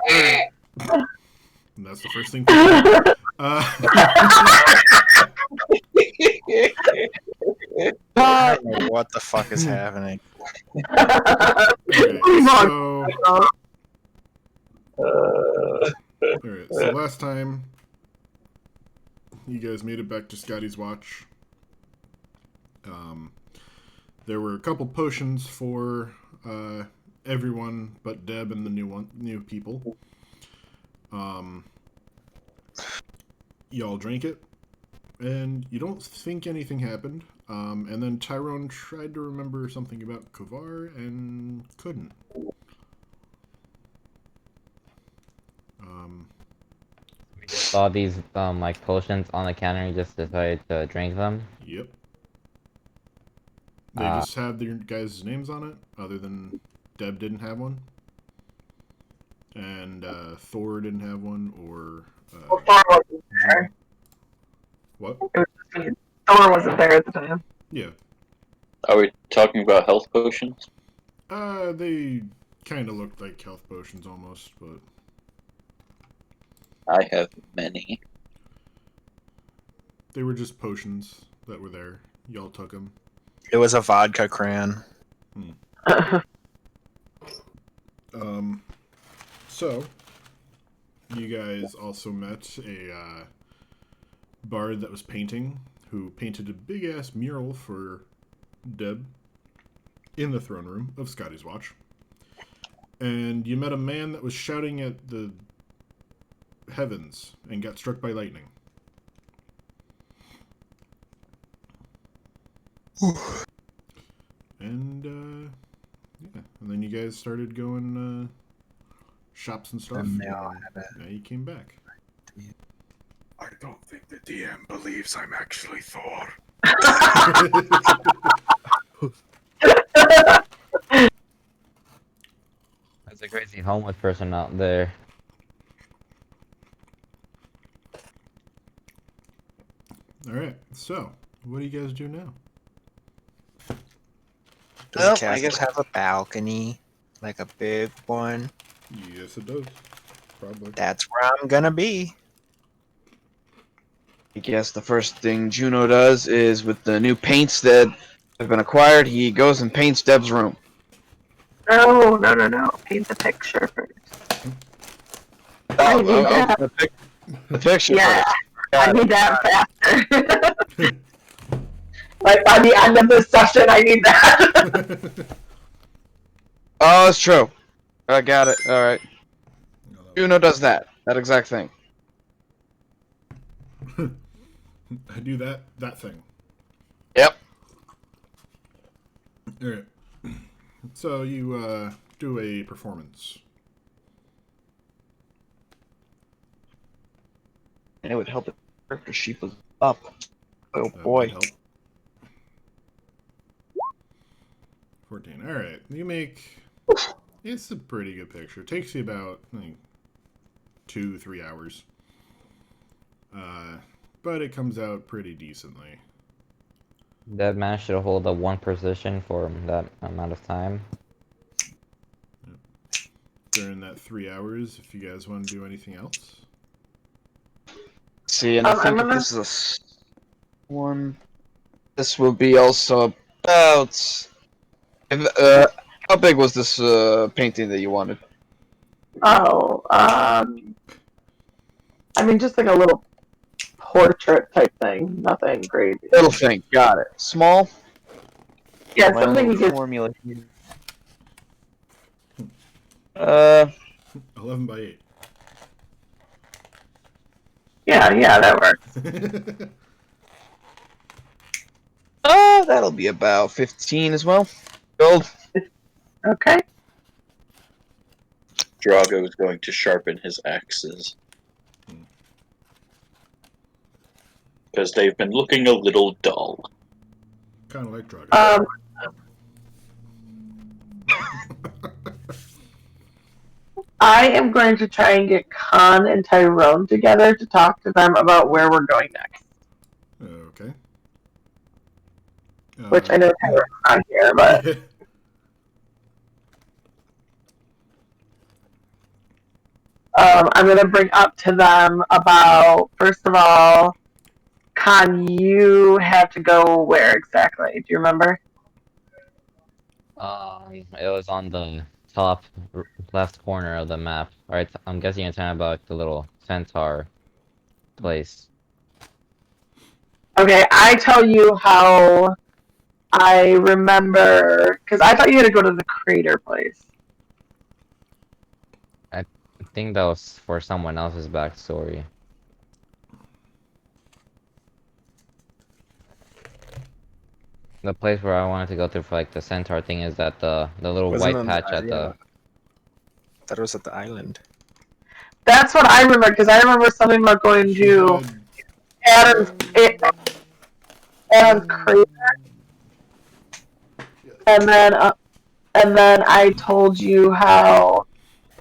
And that's the first thing people do. I don't know what the fuck is happening. Alright, so... Alright, so last time you guys made it back to Scotty's watch. There were a couple potions for everyone but Deb and the new people. Y'all drank it, and you don't think anything happened. And then Tyrone tried to remember something about Kavar and couldn't. We just saw these like potions on the counter and just decided to drink them. Yep. They just have their guys' names on it, other than Deb didn't have one. And Thor didn't have one, or... Well, Thor wasn't there. What? Thor wasn't there at the time. Yeah. Are we talking about health potions? They kind of looked like health potions almost, but... I have many. They were just potions that were there. Y'all took them. It was a vodka cran. So, you guys also met a bard that was painting, who painted a big-ass mural for Deb in the throne room of Scotty's watch. And you met a man that was shouting at the heavens and got struck by lightning. And, yeah. And then you guys started going, shops and stuff. And now you came back. I don't think the DM believes I'm actually Thor. There's a crazy homeless person out there. Alright, so, what do you guys do now? Does the castle have a balcony? Like a big one? Yes, it does. Probably. That's where I'm gonna be. I guess the first thing Juno does is, with the new paints that have been acquired, he goes and paints Deb's room. No. Paint the picture first. The picture. Yeah, First. I need that faster. Like by the end of this session, I need that. Oh, that's true. I got it. All right. Juno does that exact thing. I do that thing. Yep. Alright. So you do a performance. And it would help if the character sheet was up. Oh boy. 14. Alright. You make... It's a pretty good picture. It takes you about 2-3 hours. But it comes out pretty decently. Deb managed to hold a one position for that amount of time. During that 3 hours, if you guys want to do anything else. See, and I think if this is a one, this will be also about. How big was this painting that you wanted? Oh, I mean, just like a little portrait type thing. Nothing crazy. Little thing, got it. Small. Yeah, something you could. Formula. 11 by 8. Yeah, that works. That'll be about 15 as well. Gold. Okay. Drago is going to sharpen his axes. Because they've been looking a little dull. Kind of like Drago. I am going to try and get Khan and Tyrone together to talk to them about where we're going next. Okay. Which I know Tyrone's not here, but... I'm gonna bring up to them about, first of all, Con, you have to go where exactly? Do you remember? It was on the top left corner of the map. Alright, I'm guessing you're talking about the little centaur place. Okay, I tell you how I remember, because I thought you had to go to the crater place. I think that was for someone else's backstory. The place where I wanted to go through for like the centaur thing is that the little Wasn't white on patch the, at the. That was at the island. That's what I remember, because I remember something about going He to had- Adam's crater, and then I told you how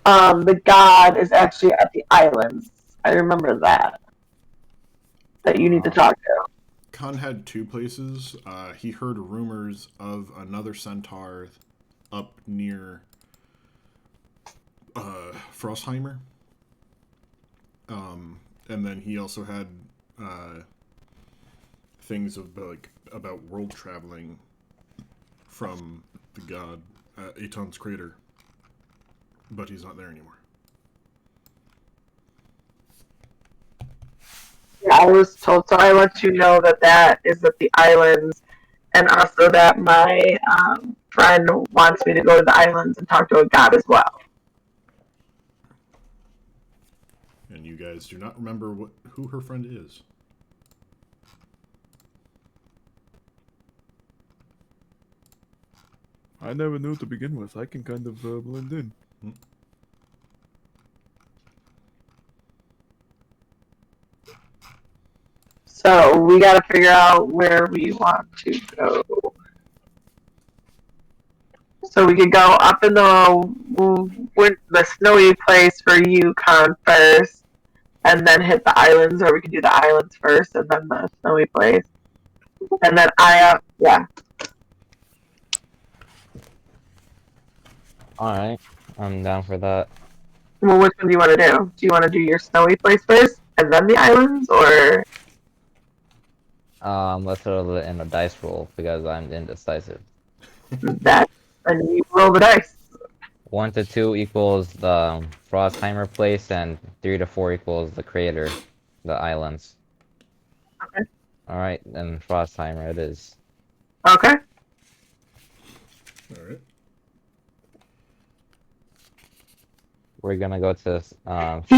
the god is actually at the islands. I remember that you need to talk to. Khan had two places. He heard rumors of another centaur up near Frostheimer. And then he also had things of about world traveling from the god Aton's crater, but he's not there anymore. Yeah, I was told, so I let you know that is at the islands, and also that my friend wants me to go to the islands and talk to a god as well. And you guys do not remember who her friend is. I never knew to begin with. I can kind of blend in. So we got to figure out where we want to go. So we could go up in the snowy place for you, Con, first, and then hit the islands, or we could do the islands first and then the snowy place. And then yeah. Alright, I'm down for that. Well, which one do you want to do? Do you want to do your snowy place first and then the islands, or? Let's throw it in a dice roll because I'm indecisive. That, and you roll the dice. 1 to 2 equals the Frostheimer place, and 3 to 4 equals the crater, the islands. Okay. Alright, then Frostheimer it is. Okay. All right. We're gonna go to He's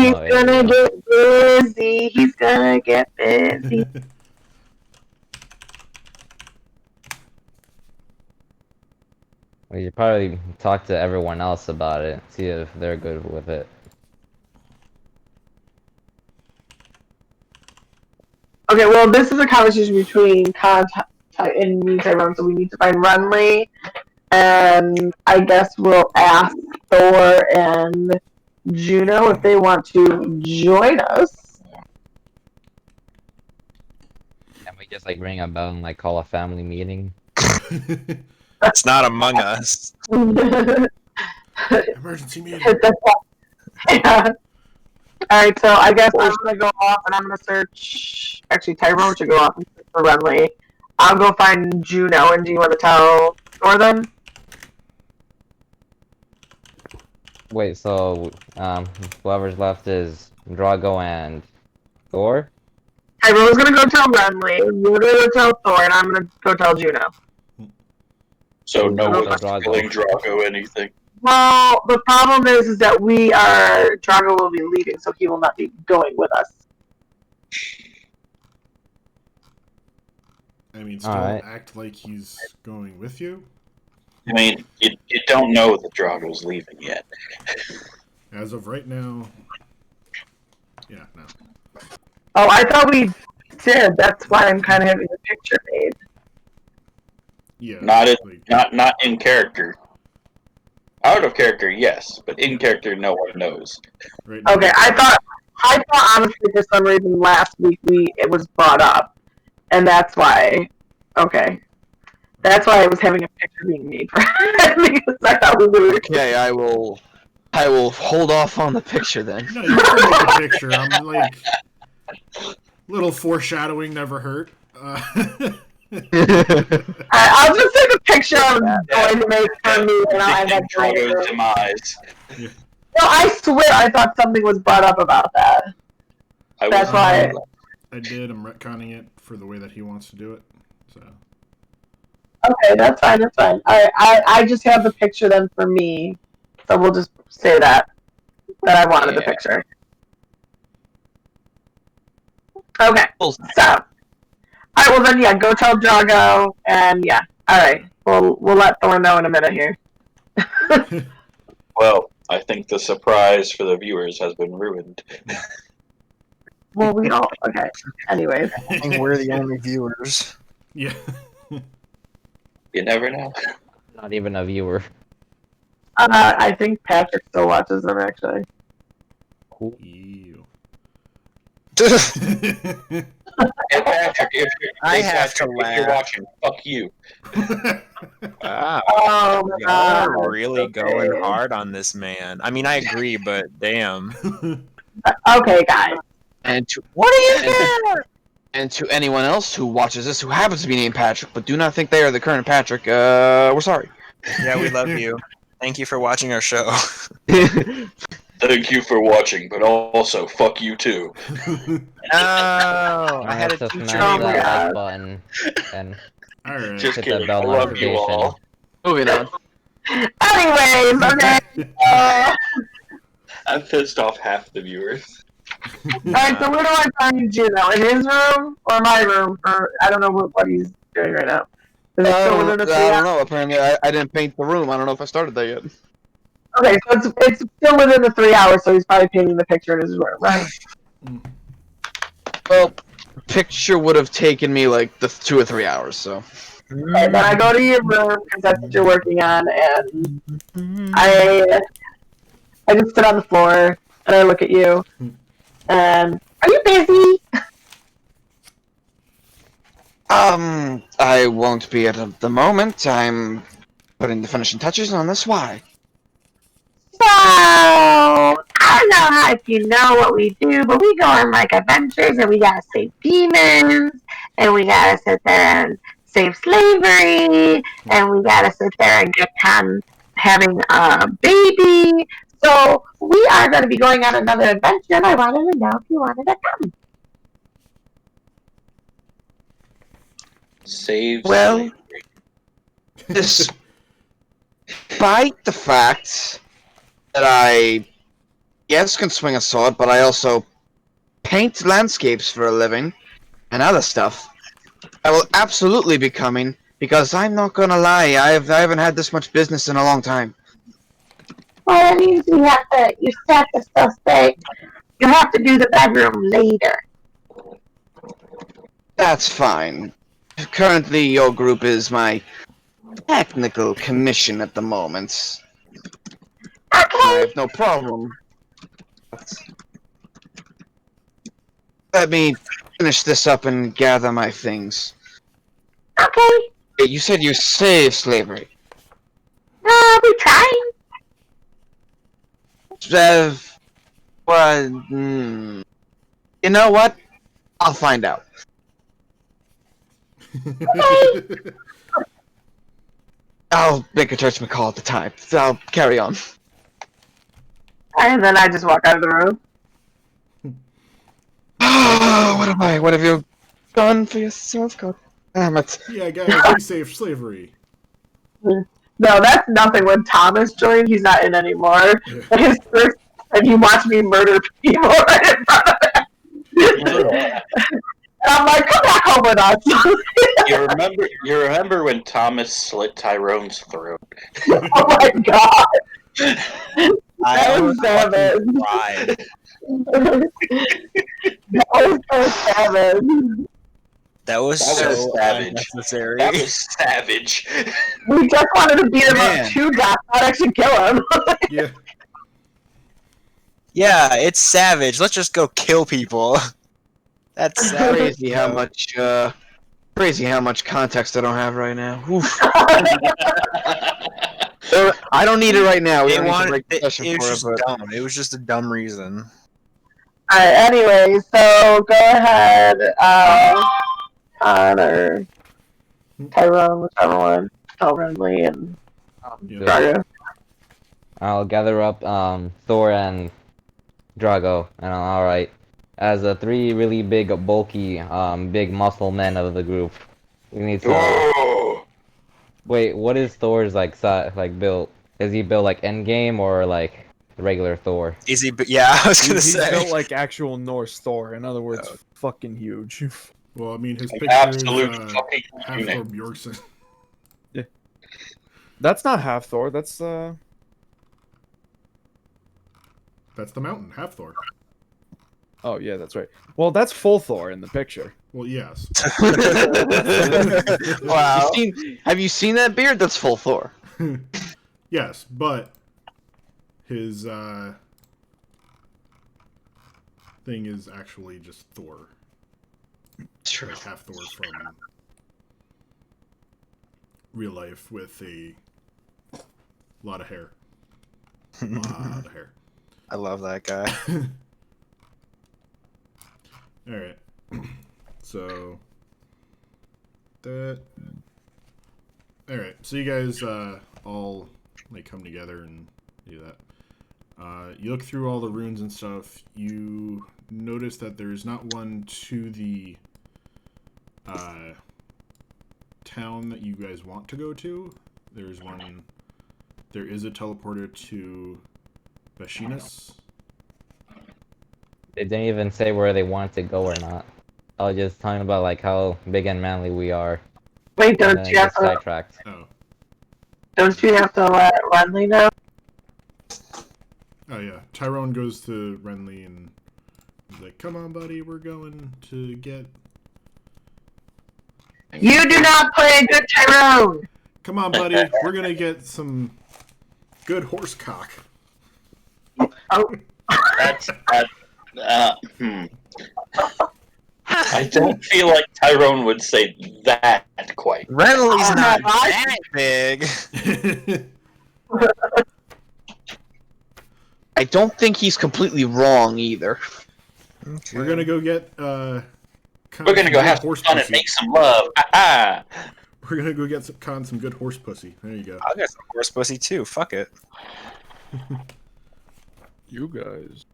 snow gonna area. get busy. He's gonna get busy. We should probably talk to everyone else about it, see if they're good with it. Okay, well, this is a conversation between and me, Tyrone, so we need to find Renly, and I guess we'll ask Thor and Juno if they want to join us. And we just like ring a bell and like call a family meeting. It's not among us. Emergency meeting. Yeah. Alright, so I guess I'm gonna go off and I'm gonna search. Actually, Tyrone should go off and search for Renly. I'll go find Juno, and do you want to tell Thor then? Wait, so whoever's left is Drago and Thor? Tyrone's gonna go tell Renly, you're gonna go tell Thor, and I'm gonna go tell Juno. So no So one's Drago. telling Drago anything. Well, the problem is that Drago will be leaving, so he will not be going with us. I mean, still Alright. act like he's going with you. I mean, you don't know that Drago's leaving yet. As of right now, yeah, no. Oh, I thought we did. That's why I'm kind of having the picture made. Yeah, Not in, like, not in character. Out of character, yes, but in character, no one knows. right now. Okay, I thought honestly for some reason last week it was brought up, and that's why. Okay, that's why I was having a picture being made for because I thought we were. Okay, I will I will hold off on the picture then. No, you can make a picture. I'm like, little foreshadowing never hurt. I'll just take a picture I'm going to make for me, and I'll end up doing Drogo's it. demise. Yeah. No, I swear I thought something was brought up about that. I That's was why. I did. I'm retconning it for the way that he wants to do it. So. Okay, that's fine. That's fine. I just have the picture then for me, so we'll just say that I wanted the Yeah. picture. Okay, Cool. so all right. Well then, yeah, go tell Drago, and yeah, all right. We'll let Thor know in a minute here. Well, I think the surprise for the viewers has been ruined. Well, we don't. Okay. Anyways, I think we're the only viewers. Yeah. You never know. Not even a viewer. I think Patrick still watches them actually. Ew. And Patrick, if you're, I hey, have to Patrick, if you're laugh. watching, fuck you. Wow. Oh my Y'all god. are really okay. going hard on this man. I mean, I agree, but damn. Okay, guys. And to What are you doing? and to anyone else who watches this who happens to be named Patrick, but do not think they are the current Patrick, we're sorry. Yeah, we love you. Thank you for watching our show. Thank you for watching, but also fuck you too. No, I had a Just teacher smash Oh named my that God. like button and Alright. Just hit kidding. that bell I love you notification. all. Moving on. Anyways, okay. I've pissed off half the viewers. Alright, so where do I find Juno? In his room or my room? Or I don't know what he's doing right now. Is it I still don't, within the 3 I don't hours? know. Apparently, I didn't paint the room. I don't know if I started that yet. Okay, so it's still within the 3 hours, so he's probably painting the picture in his room, right? Well, picture would have taken me like the 2 or 3 hours. So Okay, then I go to your room because that's what you're working on, and I just sit on the floor and I look at you. And are you busy? I won't be at the moment. I'm putting the finishing touches on this. Why? So I don't know if you know what we do, but we go on like adventures and we gotta save demons and we gotta sit there and save slavery and we gotta sit there and get Khan having a baby. So we are gonna be going on another adventure and I wanted to know if you wanted to come. Save Well- slavery. Despite the fact that I, yes, can swing a sword, but I also paint landscapes for a living and other stuff, I will absolutely be coming because I'm not gonna lie, I haven't had this much business in a long time. Well, that means you have to still stay. You have to do the bedroom later. That's fine. Currently, your group is my technical commission at the moment. I Okay. have no problem. Let me finish this up and gather my things. Okay. Hey, you said you saved slavery. We trying. Well, you know what? I'll find out. I'll make a judgment call at the time. So I'll carry on. And then I just walk out of the room. What have you done for yourself? God damn it. Yeah, guys, we saved slavery. No, that's nothing. When Thomas joined, he's not in anymore. His first, and he watched me murder people right in front of him. And I'm like, come back home with us. You remember when Thomas slit Tyrone's throat? Oh my god. I That was almost savage. fucking cried. That was so savage. That was That so was savage. unnecessary. That was savage. We just wanted to beat him Man. up to death, not actually kill him. Yeah. Yeah, it's savage. Let's just go kill people. That's savage. Crazy how much context I don't have right now. Oof. I don't need it right now. We They don't need to wanted, break the it session was for it, just but dumb. It was just a dumb reason. Alright, anyway, so go ahead, Connor, Tyrone, whichever one. Tell Renly and Yeah. Drago. I'll gather up Thor and Drago, and alright. As the three really big, bulky, big muscle men of the group, we need to. Oh, Wait, what is Thor's like built? Is he built like Endgame or like regular Thor? Is he? Yeah, I was gonna He's say. built like actual Norse Thor. In other words, fucking huge. Well, I mean, his an picture absolute is fucking half unit. Thor Bjorkson. That's not half Thor. That's That's the mountain, half Thor. Oh yeah, that's right. Well, that's full Thor in the picture. Well, yes. Wow. have you seen that beard? That's full Thor. Yes, but his thing is actually just Thor. True. Like half Thor from real life with a lot of hair. Lot of hair. I love that guy. Alright. So that alright, so you guys all like come together and do that. You look through all the runes and stuff, you notice that there's not one to the town that you guys want to go to. There is a teleporter to Bashinas. They didn't even say where they wanted to go or not. I was just talking about like how big and manly we are. Wait, And don't then you have get to? sidetracked. Oh. Don't you have to let Renly know? Oh yeah. Tyrone goes to Renly and he's like, "Come on, buddy, we're going to get You do not play a good Tyrone. Come on, buddy, we're gonna get some good horse cock." Oh, That's I don't feel like Tyrone would say that quite. Renly's Oh, not no, I- that big. I don't think he's completely wrong either. Okay. We're gonna go get We're gonna go have some horse fun and pussy. make some love. Ah, We're gonna go get some good horse pussy. There you go. I'll get some horse pussy too. Fuck it. You guys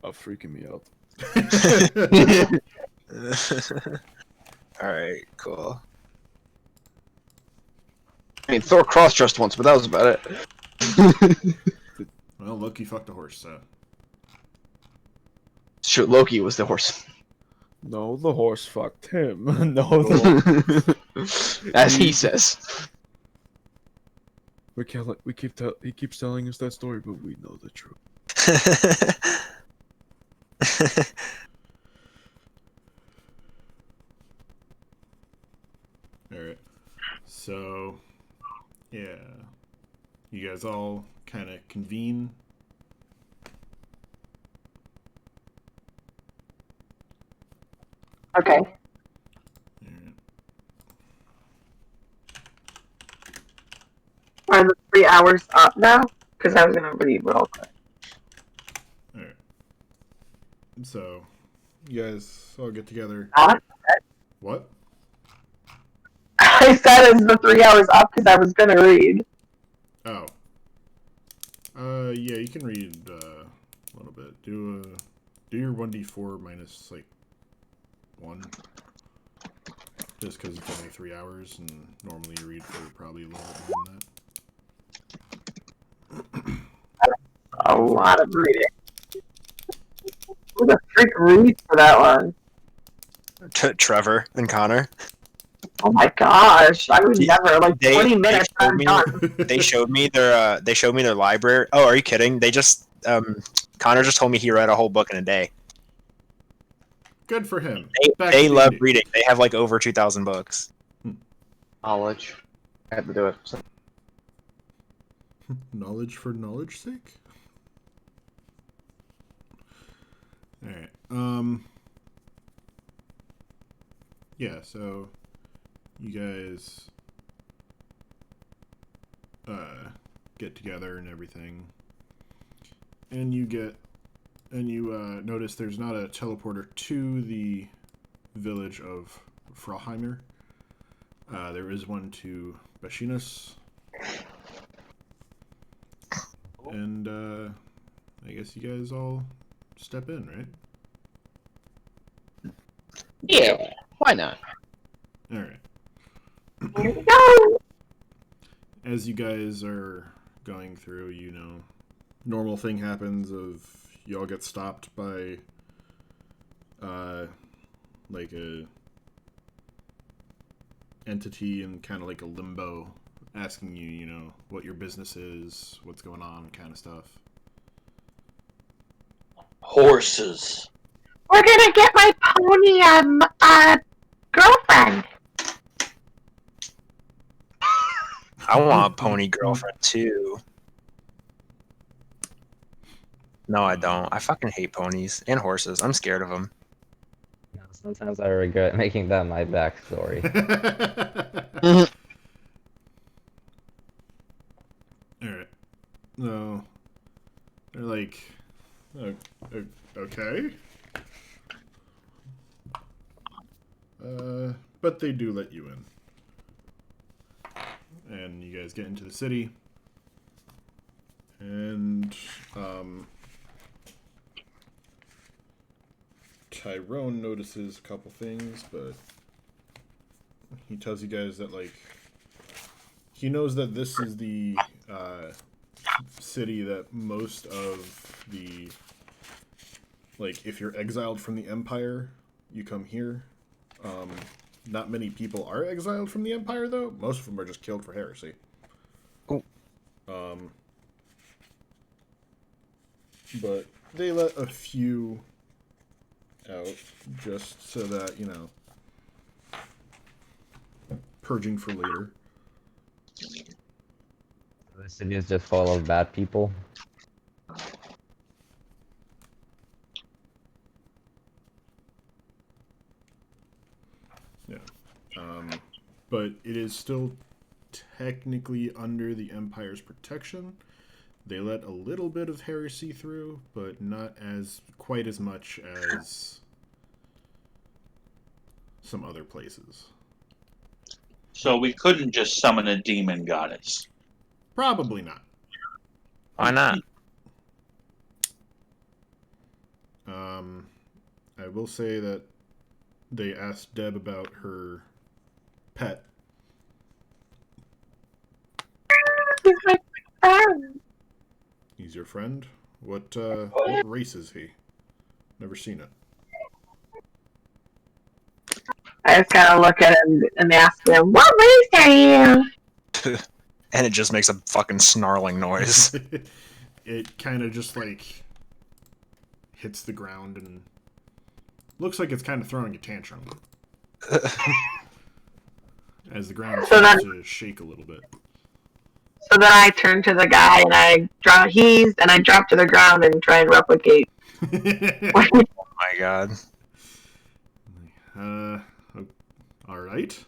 are freaking me out. All right, cool. I mean, Thor cross-dressed once, but that was about it. Well, Loki fucked a horse, so. Sure, Loki was the horse. No, the horse fucked him. No, the As he says. he keeps telling us that story, but we know the truth. Alright. So, yeah. You guys all kind of convene. okay. Alright. Are the 3 hours up now? Because I was gonna read real quick. Alright. So, you guys all get together. Huh? What? I said is the 3 hours up because I was gonna read. Oh. Yeah, you can read a little bit. Do your 1d4 minus like 1. Just because it's only 3 hours, and normally you read for probably a little bit more than that. A lot of reading. Who the freak reads for that one? Trevor and Connor. Oh my gosh, I would They- never, like, they- 20 minutes, they I'm showed me- done. They showed me their library. Oh, are you kidding? They just Connor just told me he read a whole book in a day. Good for him. Back They to love D&D. reading. They have like over 2,000 books. Knowledge. I had to do it. So. Knowledge for knowledge's sake? Alright. Yeah, so you guys get together and everything. And you notice there's not a teleporter to the village of Frauheimer. There is one to Bashinas. And I guess you guys all step in, right? Yeah, why not? Alright. Here we go. As you guys are going through, normal thing happens of y'all get stopped by like a entity in kind of like a limbo asking you, what your business is, what's going on, kind of stuff. Horses. We're gonna get my pony girlfriend. I want a pony girlfriend too. No, I don't. I fucking hate ponies and horses. I'm scared of them. Sometimes I regret making that my backstory. Alright. No. They're like, okay. But they do let you in. And you guys get into the city. And, Tyrone notices a couple things, but he tells you guys that, like, he knows that this is the, city that most of the, like, if you're exiled from the Empire, you come here. Not many people are exiled from the Empire, though. Most of them are just killed for heresy. Ooh. But they let a few out just so that, purging for later. The city is just full of bad people. Yeah. But it is still technically under the Empire's protection. They let a little bit of heresy through, but not quite as much as some other places. So we couldn't just summon a demon goddess. Probably not. Why not? I will say that they asked Deb about her pet. He's my friend. He's your friend? What race is he? Never seen it. I just gotta look at him and ask him, "What race are you?" And it just makes a fucking snarling noise. It kind of just like hits the ground and looks like it's kind of throwing a tantrum as the ground starts to shake a little bit. So then I turn to the guy and I drop to the ground and try and replicate. Oh my god. All right.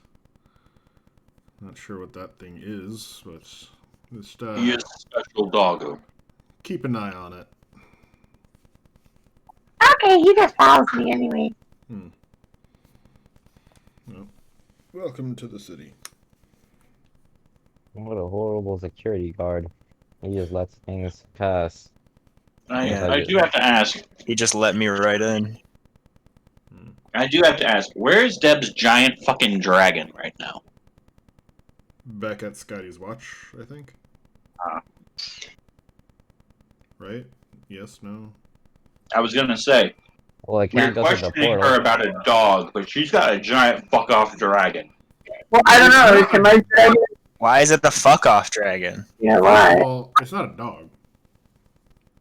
Not sure what that thing is, but just He is a special doggo. keep an eye on it. Okay, he just follows me anyway. Well, welcome to the city. What a horrible security guard. He just lets things pass. I do have to ask. He just let me right in. I do have to ask. Where is Deb's giant fucking dragon right now? Back at Scotty's watch, I think. Right? Yes, no? I was gonna say. Well, I We're can't go to the questioning portal. her about a dog, but she's got a giant fuck off dragon. Well, I don't know. Can my dragon? Why is it the fuck off dragon? Yeah, why? Well, it's not a dog.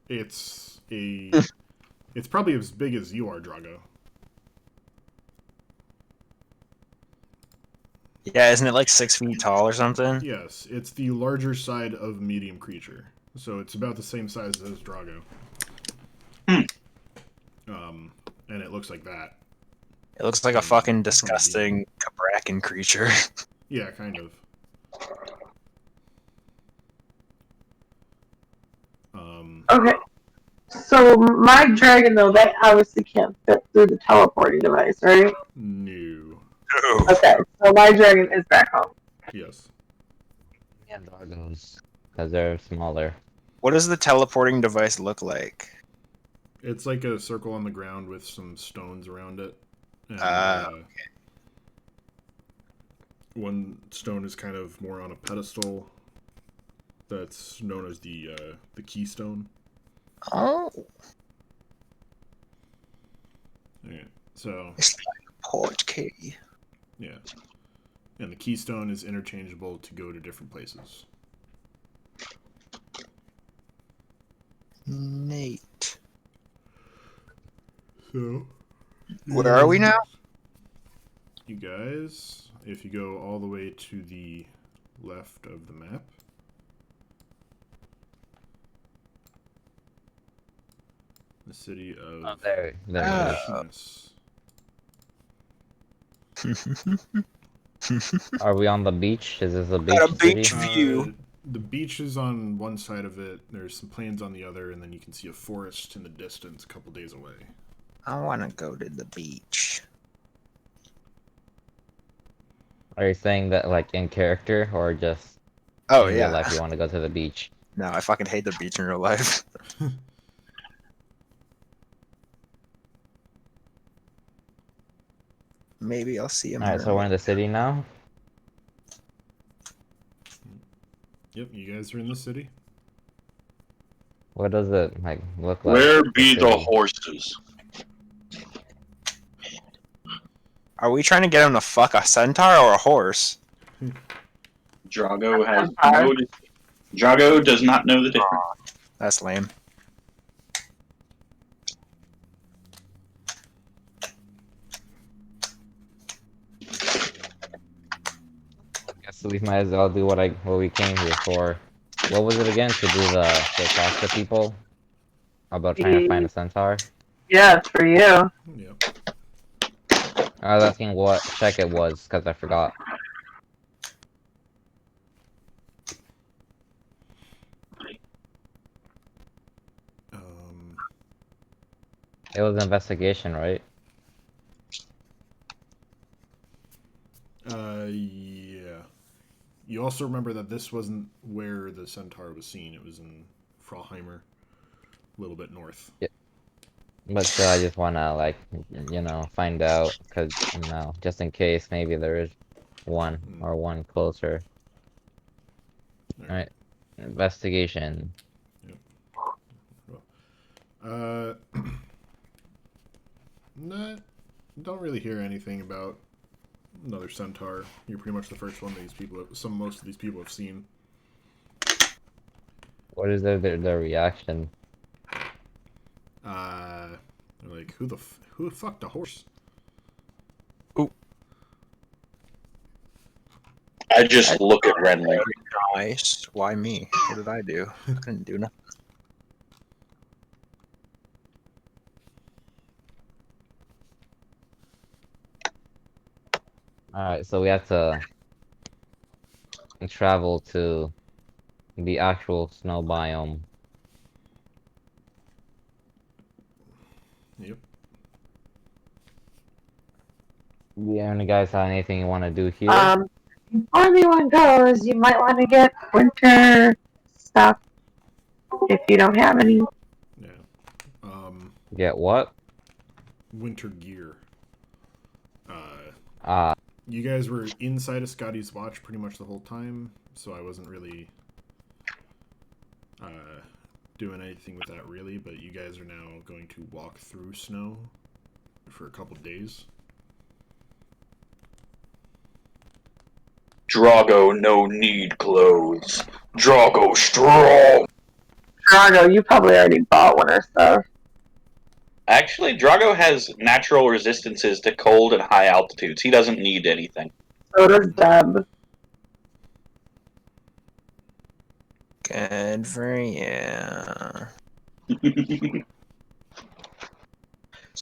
It's a. It's probably as big as you are, Drago. Yeah, isn't it like 6 feet tall or something? Yes, it's the larger side of medium creature. So it's about the same size as Drago. And it looks like that. It looks like a fucking disgusting Cabrakan creature. Yeah, kind of. Okay. So my dragon, though, that obviously can't fit through the teleporting device, right? No. Okay. So my dragon is back home. Yes. And Dragos, because they're smaller. What does the teleporting device look like? It's like a circle on the ground with some stones around it. And one stone is kind of more on a pedestal that's known as the keystone. Oh, Yeah. So it's like a port key. yeah. And the keystone is interchangeable to go to different places. Neat. So Where are we now? you guys, if you go all the way to the left of the map, the city of Oh, there it Shimas. is. Are we on the beach? Is this a beach Got a beach city? view. The beach is on one side of it, there's some plains on the other, and then you can see a forest in the distance a couple days away. I want to go to the beach. Are you saying that like in character or just Oh, in real yeah. life you want to go to the beach? No, I fucking hate the beach in real life. Maybe I'll see a Alright, so we're in the city now? Yep, you guys are in the city. What does it like look like? Where be the city? horses? Are we trying to get him to fuck a centaur or a horse? Drago has no. Drago does not know the difference. That's lame. Guess we might as well do what we came here for. What was it again? To do to talk to people about trying to find a centaur? Yeah, it's for you. Yep. I was asking what check it was because I forgot. It was an investigation, right? Yeah. You also remember that this wasn't where the centaur was seen. It was in Frauheimer, a little bit north. Yeah. But still, I just wanna like, find out because just in case maybe there is one or one closer. All right, investigation. Yep. Well, not, don't really hear anything about another centaur. You're pretty much the first one most of these people have seen. What is their reaction? They're like, who the fucked a horse? I just look at Renly. Nice. Why me? What did I do? I didn't do nothing. All right, so we have to travel to the actual snow biome. Yep. Yeah, and you guys have anything you want to do here? Before anyone goes, you might want to get winter stuff if you don't have any. Yeah. Get what? Winter gear. Ah, You guys were inside of Scotty's watch pretty much the whole time, so I wasn't really doing anything with that really, but you guys are now going to walk through snow for a couple days. Drago no need clothes. Drago strong. Drago, you probably already bought winter stuff. Actually, Drago has natural resistances to cold and high altitudes. He doesn't need anything. So does Deb. Good for you.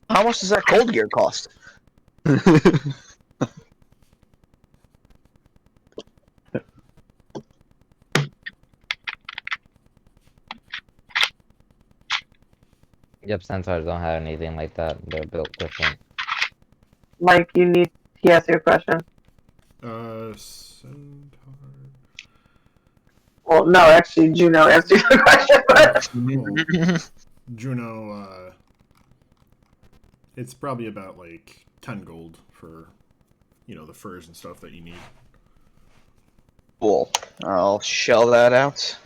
How much does that cold gear cost? Yep, centaurs don't have anything like that. They're built different. Mike, you need to answer your question. Centaur. Well, no, actually, Juno answered the question. But Well, Juno, it's probably about like 10 gold for, the furs and stuff that you need. Cool. I'll shell that out.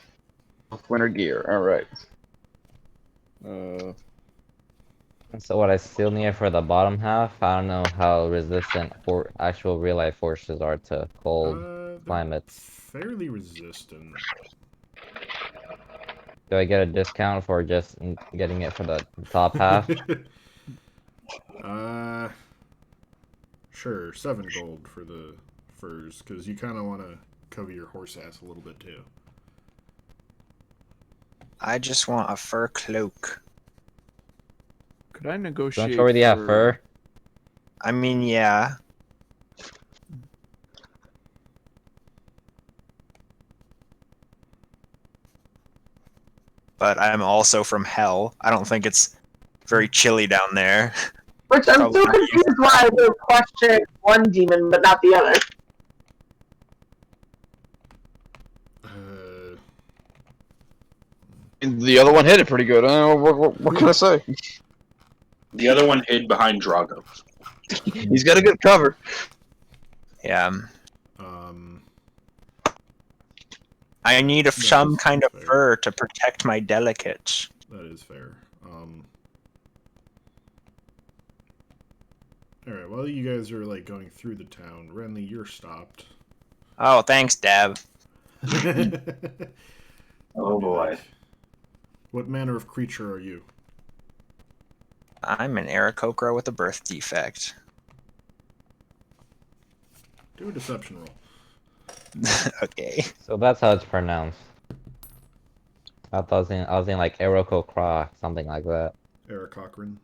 Winter gear. All right. So what I still need for the bottom half, I don't know how resistant actual real life horses are to cold They're climates. fairly resistant. Do I get a discount for just getting it for the top half? Sure, 7 gold for the furs, because you kind of want to cover your horse ass a little bit too. I just want a fur cloak. Could I negotiate? Don't you already have fur? I mean, yeah. But I'm also from hell. I don't think it's very chilly down there. which I'm Probably. still confused why I would question one demon but not the other. The other one hit it pretty good. What can I say? The other one hid behind Drago. He's got a good cover. Yeah. Um, I need That some is kind of fair. fur to protect my delicates. that is fair. Alright, while you guys are like going through the town, Renly, you're stopped. Oh, thanks, Deb. Oh boy. What manner of creature are you? I'm an Aarakocra with a birth defect. Do a deception roll. Okay. So that's how it's pronounced. I was in like Aarakocra, something like that. Eric Cochran.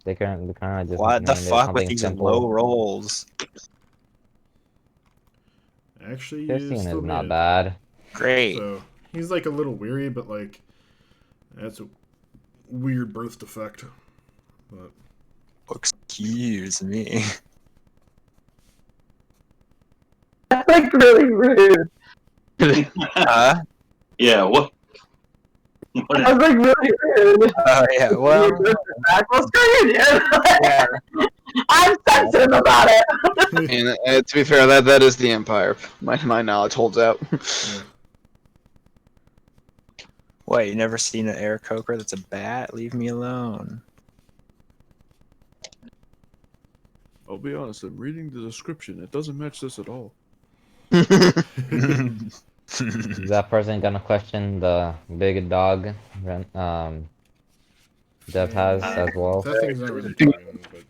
They kind of just What the named it fuck with something these simple. low rolls? Actually, you 15 still is made not it. bad. Great. So he's like a little weary, but like that's a weird birth defect. But Excuse me. That's like really rude. Huh? Yeah, what? What is- That's like really rude. Oh yeah. Well, You birthed it back. Well, screw you, dude. yeah. I'm sensitive about it. And to be fair, that is the Empire. My knowledge holds out. yeah. What? You never seen an Aarakocra that's a bat? Leave me alone. I'll be honest. I'm reading the description. It doesn't match this at all. Is that person gonna question the big dog Dev has as well? That thing's not really talking, but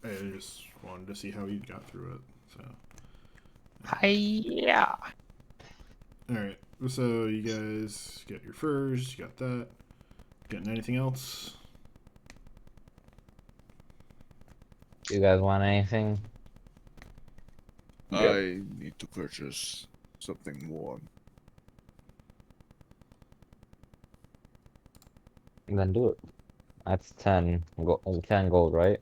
I just wanted to see how he got through it. So, Hi-ya. all right. So you guys get your furs. You got that. Getting anything else? You guys want anything? I need to purchase something warm. Then do it. That's 10 gold, right?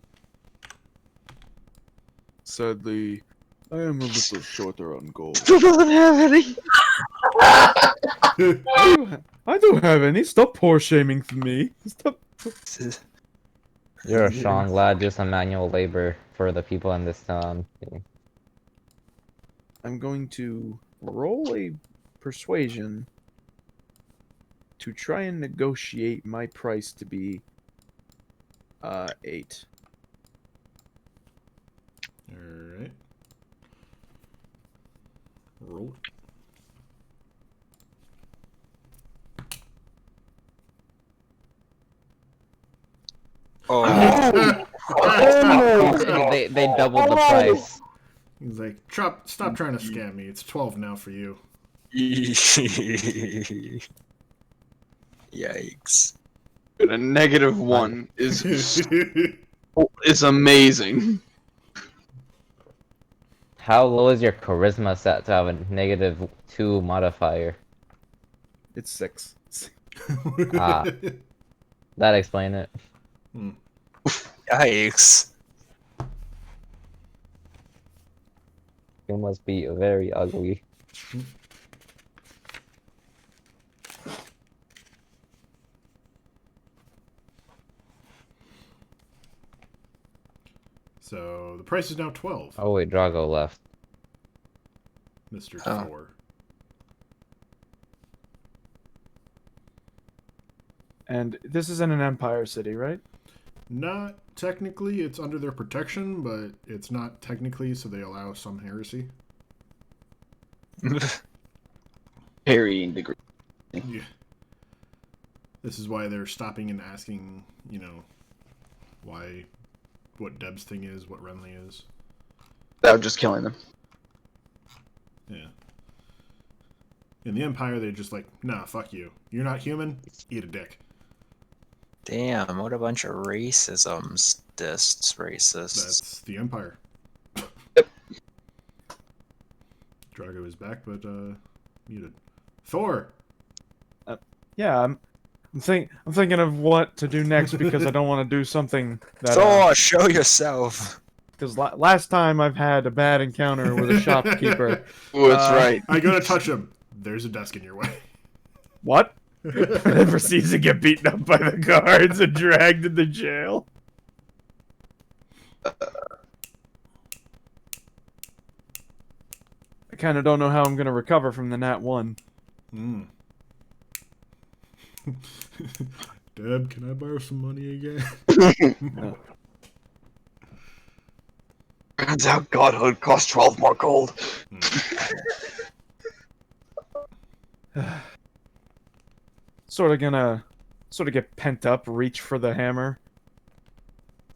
Sadly, I am a little shorter on gold. Still doesn't have any. I don't have any. Stop poor shaming me. Stop. You're a strong lad. Do some manual labor for the people in this town. I'm going to roll a persuasion to try and negotiate my price to be 8. All right. Roll. Oh. They doubled the price. He's like, stop trying to scam me. It's 12 now for you. Yikes. A -1 is amazing. How low is your charisma set to have a -2 modifier? It's 6. Ah. That explain it. Yikes. You must be very ugly. So the price is now 12, Oh wait, Drago left. Mr. Oh. Thor. And this is in an Empire city, right? Not technically, it's under their protection, but it's not technically, so they allow some heresy. Varying degree. Yeah. This is why they're stopping and asking, what Deb's thing is, what Renly is. Without just killing them. Yeah. In the Empire, they're just like, nah, fuck you. You're not human, eat a dick. Damn, what a bunch of racisms. Racists. That's the Empire. Drago is back, but muted. Thor! Yeah, I'm thinking of what to do next because I don't want to do something that. Thor, show yourself. Because last time I've had a bad encounter with a shopkeeper. Oh, that's right. I go to touch him. There's a desk in your way. What? And then proceeds to get beaten up by the guards and dragged into jail. I kind of don't know how I'm going to recover from the Nat 1. Deb, can I borrow some money again? Turns out godhood costs 12 more gold. Sort of get pent up, reach for the hammer.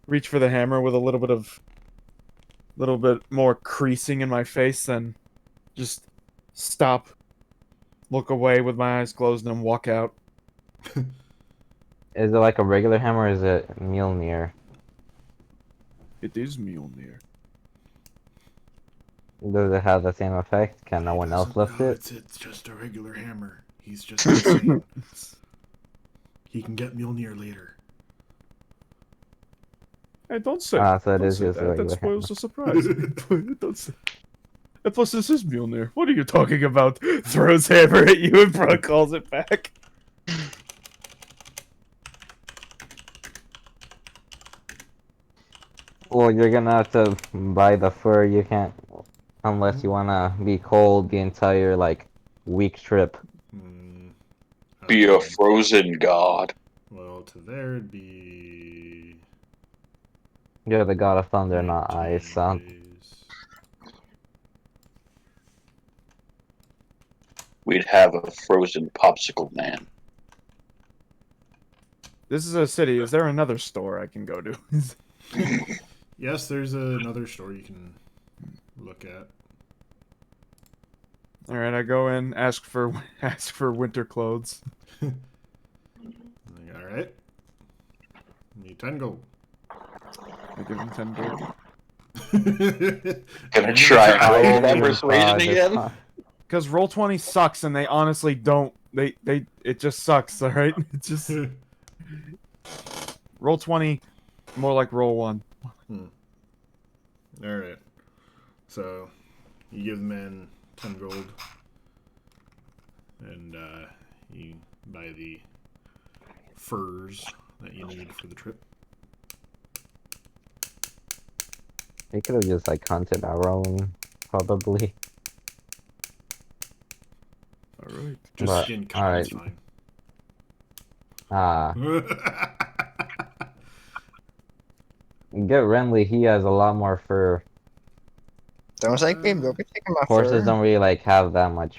Reach for the hammer with a little bit more creasing in my face, then just stop, look away with my eyes closed, and walk out. Is it like a regular hammer or is it Mjolnir? It is Mjolnir. Does it have the same effect? Can no one else lift it? It's just a regular hammer. He's just insane. He can get Mjolnir later. Hey, don't say, So it don't is say just a that. That regular spoils the surprise. Don't say. And plus, this is Mjolnir. What are you talking about? Throws hammer at you and Brooke calls it back. Well, you're gonna have to buy the fur. You can't, unless you wanna be cold the entire week trip. Be a frozen god. Well, to there it'd be... You're the god of thunder, not 19 ice. days. We'd have a frozen popsicle man. This is a city. Is there another store I can go to? Yes, there's another store you can look at. All right, I go in, ask for winter clothes. All right. Need 10 gold. I give him 10 gold. Gonna try Oh out that my persuasion God, again? Because Roll20 sucks, and they honestly don't. It just sucks. All right, it just Roll20, more like Roll1. All right. So you give the man 10 gold, and you buy the furs that you need for the trip. They could have just hunted our own, probably. All right. Just But, skin color is alright. fine. Get Renly. He has a lot more fur. Don't take me, don't be taking my Horses fur. don't really have that much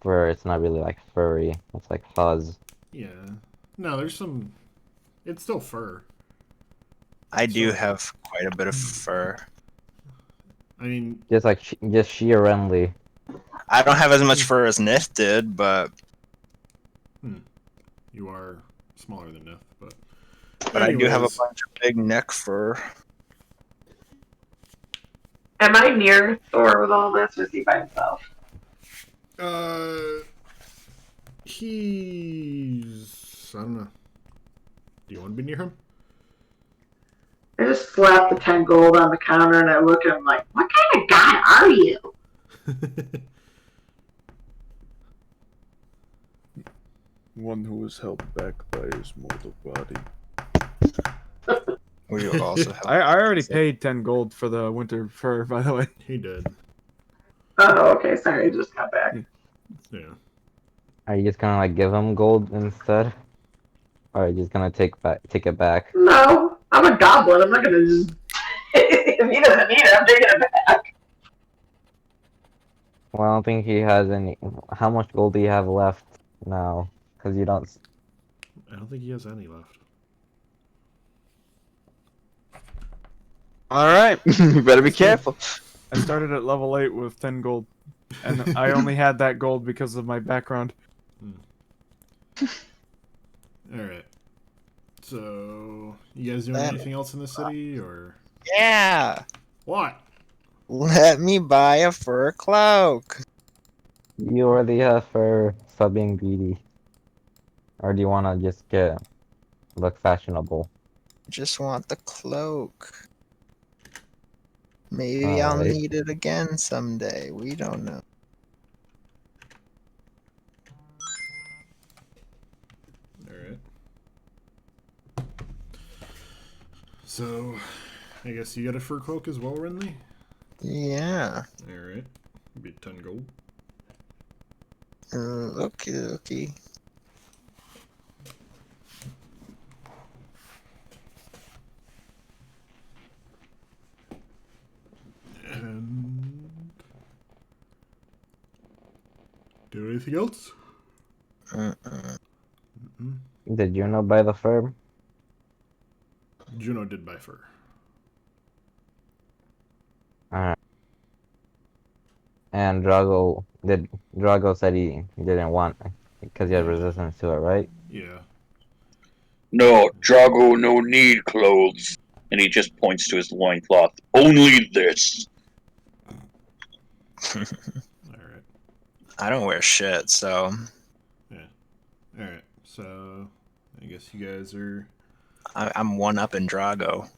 fur. It's not really furry. It's fuzz. Yeah. No, there's some... It's still fur. I do have quite a bit of fur. I mean... Just sheer Renly. I don't have as much fur as Nith did, but You are smaller than Nith, but... I do have a Anyways. bunch of big neck fur. Am I near Thor with all this, or is he by himself? He's... I don't know. Do you want to be near him? I just slap the 10 gold on the counter and I look at him like, what kind of god are you? One who was held back by his mortal body. Would you also help? I already paid 10 gold for the winter fur, by the way. He did. Oh, okay, sorry, I just got back. Yeah. Are you just gonna like give him gold instead? Or are you just gonna take it back? No, I'm a goblin. I'm not gonna just. If he doesn't need it, I'm taking it back. Well, I don't think he has any. How much gold do you have left now? Because you don't. I don't think he has any left. All right, you better be careful. I started at level 8 with 10 gold. And I only had that gold because of my background. Alright. So, you guys doing anything else in the city, or? Yeah. What? Let me buy a fur cloak. You already have for being greedy. Or do you want to just look fashionable? Just want the cloak. Maybe I'll Alright. need it again someday. We don't know. Alright. So, I guess you got a fur cloak as well, Renly? Yeah. Alright. Be 10 gold. Okay. And... do anything else? Did you know buy the fur? Juno did buy fur. Alright. And Drago said he didn't want because he had resistance to it, right? Yeah. No, Drago no need clothes. And he just points to his loincloth. Only this. Alright. I don't wear shit, so Alright. So, I guess you guys are I'm one up in Drago.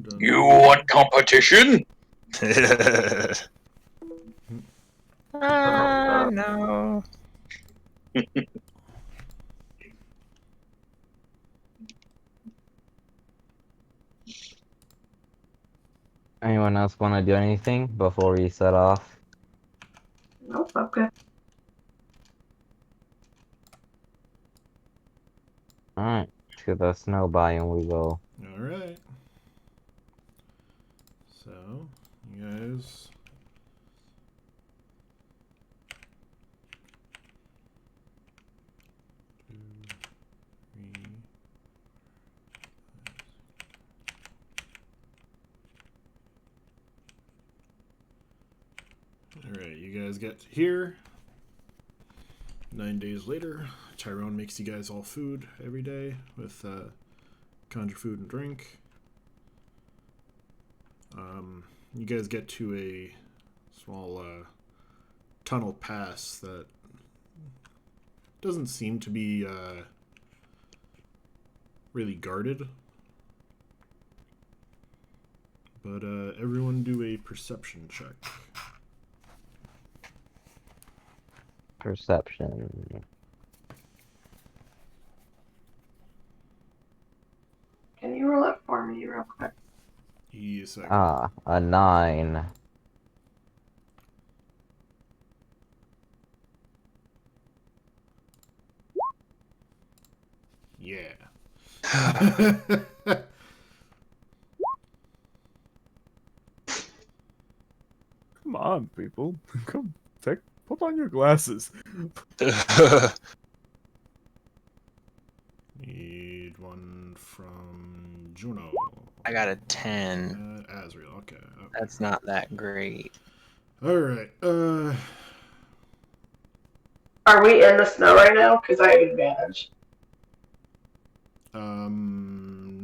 done. You want competition? No. Anyone else want to do anything before we set off? Nope, okay. Alright, to the snow biome we go. Alright. So, you guys... 2, 3... Alright, you guys get here. 9 days later, Tyrone makes you guys all food every day with conjure food and drink. You guys get to a small tunnel pass that doesn't seem to be really guarded. But everyone do a perception check. Perception. Can you roll it for me real quick? Yes, I Ah, a 9. Yeah. Come on, people. Come, put on your glasses. Need one from Juno. I got a 10. Azrael, okay. That's not that great. Alright, Are we in the snow right now? Because I have advantage.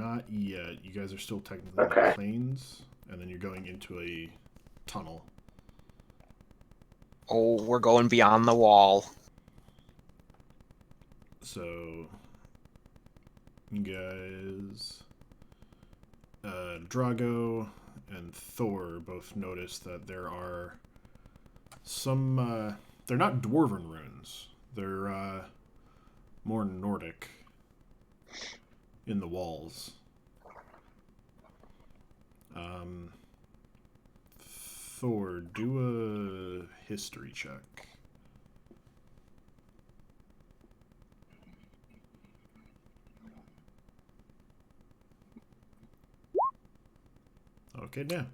not yet. You guys are still technically in Okay. the plains, and then you're going into a tunnel. Oh, we're going beyond the wall. So, you guys, Drago and Thor both notice that there are some, they're not dwarven runes. They're, more Nordic in the walls. Thor, do a history check. Okay, now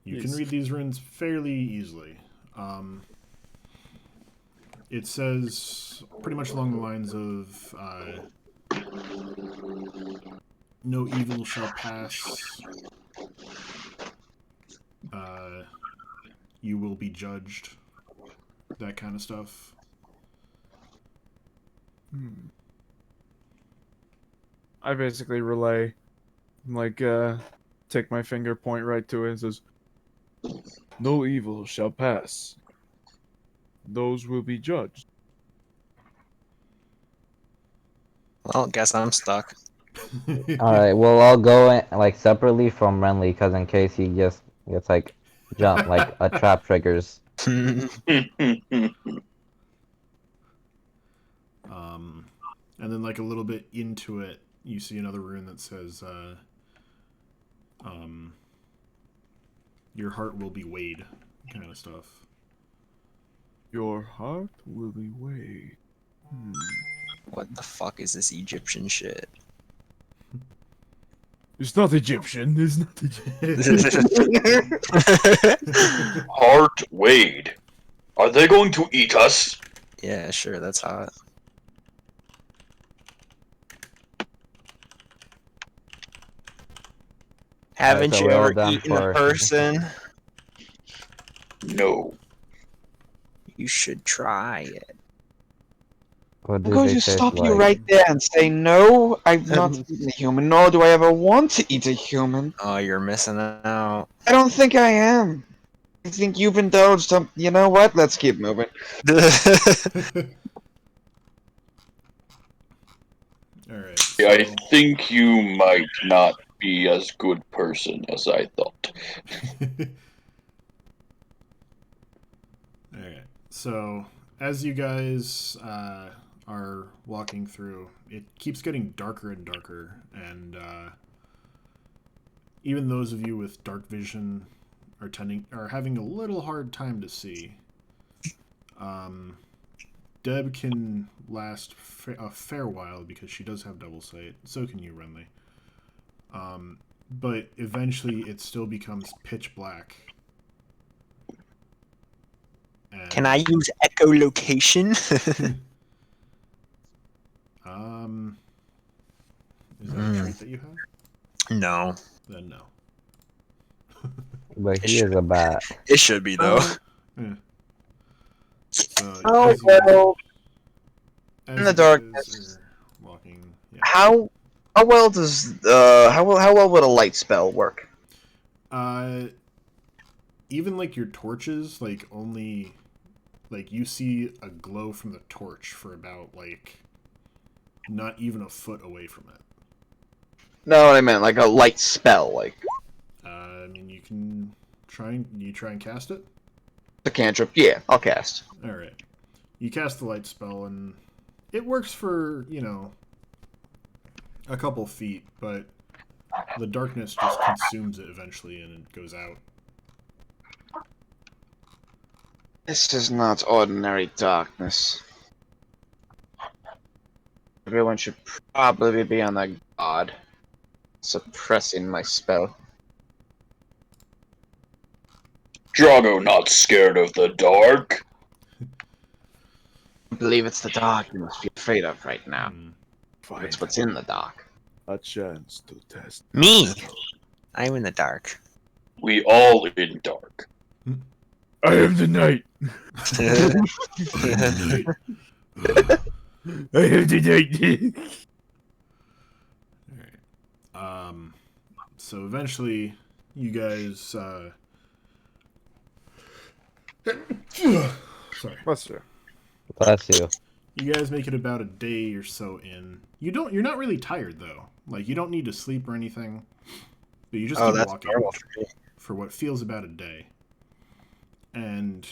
you can read these runes fairly easily. It says pretty much along the lines of no evil shall pass. You will be judged. That kind of stuff. I basically relay, like, take my finger, point right to it, and says, "No evil shall pass. Those will be judged." Well, guess I'm stuck. Alright, we'll all go like separately from Renly, because in case he just gets like jump, like a trap triggers. And then like a little bit into it, you see another rune that says, your heart will be weighed, kind of stuff. Your heart will be weighed. What the fuck is this Egyptian shit? It's not Egyptian. It's not Egyptian. Heart weighed. Are they going to eat us? Yeah, sure, that's hot. Haven't so you we're all ever done eaten a for- person? No. You should try it. What I'm do going they to taste stop you like? right there and say, no, I've not eaten a human, nor do I ever want to eat a human. Oh, you're missing out. I don't think I am. I think you've indulged some. You know what? Let's keep moving. Alright. I think you might not be as good person as I thought. Alright. So, as you guys are walking through, it keeps getting darker and darker, and even those of you with dark vision are having a little hard time to see. Deb can last a fair while because she does have double sight. So can you, Renly. But eventually, it still becomes pitch black. And, Can I use echolocation? Is that a trait that you have? No. Then no. But he is a bat. It should be, though. Yeah. So, Oh, as you- well. as In the you darkness. guys are walking, yeah. How well does how well would a light spell work? Even like your torches, like only, like you see a glow from the torch for about like not even a foot away from it. No, what I meant like a light spell, like I mean, you can try and cast it. the cantrip. Yeah, I'll cast. All right, you cast the light spell and it works for a couple feet, but the darkness just consumes it eventually and it goes out. This is not ordinary darkness. Everyone should probably be on their guard. Suppressing my spell. Drago not scared of the dark. I believe it's the dark you must be afraid of right now. Fine. It's what's in the dark. A chance to test. Me! I'm in the dark. We all in dark. I am the knight. I am the knight. Alright. So eventually, you guys, sorry. Bless you. Bless you. You guys make it about a day or so in. You're not really tired though. Like you don't need to sleep or anything. But you just keep that's walking normal for me. for what feels about a day. And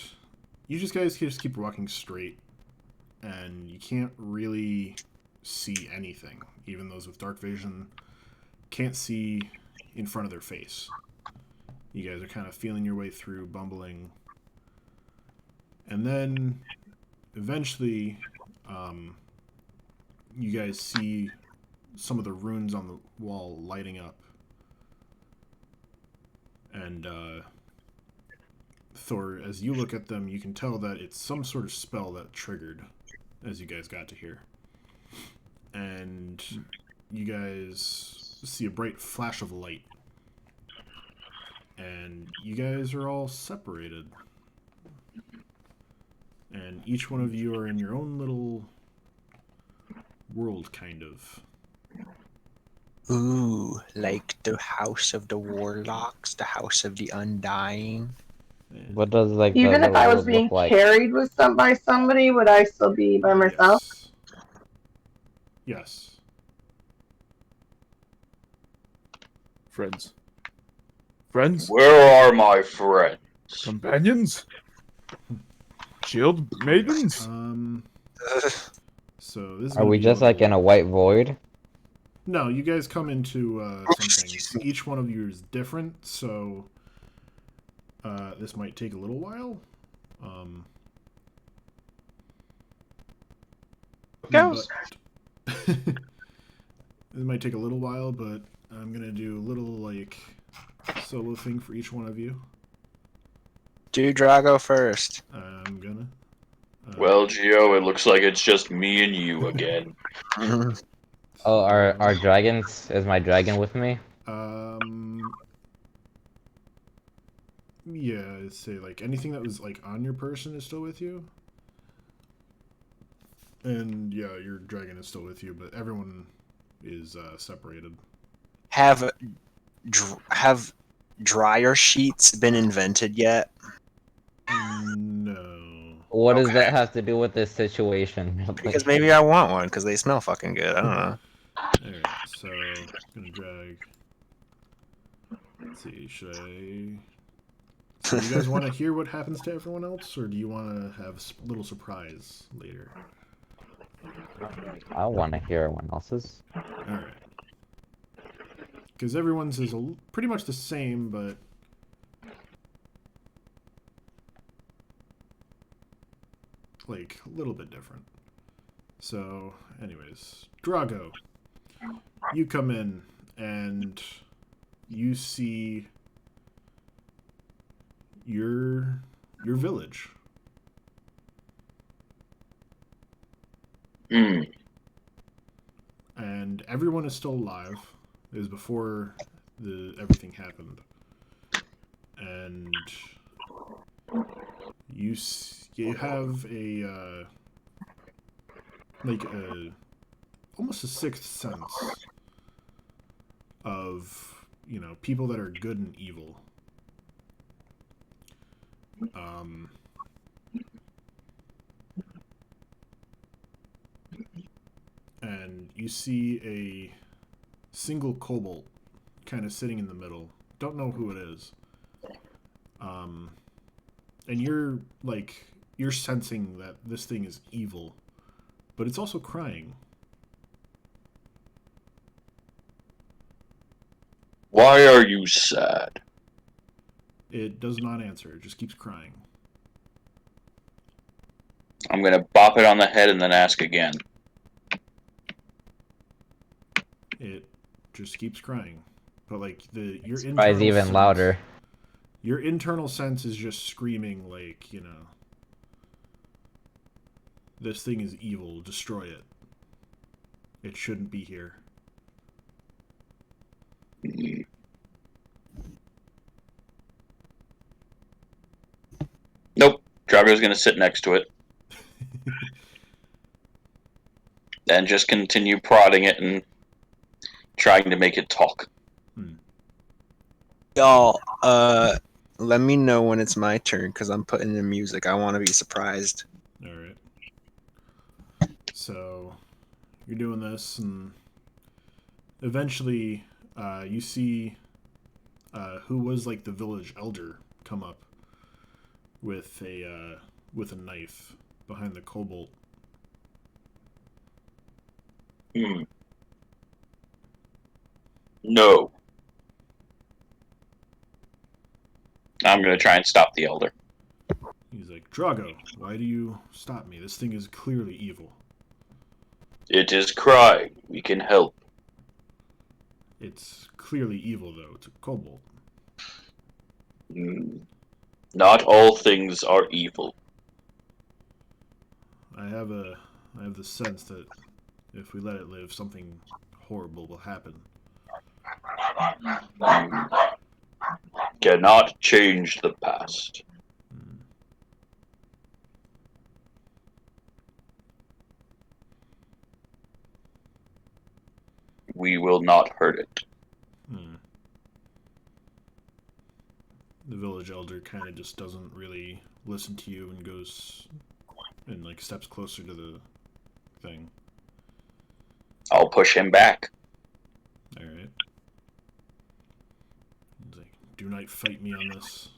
you guys just keep walking straight. And you can't really see anything. Even those with dark vision can't see in front of their face. You guys are kind of feeling your way through, bumbling. And then eventually, you guys see some of the runes on the wall lighting up. And Thor, as you look at them, you can tell that it's some sort of spell that triggered as you guys got to here. And you guys see a bright flash of light. And you guys are all separated. And each one of you are in your own little world, kind of. Ooh, like the House of the Warlocks, the House of the Undying. And What does like the Even if little I was world being look like? carried by somebody, would I still be by myself? Yes. Friends. Friends? Where are my friends? Companions? Shield maidens? So this is Are gonna we be just like in a white void? No, you guys come into some things. Each one of you is different, so this might take a little while. Goes. It might take a little while, but I'm gonna do a little like solo thing for each one of you. Do Drago first. I'm gonna. Well, Gio, it looks like it's just me and you again. Oh, are dragons? Is my dragon with me? Yeah, I'd say like anything that was like on your person is still with you. And yeah, your dragon is still with you, but everyone is separated. Have dryer sheets been invented yet? No. What does Okay. that have to do with this situation? Because maybe I want one because they smell fucking good. I don't know. Alright, so I'm gonna drag. Let's see, should I. So you guys want to hear what happens to everyone else, or do you want to have a little surprise later? I want to hear everyone else's. Alright. Because everyone's is pretty much the same, but. Like, a little bit different. So, anyways. Drago. You come in, and you see your village. Hmm. And everyone is still alive. It was before everything happened. And you have a almost a sixth sense of, you know, people that are good and evil. And you see a single kobold kind of sitting in the middle. Don't know who it is. And you're sensing that this thing is evil, but it's also crying. Why are you sad? It does not answer. It just keeps crying. I'm gonna bop it on the head and then ask again. It just keeps crying. But like your Cries internal even sense, louder. Your internal sense is just screaming like, you know, this thing is evil, destroy it. It shouldn't be here. Nope. Drago's gonna sit next to it. And just continue prodding it and trying to make it talk. Y'all, let me know when it's my turn because I'm putting in music. I want to be surprised. Alright. So you're doing this, and eventually you see who was like the village elder come up with a knife behind the kobold. Hmm. No. I'm gonna try and stop the elder. He's like, Drago, why do you stop me? This thing is clearly evil. It is crying. We can help. It's clearly evil, though. It's a kobold. Hmm. Not all things are evil. I have the sense that if we let it live, something horrible will happen. Hmm. Cannot change the past. Hmm. We will not hurt it. Hmm. The village elder kind of just doesn't really listen to you and goes and like steps closer to the thing. I'll push him back. All right. He's like, "Do not fight me on this."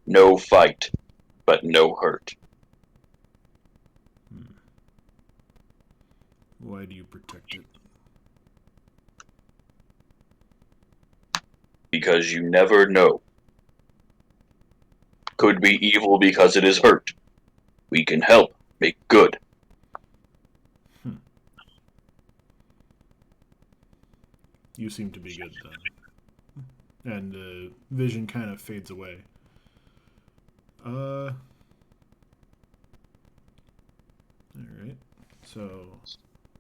No fight, but no hurt. Hmm. Why do you protect it? Because you never know. Could be evil because it is hurt. We can help make good. You seem to be good then. And the vision kind of fades away. Alright. So,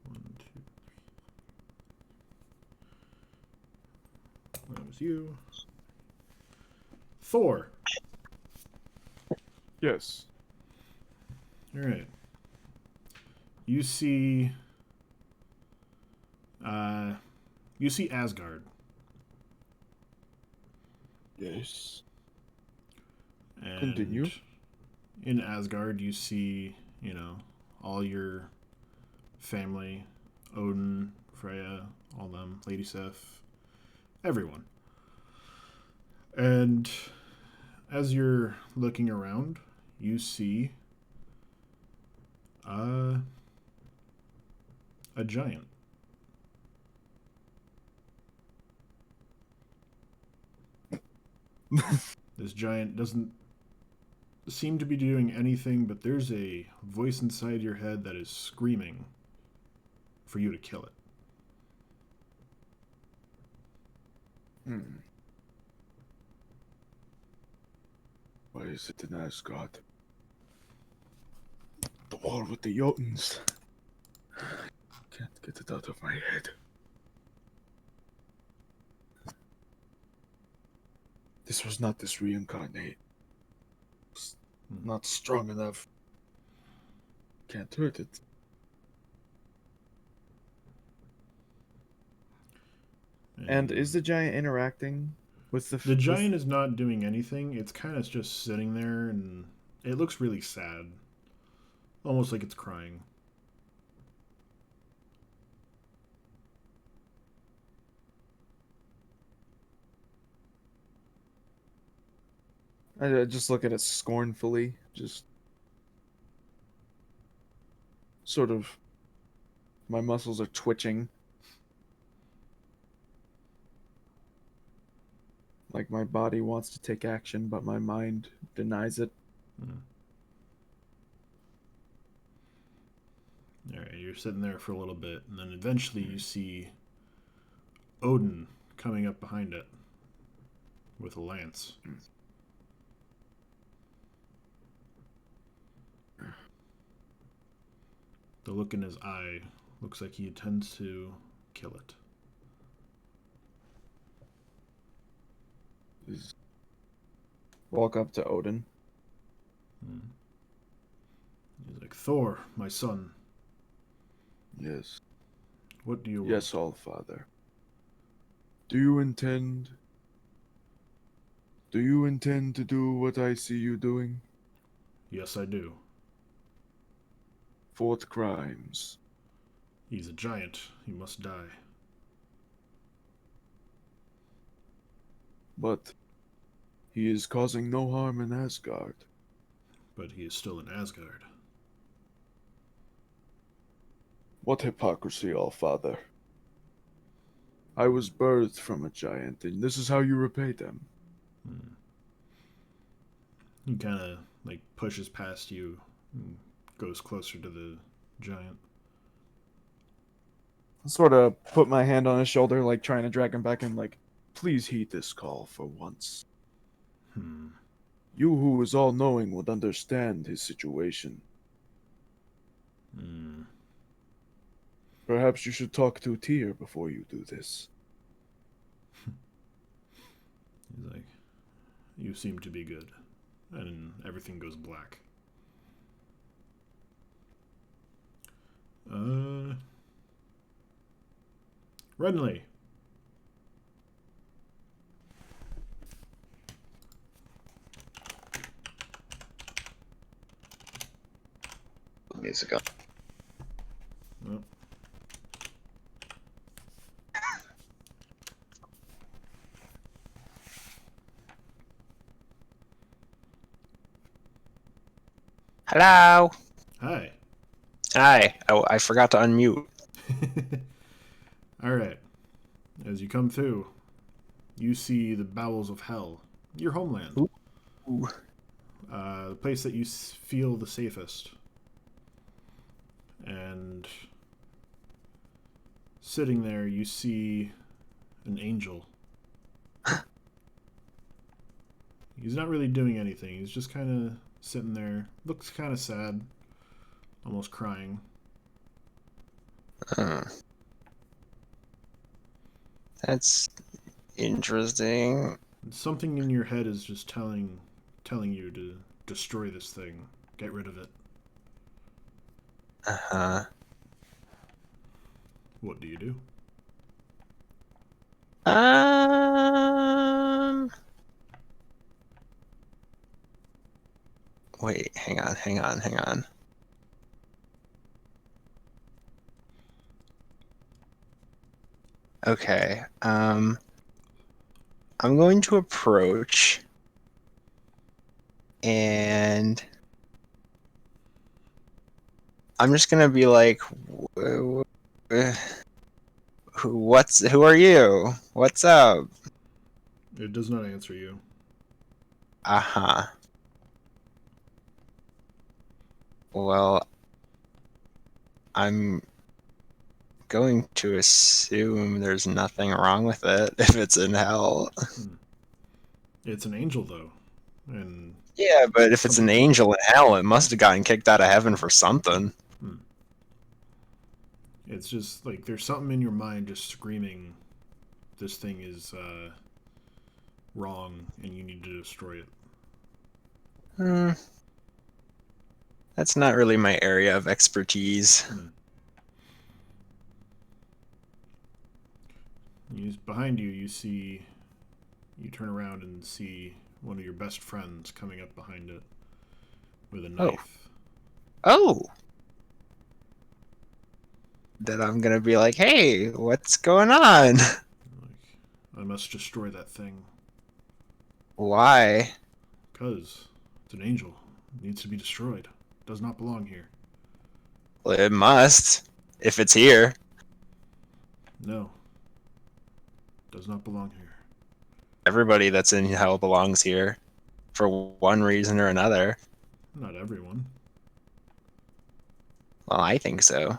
1, 2. That was you. Thor. Yes. Alright. You see. You see Asgard. Yes. And Continue. in Asgard, you see, all your family, Odin, Freya, all them, Lady Sif, everyone. And as you're looking around, you see a giant. This giant doesn't seem to be doing anything, but there's a voice inside your head that is screaming for you to kill it. Why is it in Asgard? The war with the Jotuns. Can't get it out of my head. This was not this reincarnate. It's not strong enough. Can't hurt it. And is the giant interacting with The giant is not doing anything. It's kind of just sitting there, and it looks really sad. Almost like it's crying. I just look at it scornfully, just sort of. My muscles are twitching. Like my body wants to take action, but my mind denies it. Alright, you're sitting there for a little bit, and then eventually you see Odin coming up behind it with a lance. The look in his eye looks like he intends to kill it. Walk up to Odin. He's like, Thor, my son, Yes. what do you want? Yes, All-Father. Do you intend to do what I see you doing? Yes, I do. For what crimes? He's a giant. He must die. But he is causing no harm in Asgard. But he is still in Asgard. What hypocrisy, All-Father. I was birthed from a giant, and this is how you repay them. He kind of like pushes past you and goes closer to the giant. Sort of put my hand on his shoulder, like trying to drag him back in, like, Please heed this call for once. Hmm. You who is all-knowing would understand his situation. Hmm. Perhaps you should talk to Tyr before you do this. He's like, you seem to be good. And everything goes black. Renly. Music on. Oh. Hello. Hi. Hi. Oh, I forgot to unmute. All right. As you come through, you see the bowels of hell, your homeland. Ooh. The place that you feel the safest. And sitting there, you see an angel. He's not really doing anything. He's just kind of sitting there. Looks kind of sad. Almost crying. That's interesting. And something in your head is just telling you to destroy this thing. Get rid of it. Uh-huh. What do you do? Wait, hang on. Okay. I'm going to approach and I'm just gonna be like, who are you? What's up? It does not answer you. Uh-huh. Well, I'm going to assume there's nothing wrong with it if it's in hell. It's an angel, though. And Yeah, but if it's an Something- angel in hell, it must have gotten kicked out of heaven for something. it's just like there's something in your mind just screaming, this thing is wrong and you need to destroy it. That's not really my area of expertise. Behind you, you turn around and see one of your best friends coming up behind it with a knife. Oh! Then I'm gonna be like, hey, what's going on? Like, I must destroy that thing. Why? Because it's an angel. It needs to be destroyed. It does not belong here. Well, it must, if it's here. No. It does not belong here. Everybody that's in hell belongs here, for one reason or another. Not everyone. Well, I think so.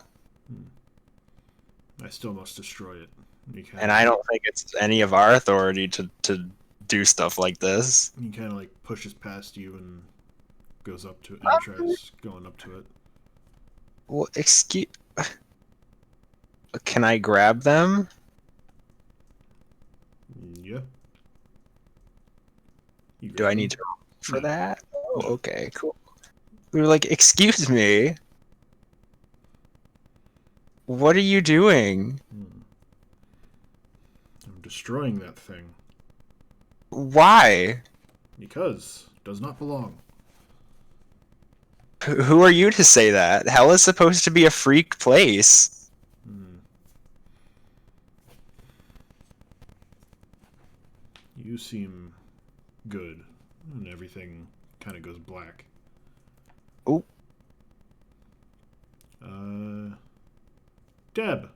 I still must destroy it. And I don't think it's any of our authority to do stuff like this. He kind of like pushes past you and goes up to it and tries going up to it. Well, excuse... Can I grab them? Yeah. Do I need to roll for No. that? Oh, No. okay, cool. We were like, excuse me. What are you doing? I'm destroying that thing. Why? Because it does not belong. Who are you to say that? Hell is supposed to be a freak place. Hmm. You seem good, and everything kind of goes black. Ooh. Deb.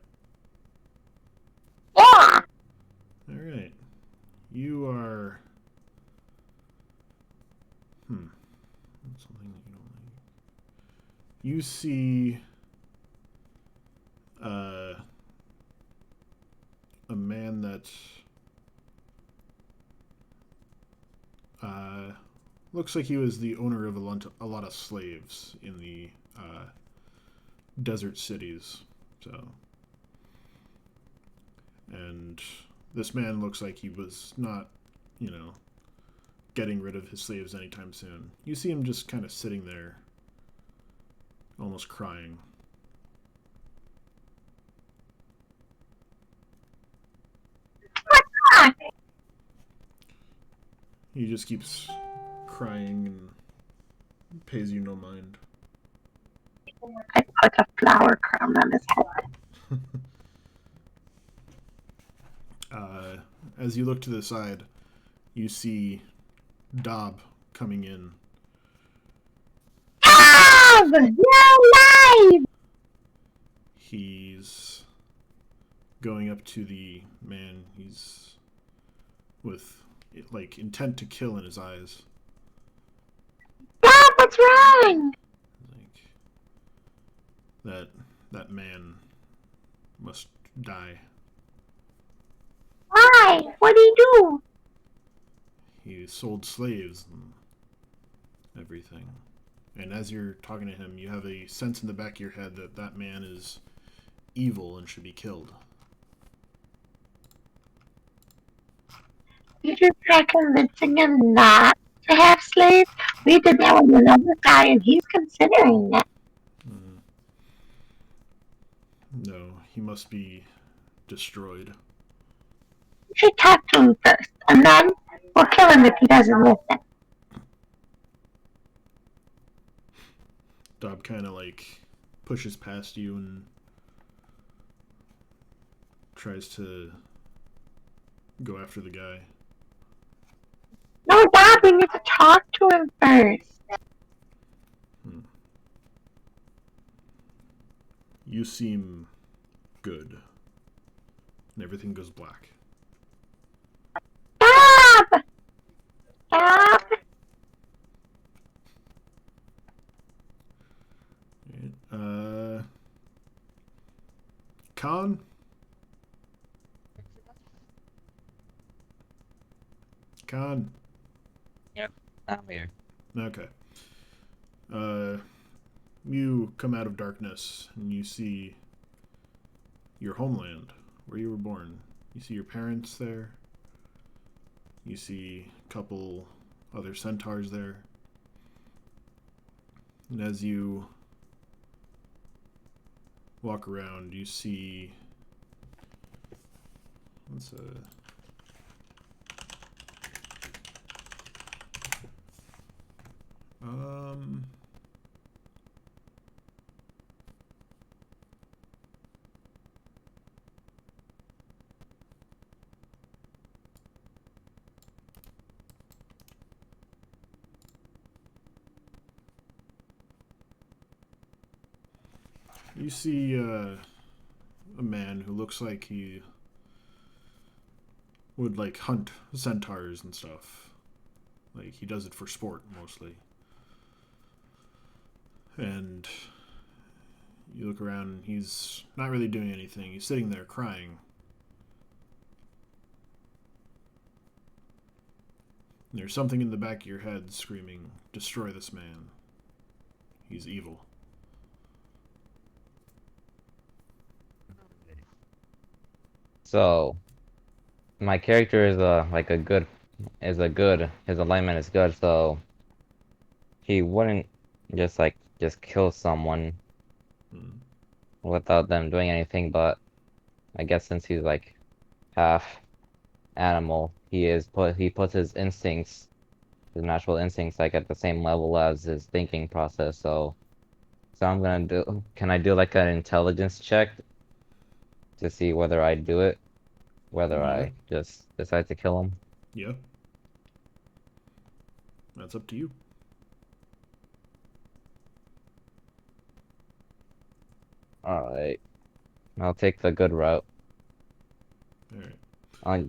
Yeah. All right. You are. Something that you don't like. You see. A man that. Looks like he was the owner of a lot of slaves in the desert cities. So. And this man looks like he was not, getting rid of his slaves anytime soon. You see him just kind of sitting there, almost crying. He just keeps crying and pays you no mind. I put a flower crown on his head. As you look to the side, you see Dob coming in. Bob! You're alive! He's going up to the man. He's with intent to kill in his eyes. Bob, what's wrong? That man must die. Why? What did he do? He sold slaves and everything. And as you're talking to him, you have a sense in the back of your head that that man is evil and should be killed. Did you try convincing him not to have slaves? We did that with another guy, and he's considering it. No, he must be destroyed. You should talk to him first, and then we'll kill him if he doesn't listen. Dob kind of pushes past you and tries to go after the guy. No, Bob, we need to talk to him first. You seem good. And everything goes black. Bob! Bob? Khan? Khan? I'm here. Okay. You come out of darkness and you see your homeland, where you were born. You see your parents there. You see a couple other centaurs there. And as you walk around, you see... You see a man who looks like he would hunt centaurs and stuff. He does it for sport mostly. And you look around and he's not really doing anything. He's sitting there crying. And there's something in the back of your head screaming, "Destroy this man. He's evil." So, my character is his alignment is good, so he wouldn't just kill someone without them doing anything, but I guess since he's half animal, he puts his instincts, his natural instincts at the same level as his thinking process, so So I'm gonna do. Can I do like an intelligence check to see whether I do it? Whether Yeah. I just decide to kill him? Yeah. That's up to you. Alright. I'll take the good route. Alright. I'll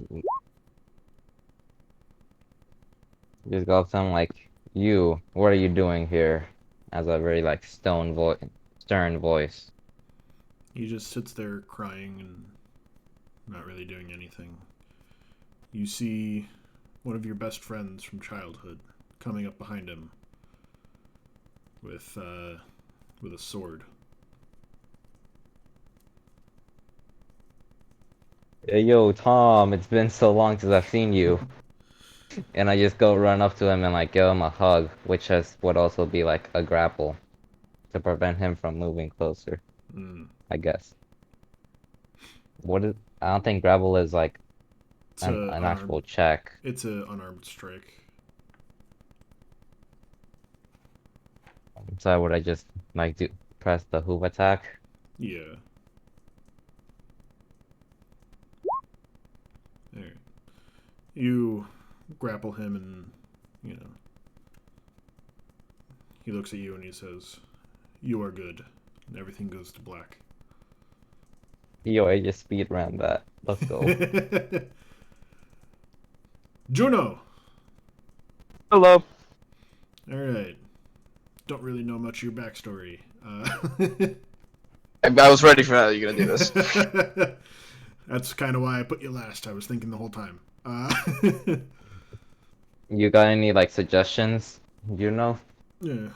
just go up to him like, you, what are you doing here? As a very like stern voice. He just sits there crying and not really doing anything. You see one of your best friends from childhood coming up behind him with a sword. Hey, yo, Tom, it's been so long since I've seen you. And I just go run up to him and like give him a hug, which would also be like a grapple to prevent him from moving closer, Mm. I guess. I don't think grapple is like It's an actual check. It's an unarmed strike. So would I just like press the hoof attack? Yeah. Alright. You grapple him and, he looks at you and he says, "You are good." And everything goes to black. Yo, I just speed ran that. Let's go. Juno! Hello. Alright. Don't really know much of your backstory. I was ready for that. You're gonna do this. That's kind of why I put you last. I was thinking the whole time. You got any like suggestions? You know? Yeah.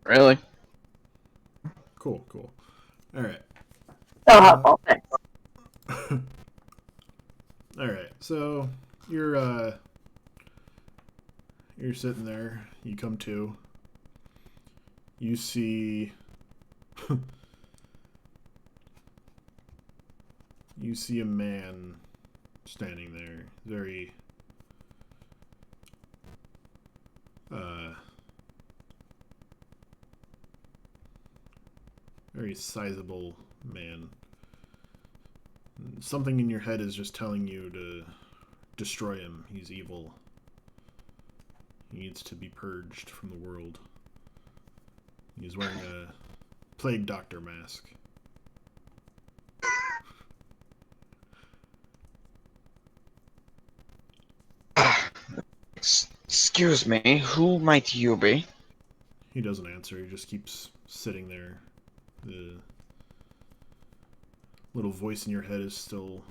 Really? Cool. Alright. So helpful. Thanks. Alright, so you're sitting there, you come to, you see you see a man standing there, very very sizable man. Something in your head is just telling you to destroy him. He's evil. He needs to be purged from the world. He's wearing a plague doctor mask. Excuse me, who might you be? He doesn't answer. He just keeps sitting there. The little voice in your head is still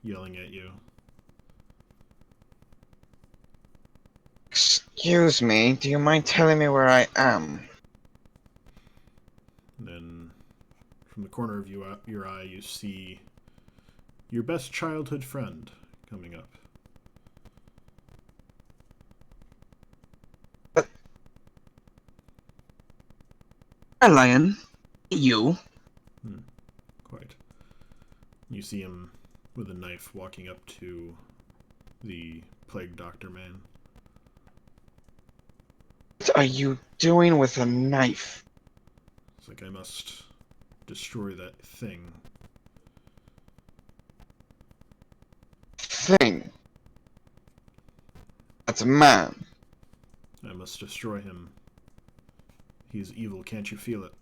yelling at you. Excuse me, do you mind telling me where I am? And then from the corner of your eye, you see your best childhood friend coming up. Hi, Lion. You? Quite. You see him with a knife walking up to the plague doctor man. What are you doing with a knife? It's like, I must destroy that thing. Thing. That's a man. I must destroy him. He is evil, can't you feel it?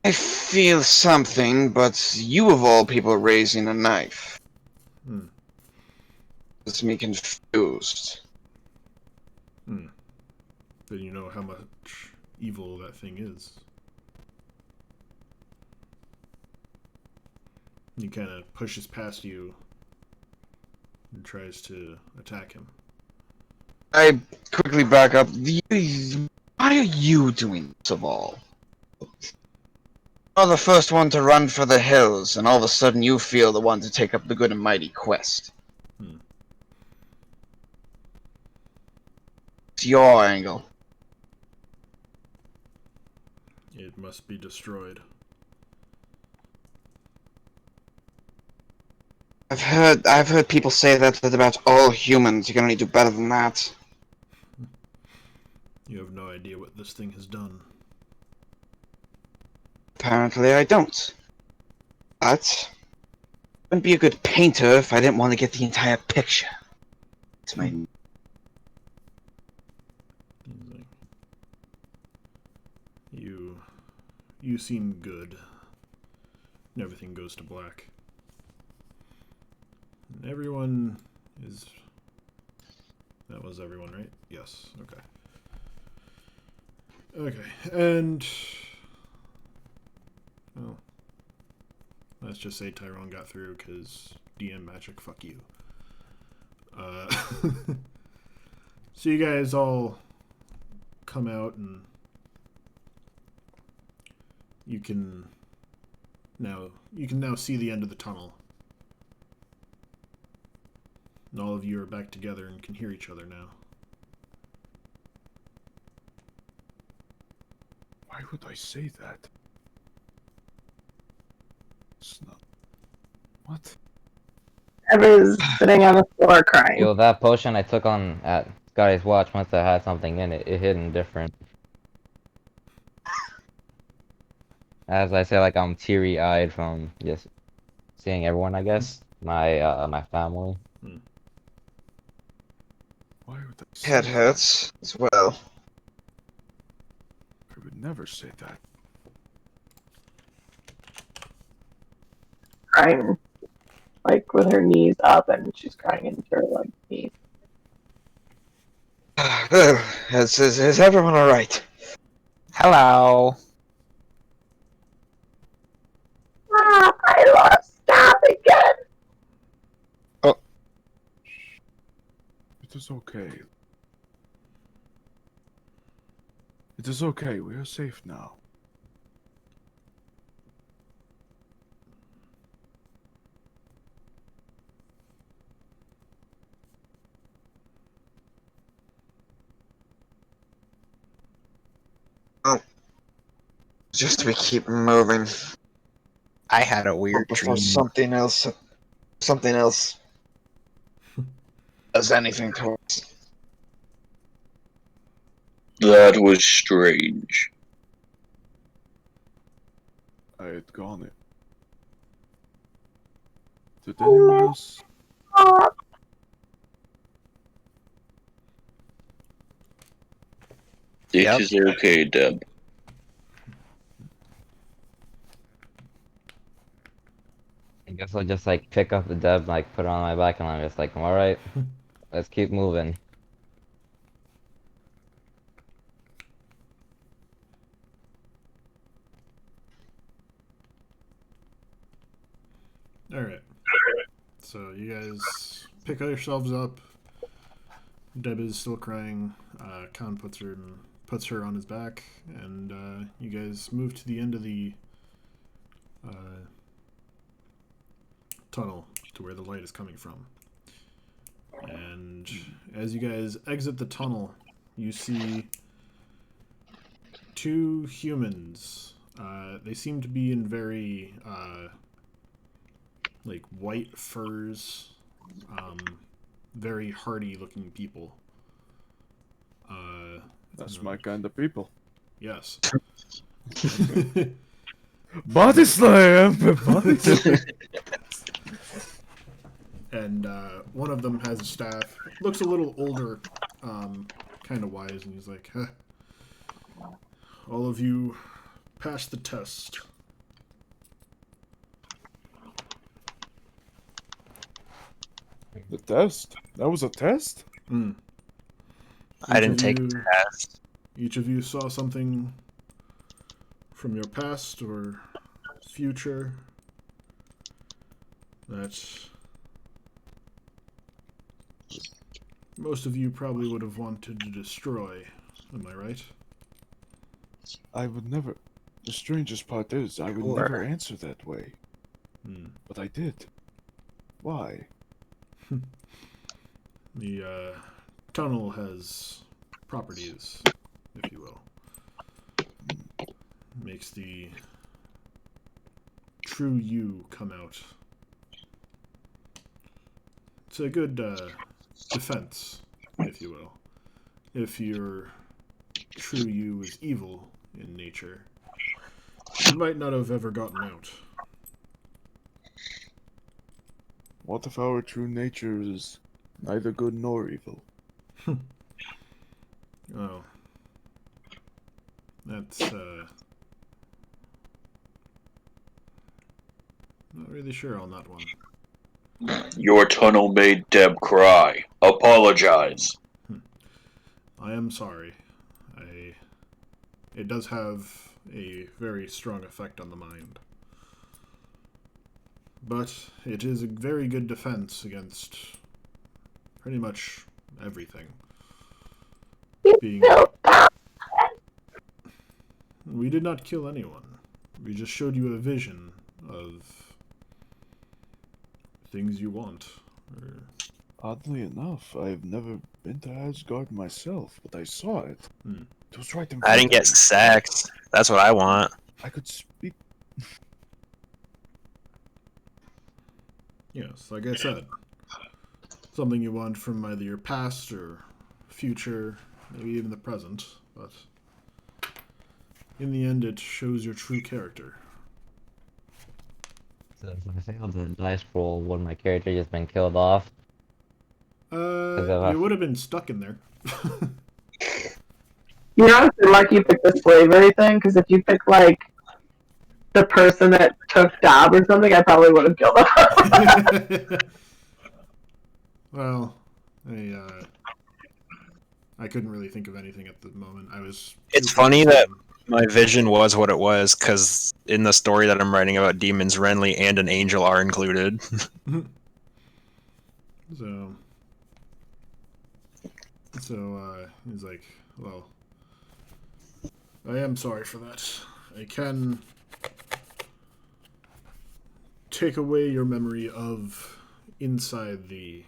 I feel something, but you of all people raising a knife. Gets me confused. Then you know how much evil that thing is. He kind of pushes past you and tries to attack him. I quickly back up. Why are you doing this of all? You're the first one to run for the hills, and all of a sudden you feel the one to take up the good and mighty quest. It's your angle. It must be destroyed. I've heard people say that about all humans. You can only do better than that. idea what this thing has done. Apparently I don't. But I wouldn't be a good painter if I didn't want to get the entire picture. It's my He's like, you seem good. And everything goes to black. And everyone is... That was everyone, right? Yes. Okay. Okay, and... Well, let's just say Tyrone got through, because DM magic, fuck you. So you guys all come out, and you can now see the end of the tunnel. And all of you are back together and can hear each other now. Why would I say that? It's not. What? Deb is sitting on the floor crying. Yo, that potion I took on at Scotty's watch must have had something in it. It hidden different. As I say, like I'm teary-eyed from just seeing everyone. I guess my family. Why would I say head that? hurts as well. I would never say that. Crying. Like with her knees up and she's crying into her like knees. Is everyone alright? Hello. Ah, I lost Stop again. It is okay. It is okay. We are safe now. Just we keep moving I had a weird before dream. something else does anything to us. That was strange. I had gone it. Did anyone else? It Yep. is okay, Deb. I guess I'll just like pick up the Deb, like put it on my back, and I'm just like, all right, let's keep moving. Alright. So you guys pick yourselves up. Deb is still crying. Khan puts her on his back, and you guys move to the end of the tunnel to where the light is coming from. And as you guys exit the tunnel, you see two humans. They seem to be in very like white furs, very hardy looking people. That's my kind of people. Yes. Body slam! Body slam! And one of them has a staff. Looks a little older, kind of wise, and he's like, huh. All of you passed the test. The test? That was a test? Mm. I didn't take the test. Each of you saw something from your past or future that most of you probably would have wanted to destroy. Am I right? I would never. The strangest part is, I would Sure. never answer that way. Hmm. But I did. Why? The tunnel has properties, if you will. Makes the true you come out. It's a good defense, if you will. If your true you was evil in nature, you might not have ever gotten out. What if our true nature is neither good nor evil? Oh. That's, not really sure on that one. Your tunnel made Deb cry. Apologize. I am sorry. It does have a very strong effect on the mind. But it is a very good defense against pretty much everything. Being... We did not kill anyone. We just showed you a vision of things you want. Or... Oddly enough, I've never been to Asgard myself, but I saw it. Hmm. It was right in I front didn't of get me. sex. That's what I want. I could speak. Yes, like I said, something you want from either your past or future, maybe even the present, but in the end it shows your true character. So if I failed the dice roll, would my character just been killed off? You would have been stuck in there. You're honestly lucky you picked the slavery thing, because if you picked, like, the person that took Dob or something, I probably would have killed him. Well, I couldn't really think of anything at the moment. I was. It's funny that my vision was what it was, because in the story that I'm writing about demons, Renly and an angel are included. So he's like, well, I am sorry for that. I can take away your memory of inside the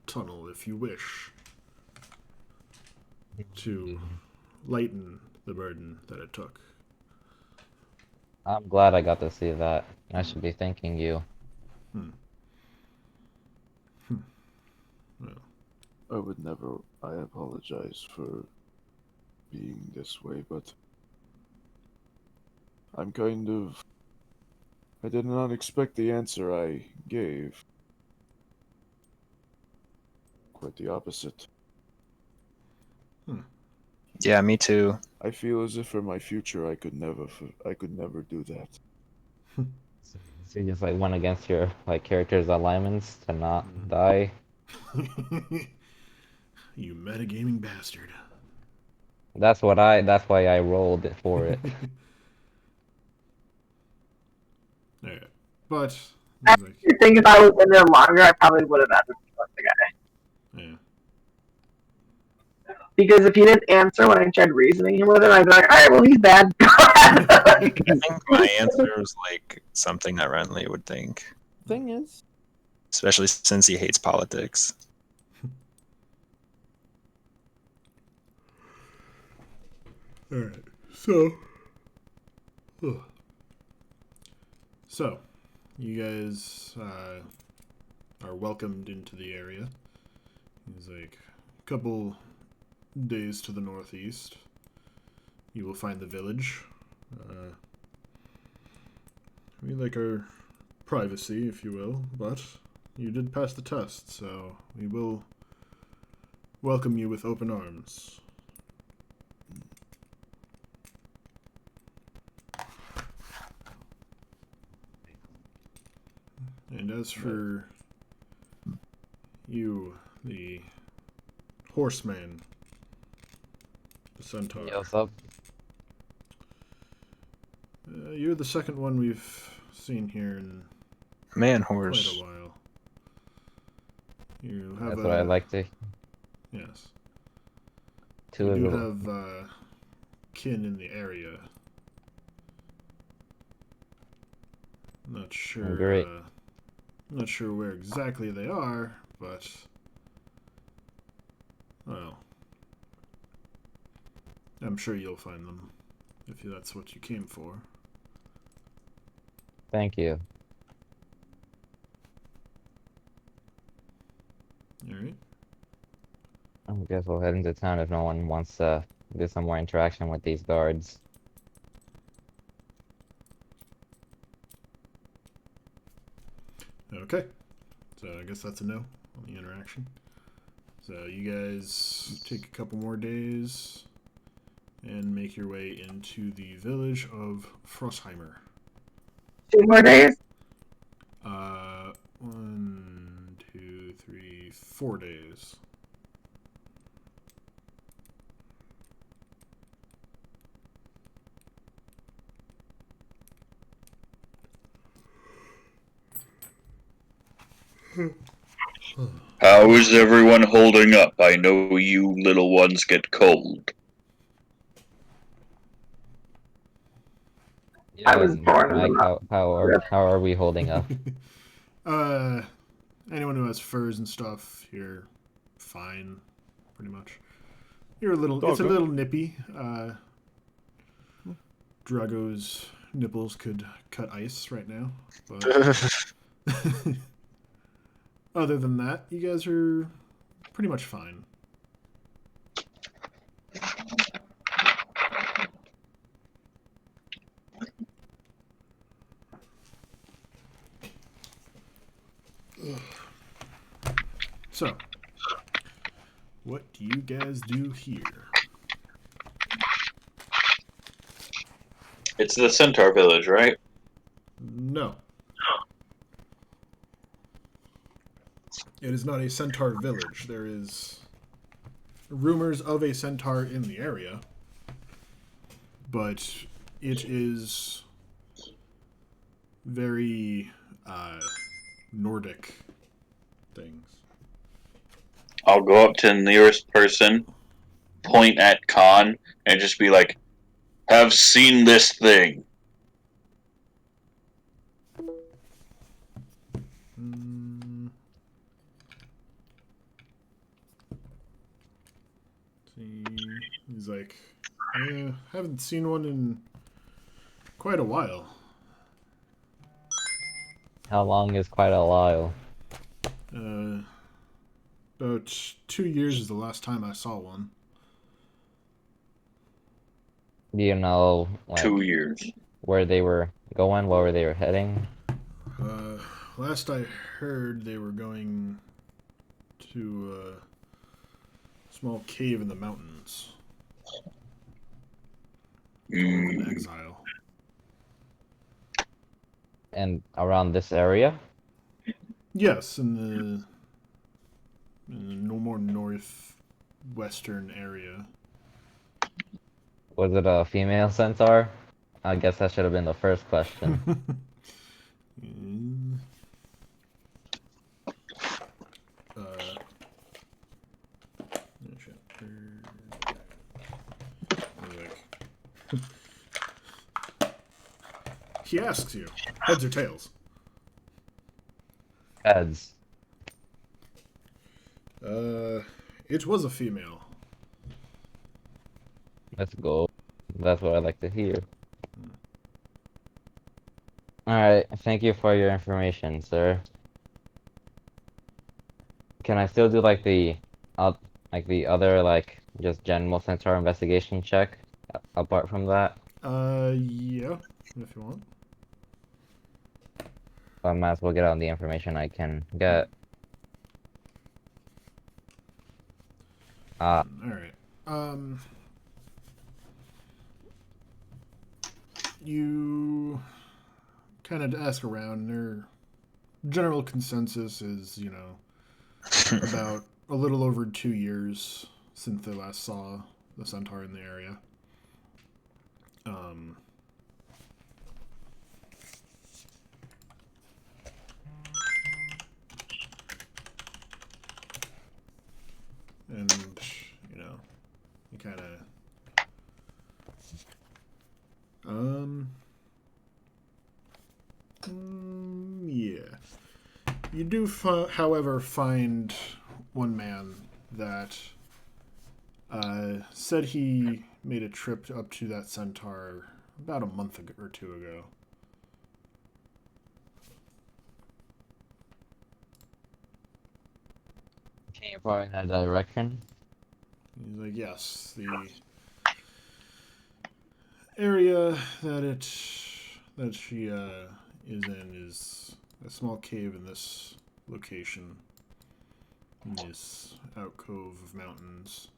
tunnel if you wish, to lighten the burden that it took. I'm glad I got to see that. I should be thanking you. Well, I would never. I apologize for being this way, but I'm kind of. I did not expect the answer I gave. Quite the opposite. Yeah, me too. I feel as if for my future I could never do that. So you just like went against your like character's alignments to not die. you metagaming bastard. That's why I rolled it for it. Alright. But I he's like, think if I was in there longer, I probably would have ended with the guy. yeah. Because if he didn't answer when I tried reasoning him with him, I'd be like, alright, well, he's bad. I think my answer was like something that Renly would think, Thing is, especially since he hates politics. Alright. So, you guys are welcomed into the area. He's like, a couple days to the northeast, you will find the village. We like our privacy, if you will, but you did pass the test, so we will welcome you with open arms. And as for you, the horseman, the centaur, Yeah, what's up? you're the second one we've seen here in Man quite horse. a while. You have That's what I like to. Yes. Two You of do the. have kin in the area. Not sure. Great. Not sure where exactly they are, but well, I'm sure you'll find them if that's what you came for. Thank you. All right. I guess we'll head into town if no one wants to do some more interaction with these guards. Okay. So I guess that's a no on the interaction. So you guys take a couple more days and make your way into the village of Frostheimer. 2 more days. 1, 2, 3, 4 days. How is everyone holding up? I know you little ones get cold. I was born in Mike, the how are we holding up? Anyone who has furs and stuff, you're fine, pretty much. You're a little. It's a Okay. little nippy. Drago's nipples could cut ice right now, but other than that, you guys are pretty much fine. So, what do you guys do here? It's the Centaur Village, right? No. It is not a centaur village. There is rumors of a centaur in the area, but it is very Nordic things. I'll go up to the nearest person, point at Khan, and just be like, "Have seen this thing." See, he's like, yeah, haven't seen one in quite a while. How long is quite a while? About 2 years is the last time I saw one. Do you know, like, 2 years. where they were going, where they were heading? Last I heard, they were going to a small cave in the mountains. In exile. And around this area? Yes, in the no more northwestern area. Was it a female centaur? I guess that should have been the first question. He asks you, heads or tails? Heads. It was a female. Let's go. That's what I like to hear. Alright, thank you for your information, sir. Can I still do like the other like just general centaur investigation check apart from that? Yeah, if you want. I might as well get on the information I can get. All right. You kind of ask around. Their general consensus is, about a little over 2 years since they last saw the centaur in the area. And, you kind of... yeah. You do, however, find one man that said he made a trip up to that centaur about a month or two ago. Can you point in that direction? He's like, yes, the area that she is in is a small cave in this location, in this alcove of mountains.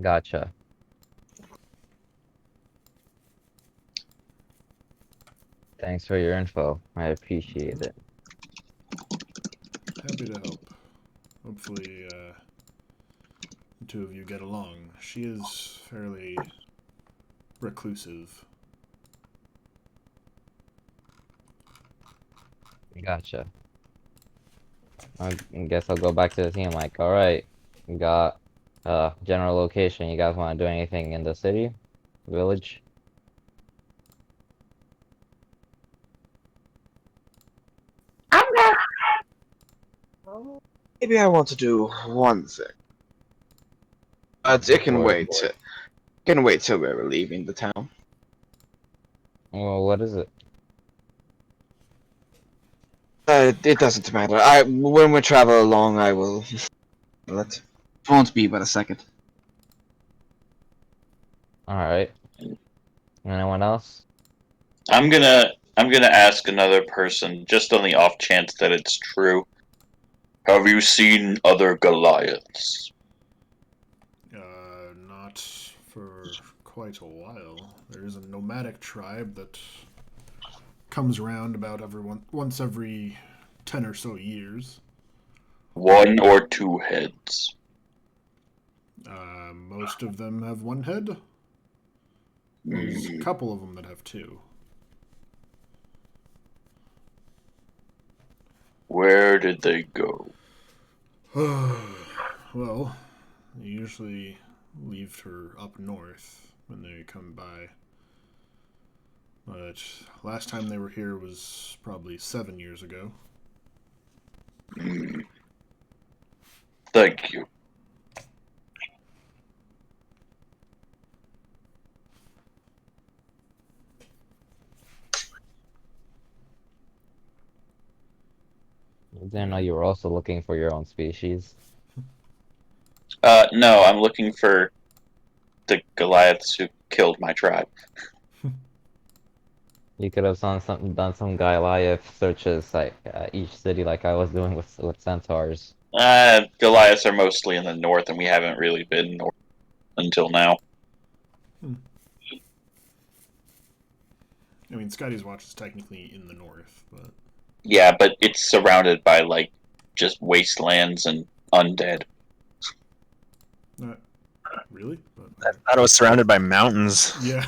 Gotcha. Thanks for your info. I appreciate it. Happy to help. Hopefully, the two of you get along. She is fairly reclusive. Gotcha. I guess I'll go back to the team. Like, all right, we got general location. You guys want to do anything in the city, village? I'm not. Maybe I want to do one thing. It can wait. Can wait till we're leaving the town. Well, what is it? It doesn't matter. When we travel along, I will. It won't be but a second. All right. Anyone else? I'm gonna ask another person just on the off chance that it's true. Have you seen other Goliaths? Not for quite a while. There is a nomadic tribe that comes around about once every 10 or so years. 1 or 2 heads? Most of them have one head. There's a couple of them that have two. Where did they go? Well, they usually leave her up north when they come by. But last time they were here was probably 7 years ago. Thank you. I didn't know you were also looking for your own species. No, I'm looking for the Goliaths who killed my tribe. You could have done some Goliath searches like each city, like I was doing with centaurs. Goliaths are mostly in the north, and we haven't really been north until now. I mean, Scotty's Watch is technically in the north, but... Yeah, but it's surrounded by, like, just wastelands and undead. Not really, but... I thought it was surrounded by mountains. Yeah.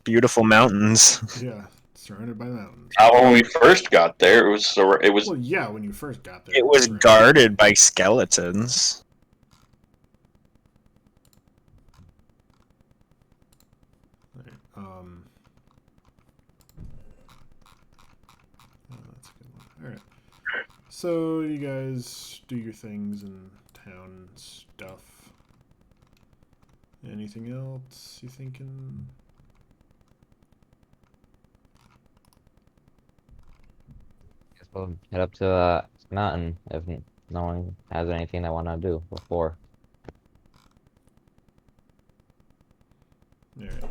Beautiful mountains. Yeah, surrounded by mountains. When we first got there, it was Well, yeah, when you first got there. It was surrounded. guarded by skeletons. Right, that's a good one. Alright. So, you guys do your things in town and stuff. Anything else you thinking? Guess we'll head up to mountain if no one has anything they want to do before. Alright.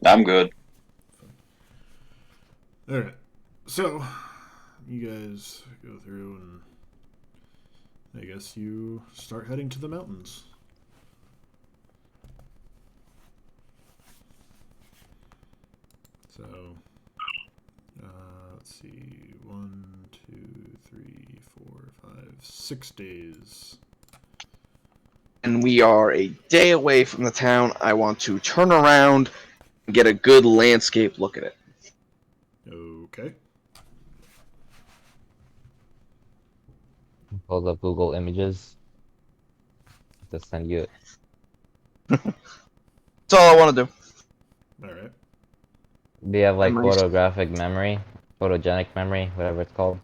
I'm good. Alright. So, you guys go through and I guess you start heading to the mountains. So, let's see, 1, 2, 3, 4, 5, 6 days. And we are a day away from the town. I want to turn around and get a good landscape look at it. Okay. Pull up Google Images to send you it. That's all I want to do. Alright. Do you have like Memories. photographic memory, photogenic memory, whatever it's called?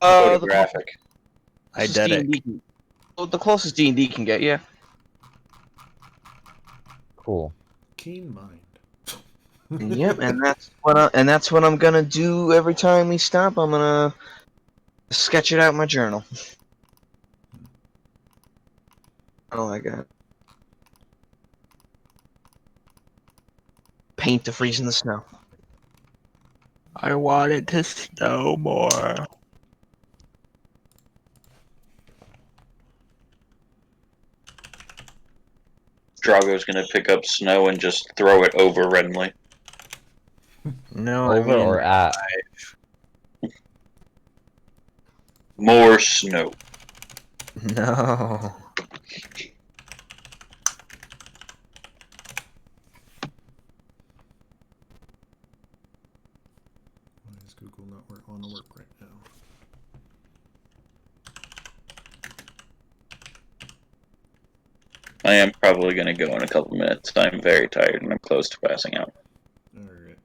The Photographic. closest Eidetic. D&D can- the closest D&D can get, yeah. Cool. Keen mind. Yep, and that's what I'm gonna do every time we stop. I'm gonna sketch it out in my journal. Oh my god. paint to freeze in the snow. I want it to snow more. Drago's gonna pick up snow and just throw it over Renly. No, Over or at? More snow. No. Why is Google not on work right now? I am probably gonna go in a couple minutes. I'm very tired and I'm close to passing out. Alright.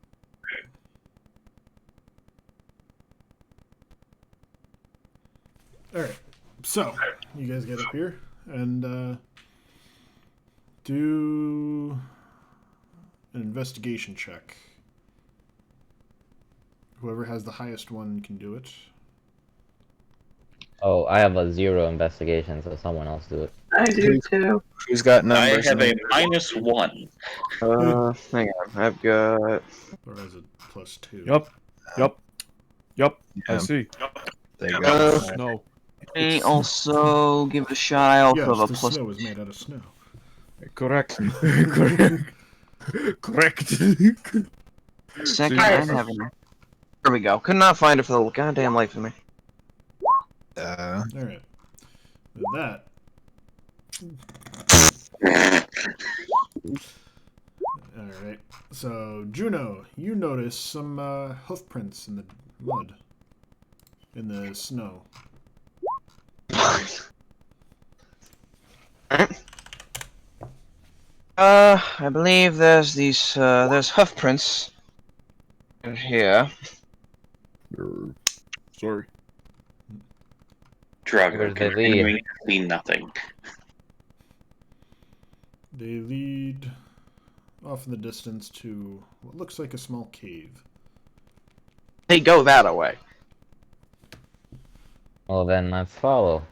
Alright. So, you guys get up here and do an investigation check. Whoever has the highest one can do it. Oh, I have a 0 investigation, so someone else do it. I do too. Who's got I numbers? have a in -1. Hang on. I've got. Or has it +2? Yup. I Yeah. see. There you go. No. I also give it a shot. I also Yes, have a the plus. snow is made out of snow. Correct. Correct. Correct. Second, See, I'm having. There we go. Could not find it for the goddamn life of me. Alright. With that. Alright. So, Juno, you notice some hoof prints in the mud. In the snow. I believe there's these. There's hoof prints. In here. Sorry. Drago Where's the continuing to see nothing. They lead off in the distance to what looks like a small cave. They go that away. Well, then let's follow.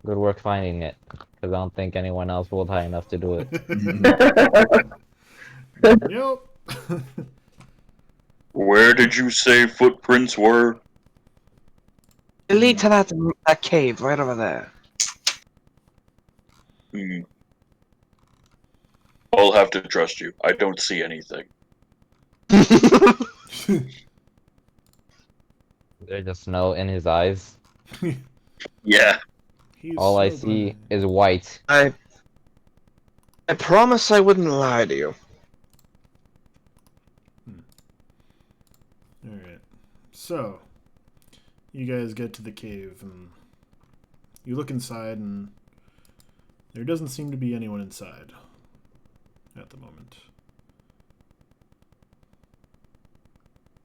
Good work finding it, because I don't think anyone else will high enough to do it. Yep. Where did you say footprints were? They lead to that cave right over there. I'll have to trust you. I don't see anything. There's just snow in his eyes. Yeah. He's All I so see blind. is white. I promise I wouldn't lie to you. Alright. So, you guys get to the cave and you look inside and there doesn't seem to be anyone inside at the moment.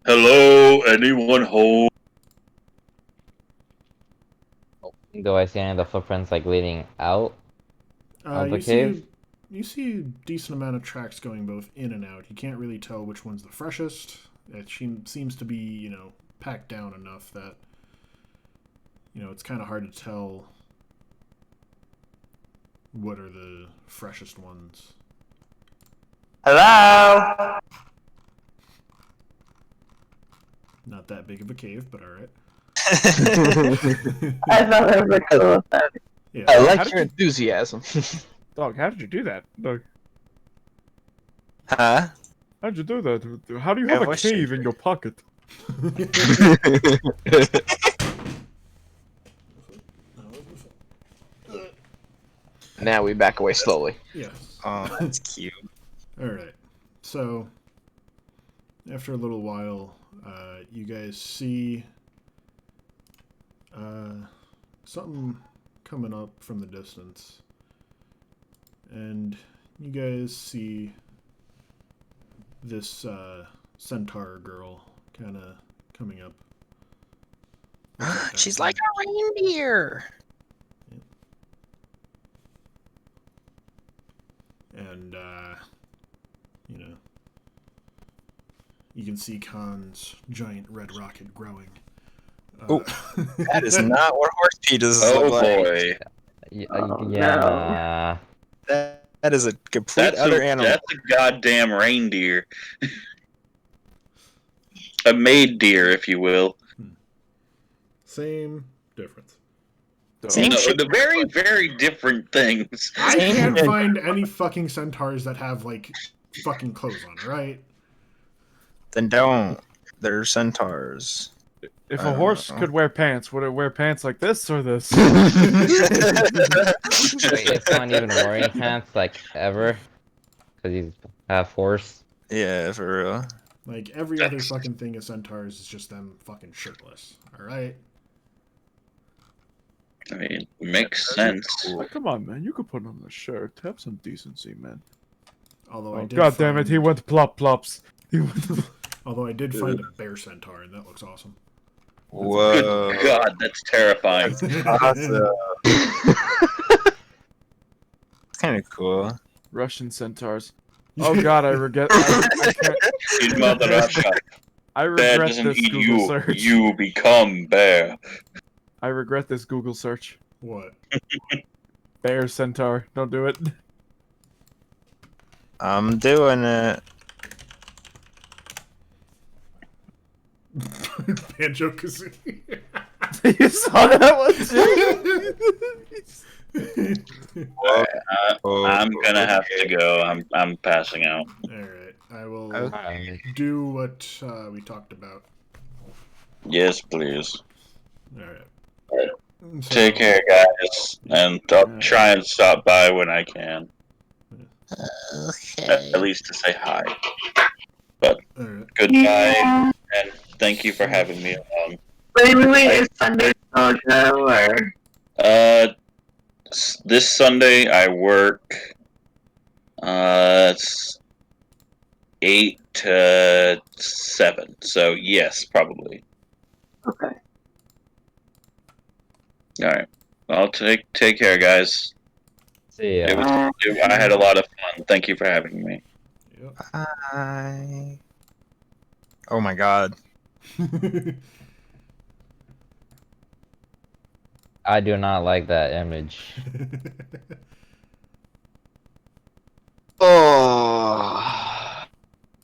Hello, anyone home? Do I see any of the footprints like leading out of the You cave? you see a decent amount of tracks going both in and out. You can't really tell which one's the freshest. It seems to be, packed down enough that, it's kind of hard to tell what are the freshest ones. Hello. Not that big of a cave, but alright. I thought it was a cool thing. Yeah. I How like did your you- enthusiasm. Dog, how did you do that? Dog, Huh? how did you do that? How do you have a voice cave in your pocket? Now we back away slowly. Yes. Oh, that's cute. Alright. So, after a little while, you guys see something coming up from the distance. And you guys see this centaur girl kind of coming up. She's like a reindeer. And, you can see Khan's giant red rocket growing. Oh, That is not what horse fetus Oh look like. boy. Yeah, Oh, yeah, no. nah. That That is a complete other animal. That's a goddamn reindeer. A maid deer, if you will. Same difference. Same No, shit. the very, very different things. I Same can't shit. find any fucking centaurs that have like fucking clothes on, right? Then don't. They're centaurs. If I a don't horse know. could wear pants, would it wear pants like this or this? Wait, it's not even wearing pants, like, ever? Because he's half horse. Yeah, for real. Like every other fucking thing of centaurs is just them fucking shirtless. Alright? I mean, makes sense. Like, come on, man. You could put on a shirt. Have some decency, man. Although I Oh, did God damn it. find- He went plop plops. He went... Although I did find a bear centaur and that looks awesome. Whoa. Good God, that's terrifying. Awesome. Kind of cool. Russian centaurs. Oh, God, I regret... I can't... In Mother Russia, I bear regret doesn't this eat Google you. search. You become bear. I regret this Google search. What? Bear centaur. Don't do it. I'm doing it. Banjo Kazooie. You saw that one too? I'm gonna have to go. I'm passing out. Alright. I will Do do what we talked about. Yes, please. Alright. Take care, guys, and I'll try and stop by when I can. Okay. At least to say hi. But Alright. goodbye, Yeah. and thank you for having me along. Wait, is Sunday still a go, or? This Sunday I work. It's 8 to 7. So yes, probably. Okay. All right. Well, take care, guys. See ya. I had a lot of fun. Thank you for having me. Yep. Bye. Oh my god. I do not like that image. Oh.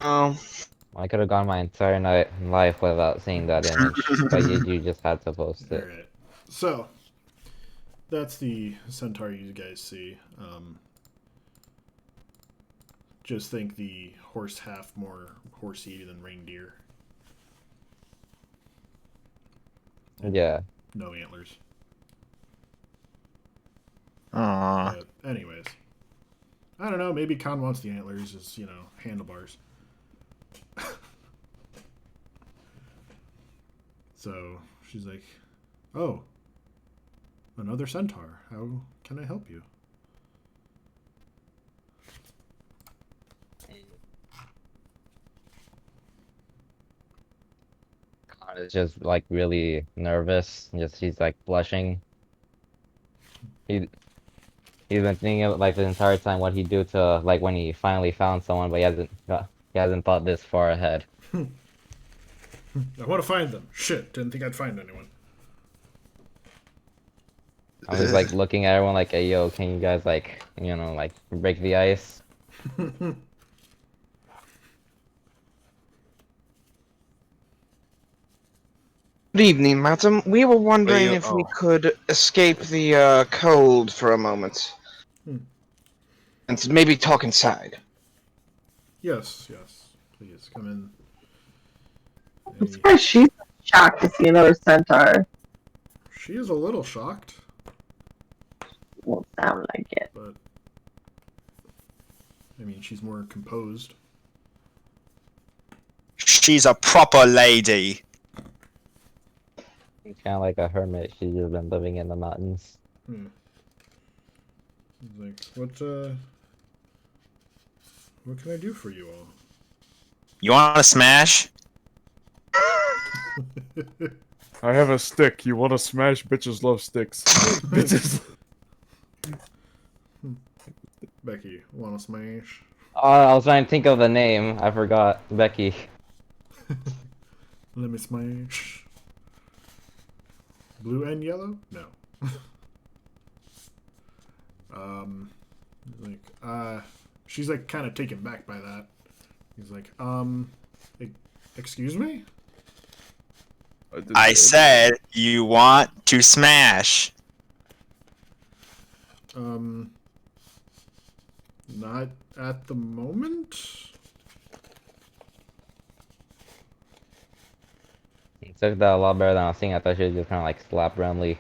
Oh. I could have gone my entire life without seeing that image, but you just had to post it. Alright. So, that's the centaur you guys see. Just think the horse half more horsey than reindeer. Yeah. No antlers. Aww. But anyways. I don't know, maybe Khan wants the antlers as, handlebars. So, she's like, oh, another centaur. How can I help you? Khan is just like really nervous. He's like blushing. He's been thinking of, like the entire time what he'd do to like when he finally found someone, but he hasn't thought this far ahead. I want to find them. Shit, didn't think I'd find anyone. I was like looking at everyone like, hey, yo, can you guys like break the ice? Good evening, madam. We were wondering you- if we oh. could escape the cold for a moment. And maybe talk inside. Yes, please come in. I'm surprised she's shocked to see another centaur. She is a little shocked, Won't sound like it. but I mean, she's more composed. She's a proper lady. She's kind of like a hermit. She's just been living in the mountains. She's like, what can I do for you all? You want to smash? I have a stick. You want to smash? Bitches love sticks. Bitches. Becky, wanna smash? I was trying to think of the name. I forgot. Becky. Let me smash. Blue and yellow? No. Like, she's like kind of taken back by that. He's like, excuse me? I said you want to smash. Not at the moment. He took that a lot better than I was thinking. I thought she was just kind of like slap Renly.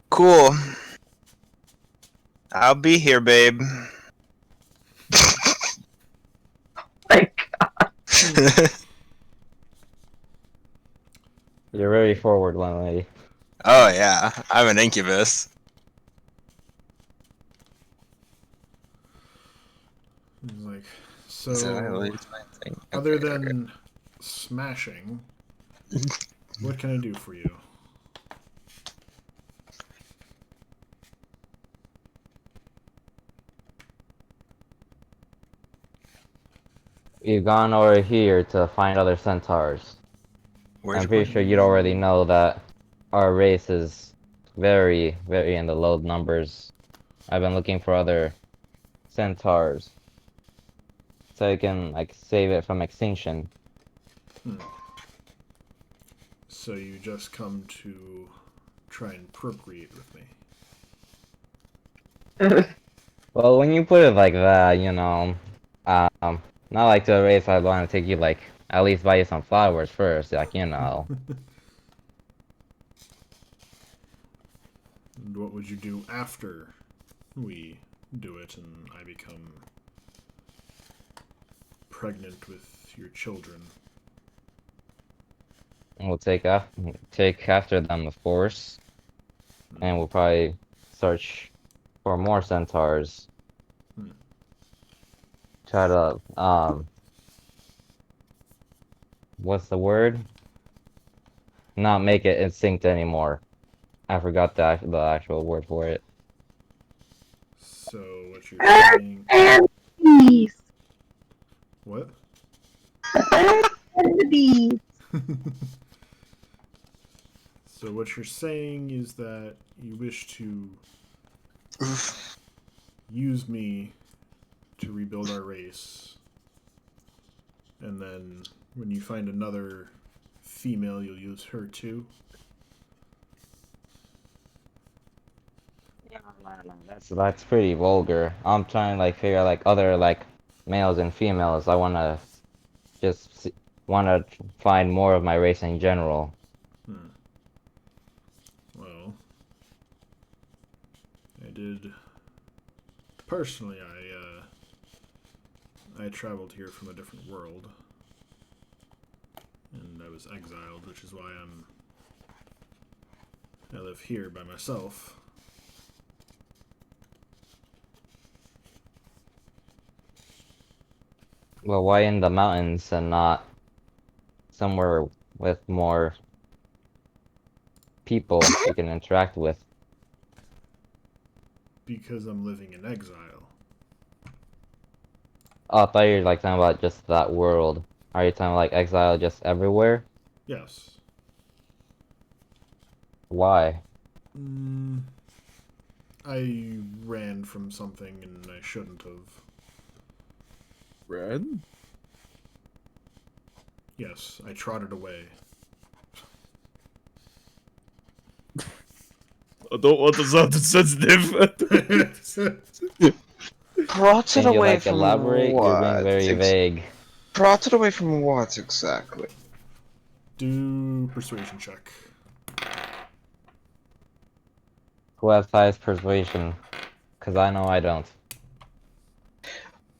Cool. I'll be here, babe. Like, You're very forward, one lady. Oh yeah, I'm an incubus. He's like, so Okay, other okay. than smashing, what can I do for you? We've gone over here to find other centaurs. Where's I'm pretty sure you'd already know that our race is very, very in the low numbers. I've been looking for other centaurs so I can like save it from extinction. So you just come to try and procreate with me. Well, when you put it like that, not like to a race, I'd want to take you like at least buy you some flowers first, like And what would you do after we do it and I become pregnant with your children? We'll take after them, of course, and we'll probably search for more centaurs. Try to what's the word? Not make it instinct anymore. I forgot the actual word for it. So what you're saying? and bees. What? And bees. So what you're saying is that you wish to use me to rebuild our race, and then when you find another female, you'll use her too? That's pretty vulgar. I'm trying to like figure out like other like males and females. I wanna just wanna find more of my race in general. Well, I did. Personally, I traveled here from a different world, and I was exiled, which is why I live here by myself. Well, why in the mountains and not somewhere with more people you can interact with? Because I'm living in exile. Oh, I thought you were like talking about just that world. Are you talking like exile just everywhere? Yes. Why? I ran from something and I shouldn't have. Red? Yes, I trotted away. I don't want to sound insensitive. Trotted Can you away like from elaborate? what? You're being very vague. Trotted away from what exactly? Do persuasion check. Who has highest persuasion? Cause I know I don't.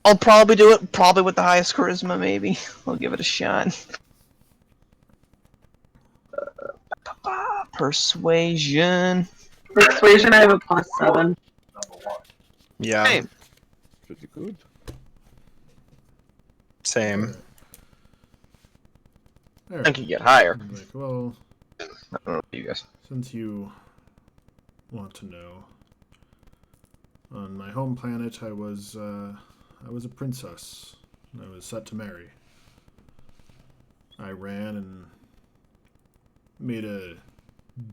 I'll probably do it, probably with the highest charisma, maybe. I'll give it a shot. Persuasion. Persuasion, I have a +7. Yeah, Hey, Pretty good. same. I Alright. think you get higher. I'm like, well, I don't know about you guys. since you want to know, on my home planet, I was a princess. And I was set to marry. I ran and made a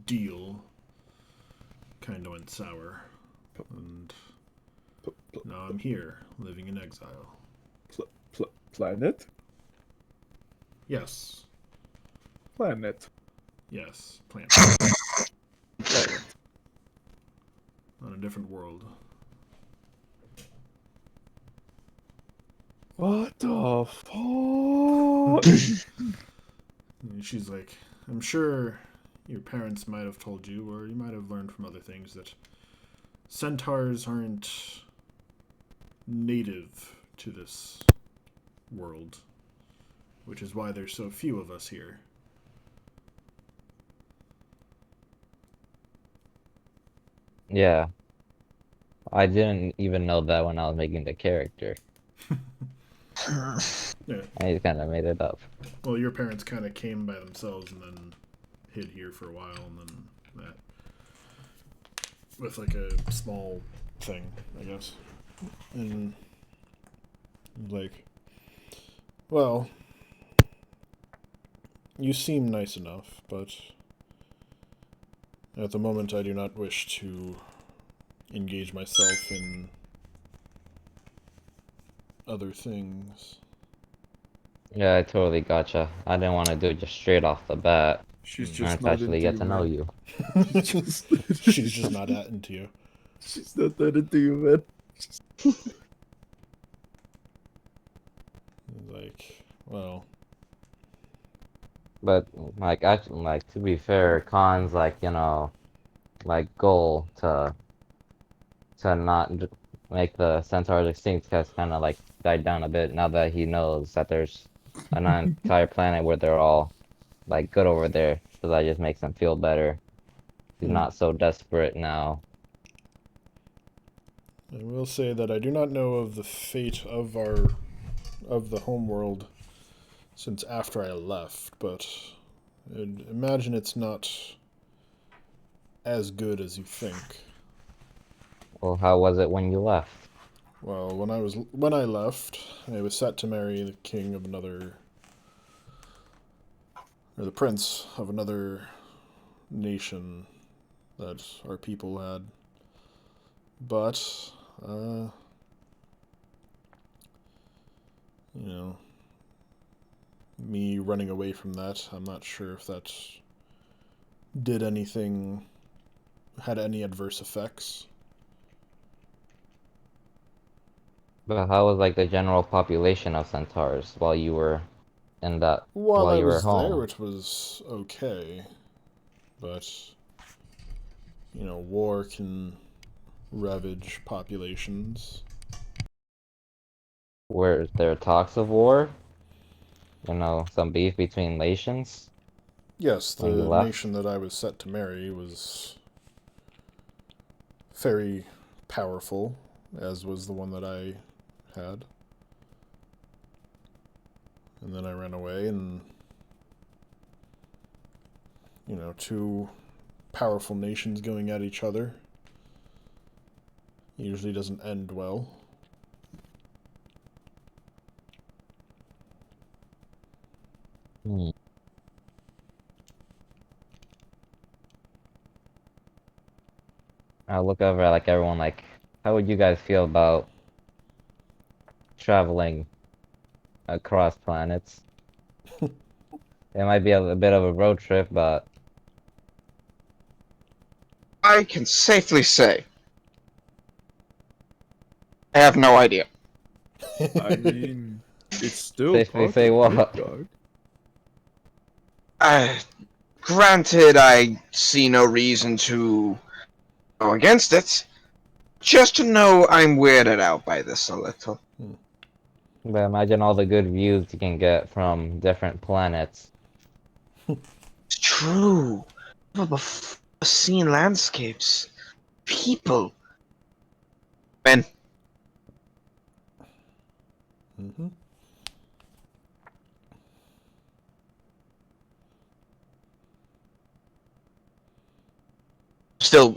deal kind of went sour. And now I'm here, living in exile. Planet? Yes. Planet. Yes. Planet. Planet. On a different world. What the fuck? And she's like, I'm sure your parents might have told you, or you might have learned from other things, that centaurs aren't native to this world, which is why there's so few of us here. Yeah. I didn't even know that when I was making the character. Yeah. I just kind of made it up. Well, your parents kind of came by themselves and then hid here for a while, and then that with like a small thing, I guess. And like, well, you seem nice enough, but at the moment I do not wish to engage myself in other things. Yeah, I totally gotcha. I didn't want to do it just straight off the bat. She's And just to not actually into get you, to know man. you. She's just not that into you. She's not that into you, man. Like, well, But like, actually, like to be fair, Khan's like like goal to not make the centaurs extinct has kind of like died down a bit now that he knows that there's an entire planet where they're all like good over there. So that just makes him feel better. He's not so desperate now. I will say that I do not know of the fate of the homeworld since after I left, but I'd imagine it's not as good as you think. Well, how was it when you left? Well, when I left, I was set to marry the king of another, or the prince of another nation that our people had. But, you know, me running away from that, I'm not sure if that did anything, had any adverse effects. But how was like the general population of centaurs while you were in that While while I you were was there, home? it was okay, but, you know, war can ravage populations. Were there talks of war? Some beef between nations Yes, when you the left? nation that I was set to marry was very powerful, as was the one that I had. And then I ran away, and, you know, two powerful nations going at each other usually doesn't end well. Hmm. I look over at like everyone like, how would you guys feel about traveling across planets? It might be a bit of a road trip, but I can safely say I have no idea. I mean, it's still safely part say of what? Midgard. Granted, I see no reason to go against it. Just to know I'm weirded out by this a little. But imagine all the good views you can get from different planets. It's true. Never before seen landscapes, people. Man, Mm-hmm.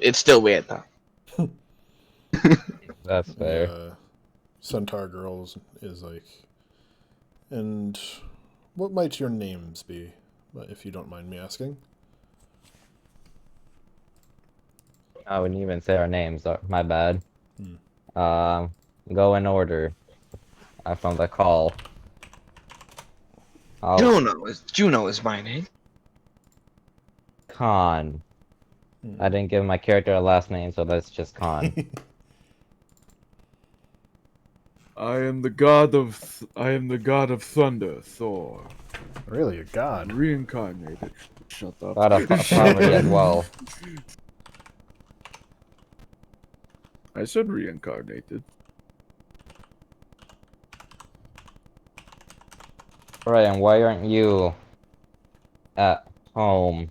it's still weird though. That's fair. Yeah, Centaur Girls is like, and what might your names be, if you don't mind me asking? I wouldn't even say our names. My bad. Hmm. Go in order. From the call. Juno is my name. Khan. Hmm. I didn't give my character a last name, so that's just Khan. I am the god of thunder, Thor. Really, a god? Reincarnated. Shut up. God of poverty as well. I said reincarnated. Right, and why aren't you at home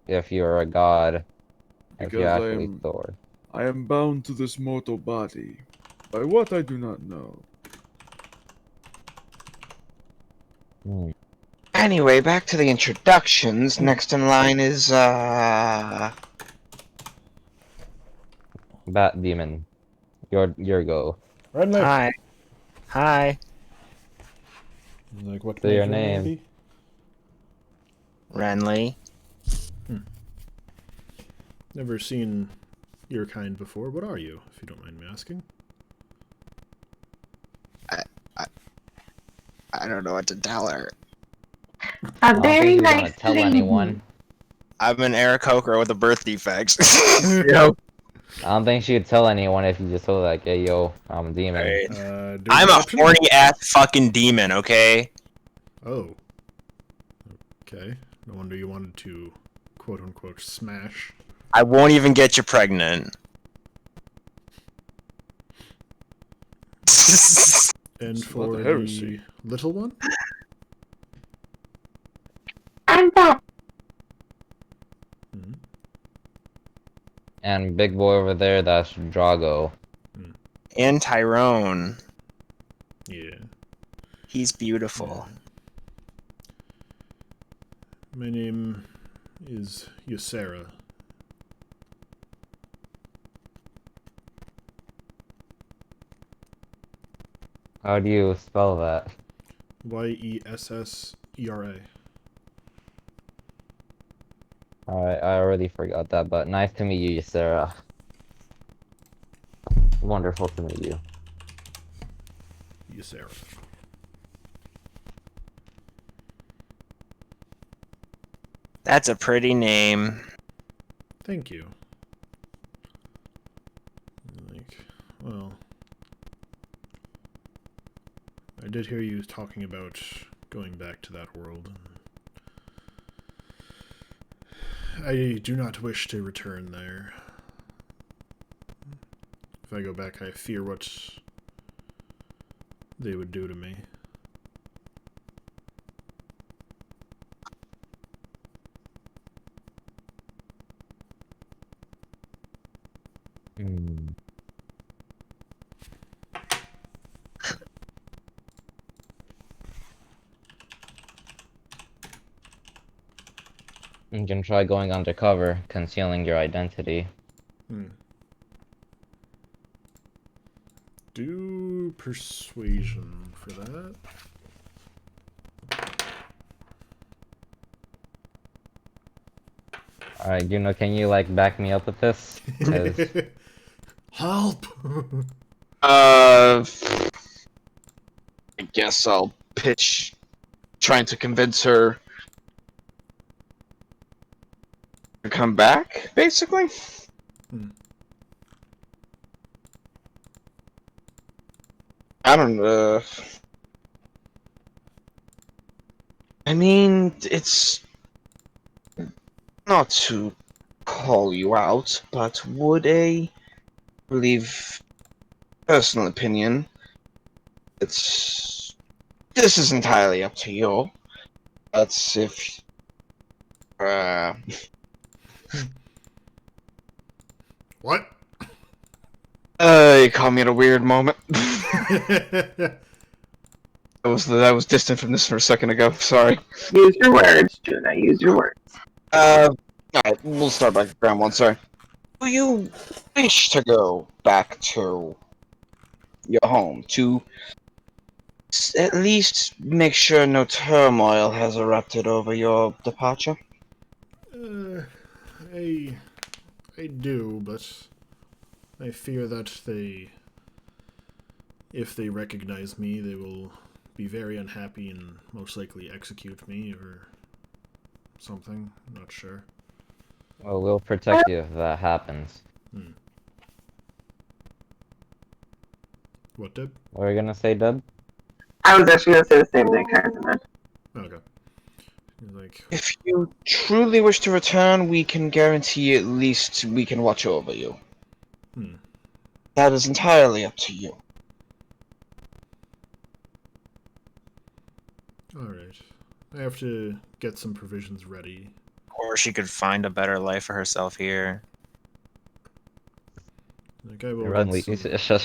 if you're a god? If you're Because actually Thor. I am bound to this mortal body. By what I do not know. Hmm. Anyway, back to the introductions. Next in line is Bat Demon. Your go. Renly. Hi. Hi. Like, what Say might your your name name. be? Renly. Never seen your kind before. What are you, if you don't mind me asking? I don't know what to tell her. A I don't very think you want nice to tell lady. anyone. I'm an Eric Hoker with a birth defect. Yep. I don't think she would tell anyone if you just told like, hey yo, I'm a demon. Alright. Do I'm a deception? horny ass fucking demon, okay? Oh. Okay. No wonder you wanted to, quote unquote, smash. I won't even get you pregnant. And It's for not a the heresy. little one? I'm back. Hmm. And big boy over there, that's Drago. And Tyrone. Yeah. He's beautiful. My name is Ysera. How do you spell that? Yessera. Alright, I already forgot that, but nice to meet you, Sarah. Wonderful to meet you. Ysera. That's a pretty name. Thank you. Like, well, I did hear you talking about going back to that world. I do not wish to return there. If I go back, I fear what they would do to me. Hmm. You can try going undercover, concealing your identity. Do persuasion for that. Alright, can you like back me up with this? 'Cause Help! I guess I'll pitch trying to convince her to come back, basically. I don't know. I mean, it's not to call you out, but would I believe personal opinion, this is entirely up to you. But if What? you caught me at a weird moment. That was distant from this for a second ago. Sorry. Use your words, Juno. Use your words. Alright, we'll start back at ground one. Sorry. Do you wish to go back to your home to at least make sure no turmoil has erupted over your departure? I I do, but I fear that if they recognize me, they will be very unhappy and most likely execute me or something. I'm not sure. Well, we'll protect you if that happens. What, Deb? What are you gonna say, Dub? I was actually gonna say the same thing, Carson. Okay. He's like, If you truly wish to return, we can guarantee at least we can watch over you. hmm. That is entirely up to you. Alright. I have to get some provisions ready. Or she could find a better life for herself here. Like, I will Run, get Lee. some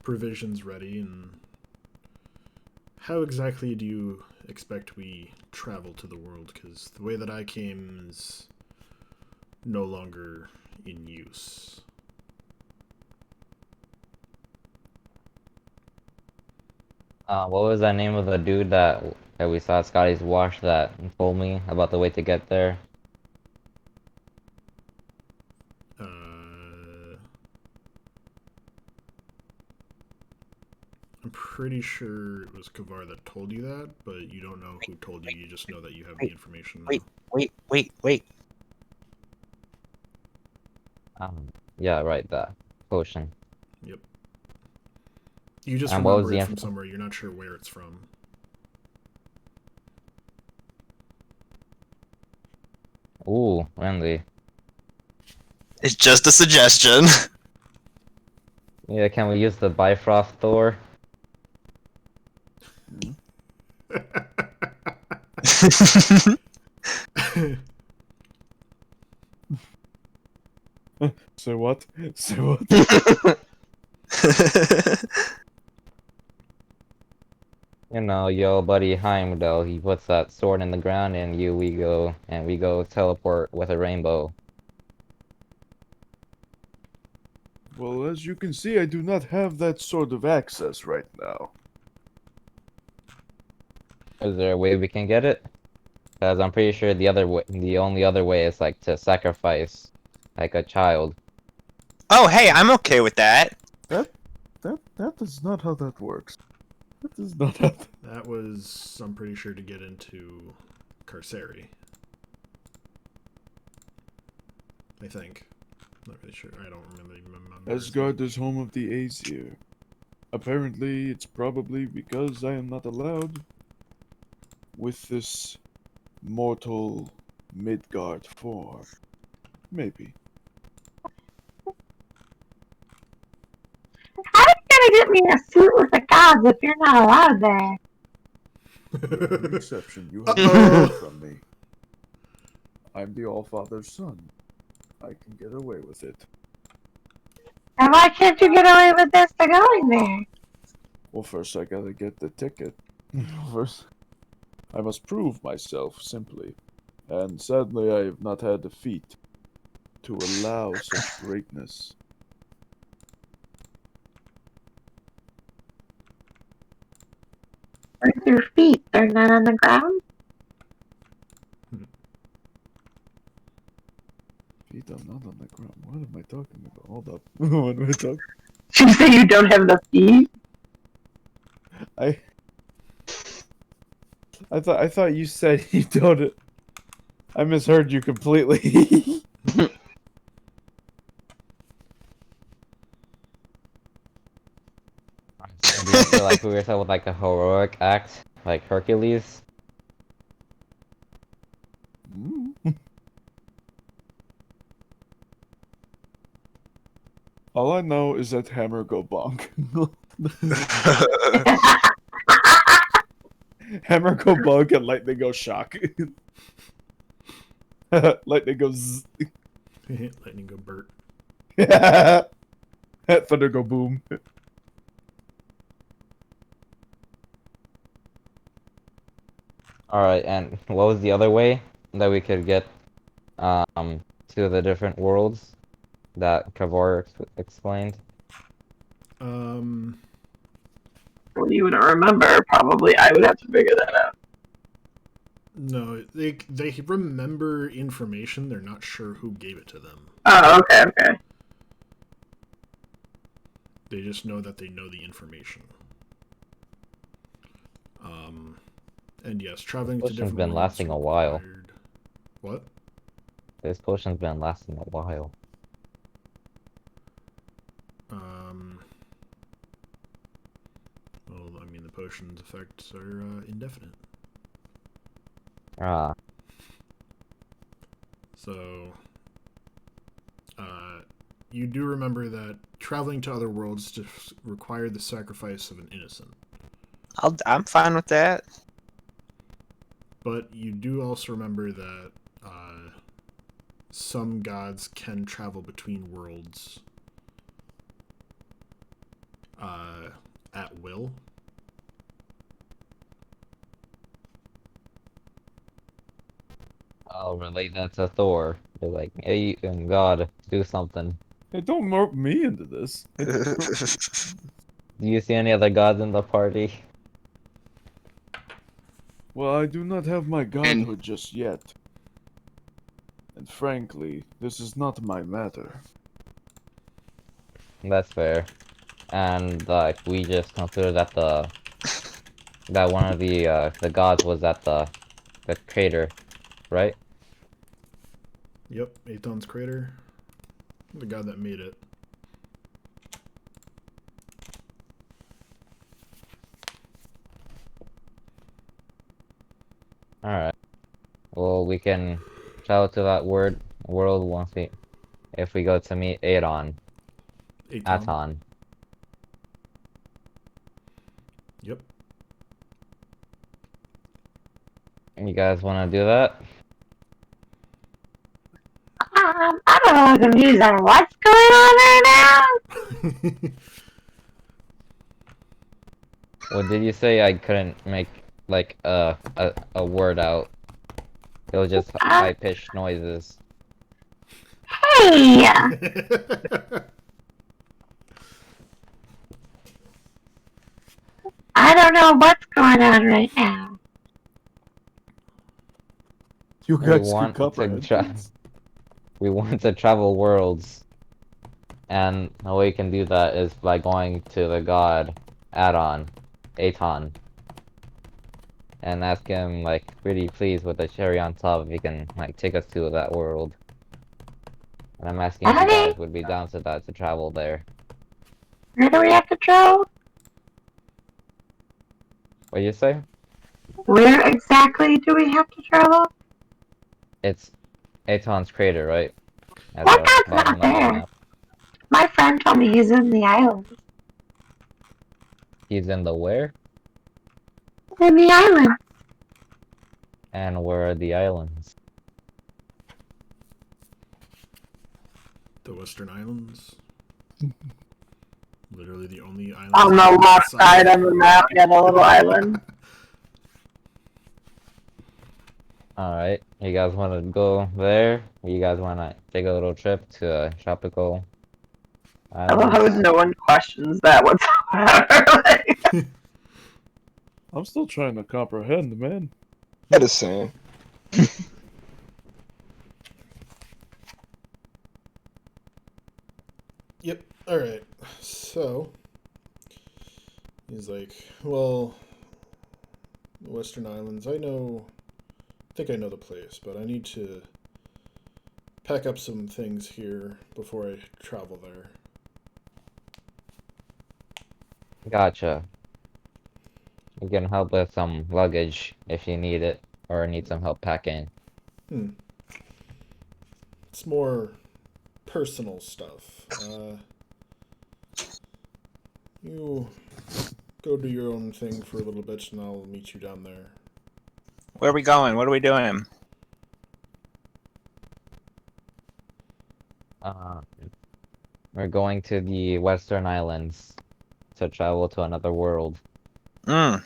provisions ready, and how exactly do you expect we travel to the world? Because the way that I came is no longer in use. What was that name of the dude that we saw at Scotty's Wash that told me about the way to get there? I'm pretty sure it was Kavar that told you that, but you don't know who told you. You just know that you have the information now. Wait. Yeah, right, that potion. Yep. You just And what was remember the it from somewhere. You're not sure where it's from. Ooh, Randy. It's just a suggestion. Yeah, can we use the Bifrost Thor? Say what? Say what? You know, yo buddy Heimdall, he puts that sword in the ground and we go teleport with a rainbow. Well, as you can see, I do not have that sort of access right now. Is there a way we can get it? Because I'm pretty sure the only other way is like to sacrifice like a child. Oh, hey, I'm okay with that. That is not how that works. That is not how. That was, I'm pretty sure, to get into Carceri. I think. Not really sure. I don't remember. Asgard is home of the Aesir. Apparently, it's probably because I am not allowed with this mortal Midgard form. Maybe. How are you gonna get me a suit with the gods if you're not allowed there? An exception. You have Uh-oh. to from me. I'm the Allfather's son. I can get away with it. And why can't you get away with this for going there? Well, first I gotta get the ticket. First, I must prove myself, simply. And sadly, I have not had the feat to allow such greatness. Where's your feet? They're not on the ground? Feet are not on the ground. What am I talking about? Hold up. What am I talking? You say you don't have the feet? I thought you said you don't. I misheard you completely. Do you feel like we yourself with like a heroic act, like Hercules? All I know is that hammer go bonk. Hammer go bonk and lightning go shock. Lightning goes. Lightning go Bert. Thunder go boom. Alright, and what was the other way that we could get to the different worlds that Kavor explained? Well, you wouldn't remember. Probably I would have to figure that out. No, they remember information. They're not sure who gave it to them. Oh, okay, okay. They just know that they know the information. And yes, traveling to Potion's different been worlds lasting a while. required- What? This potion's been lasting a while. Well, I mean, the potion's effects are indefinite. Ah, So, you do remember that traveling to other worlds just required the sacrifice of an innocent. I'm fine with that. But you do also remember that some gods can travel between worlds at will. I'll relate that to Thor. They're like, hey, God, do something. Hey, don't rope me into this. Do you see any other gods in the party? Well, I do not have my godhood just yet. And frankly, this is not my matter. That's fair. And like we just consider that that one of the gods was at the crater, right? Yep, Aton's crater. The god that made it. Alright. Well, we can travel to that world once if we go to meet Aton. Aton. Yep. You guys want to do that? I'm a little confused on what's going on right now. What did you say? I couldn't make like a word out. It was just high pitched noises. Hey! I don't know what's going on right now. You We guys want can to comprehend. We want to travel worlds, and the way we can do that is by going to the god Aton, and ask him like pretty please with a cherry on top if he can like take us to that world. And I'm asking if you guys would be down to that to travel there. Where do we have to travel? What you say? Where exactly do we have to travel? It's Aton's crater, right? At That the guy's bottom not of the there. map. My friend told me he's in the islands. He's in the where? In the island. And where are the islands? The Western Islands. Literally the only island. On the left side of the map, yeah, the little island. Alright, you guys want to go there? You guys want to take a little trip to a tropical I love how island? no one questions that whatsoever. Like, I'm still trying to comprehend, man. That is same. Yep. All right. So he's like, well, the Western Islands. I think I know the place, but I need to pack up some things here before I travel there. Gotcha. You can help with some luggage if you need it, or need some help packing. It's more personal stuff. You go do your own thing for a little bit, and I'll meet you down there. Where are we going? What are we doing? We're going to the Western Islands to travel to another world. Mm.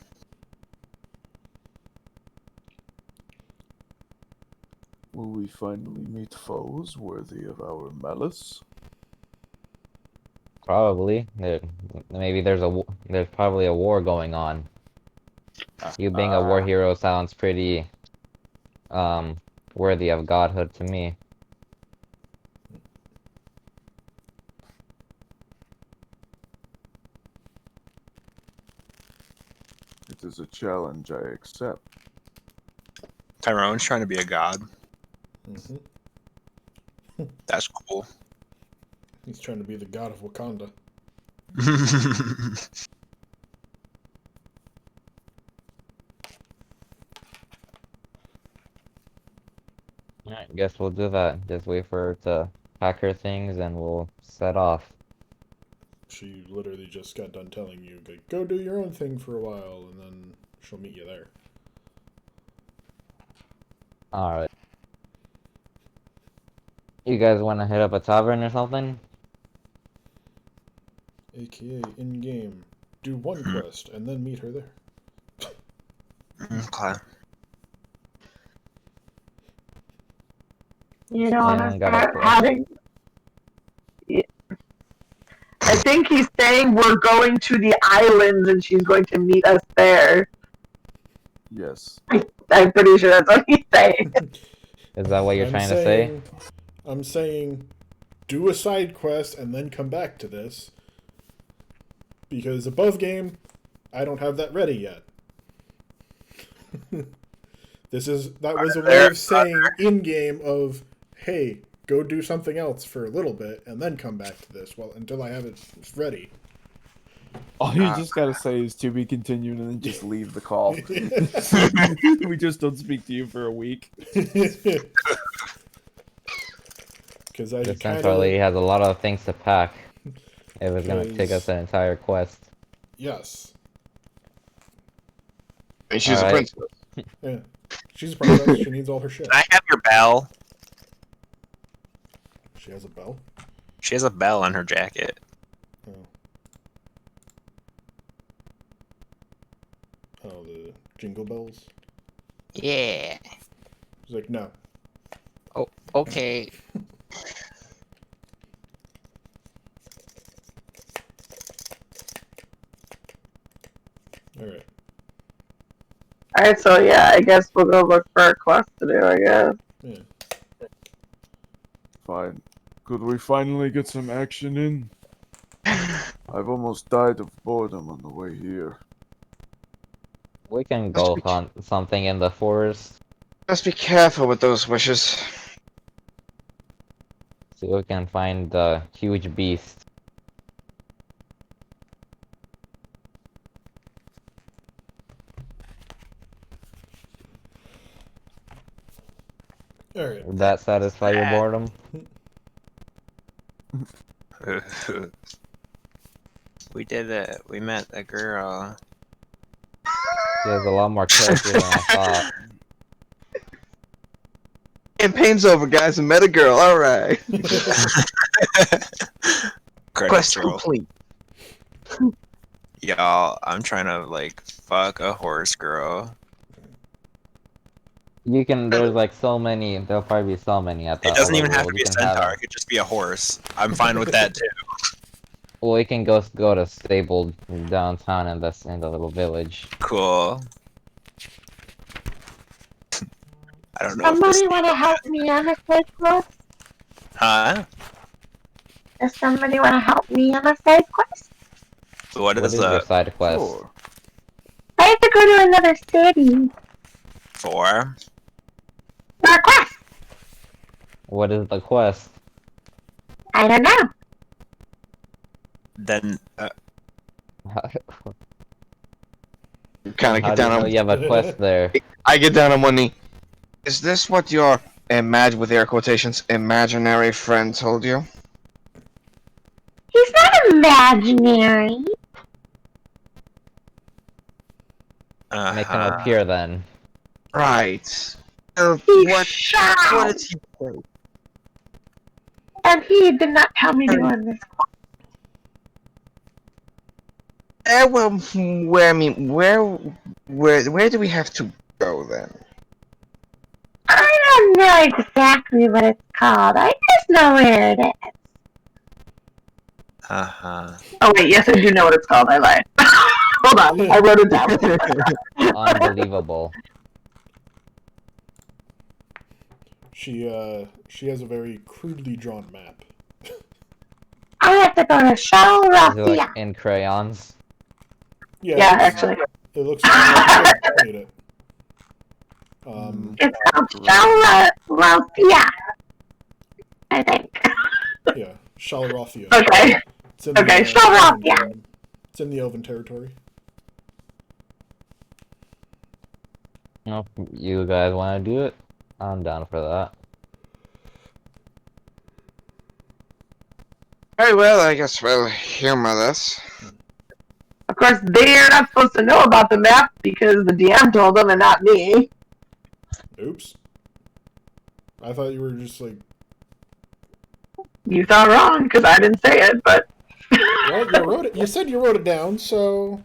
Will we finally meet foes worthy of our malice? Probably. Maybe there's probably a war going on. You being a war hero sounds pretty worthy of godhood to me. It is a challenge I accept. Tyrone's trying to be a god. Hmm. That's cool. He's trying to be the god of Wakanda. Alright, guess we'll do that. Just wait for her to pack her things and we'll set off. She literally just got done telling you, like, go do your own thing for a while, and then she'll meet you there. Alright. You guys want to hit up a tavern or something? AKA in-game. Do one quest, and then meet her there. Okay. You know, Yeah, I'm got a start quest. having. I think he's saying we're going to the islands and she's going to meet us there. Yes. I'm pretty sure that's what he's saying. Is that what you're trying to say? I'm saying, do a side quest and then come back to this. Because above game, I don't have that ready yet. That was a way of saying in game of, hey, go do something else for a little bit and then come back to this until I have it ready. All you just gotta say is to be continued and then just leave the call. We just don't speak to you for a week. Because I Essentially, he has a lot of things to pack. It was gonna take us an entire quest. Yes. And she's a Alright. princess. Yeah. She's a princess. She needs all her shit. Can I have your bell? She has a bell. She has a bell on her jacket. Oh, the jingle bells? Yeah. She's like, no. Oh, okay. Alright. Alright, so yeah, I guess we'll go look for a quest to do, I guess. Yeah. Fine. Could we finally get some action in? I've almost died of boredom on the way here. We can go hunt something in the forest. Just be careful with those wishes. See if we can find the huge beast. Alright. Would that satisfy your boredom? We did it. We met a girl. She has a lot more character than I thought. Campaign's over, guys. I met a girl. All right. Quest complete. Y'all, I'm trying to like fuck a horse girl. You can, there's like so many, there'll probably be so many at the It doesn't even have overworld. to be You a can have- centaur. It could just be a horse. I'm fine with that too. Well, we can go to stable downtown in the little village. Cool. I don't know. Somebody want to help me on a side quest? Huh? Does somebody want to help me on a side quest? What is your that side quest? Sure. I have to go to another city. for? For a quest. What is the quest? I don't know. Then Kind of How get do you down know on. you have a quest there? I get down on one knee. Is this what your with air quotations imaginary friend told you? He's not imaginary. Make him appear then. Right. He's What shy. did he say? And he did not tell me to go on this quest. Well, where do we have to go then? I don't know exactly what it's called. I just know where it is. Uh-huh. Oh wait, yes I do know what it's called. I lied. Hold on, I wrote it down. Unbelievable. She has a very crudely drawn map. I have to go to Is it like Philadelphia. in crayons? Yeah, Yeah, it looks, actually. it looks like you made it. It's called Philadelphia. I think. Yeah, Shalrothia. Okay. It's in Okay, the, Shalrothia. Elven kingdom. It's in the Elven territory. No, you guys want to do it? I'm down for that. Very well, I guess we'll humor this. Of course, they are not supposed to know about the map because the DM told them and not me. Oops. I thought you were just like, You thought wrong because I didn't say it, but well, you wrote it. You said you wrote it down, so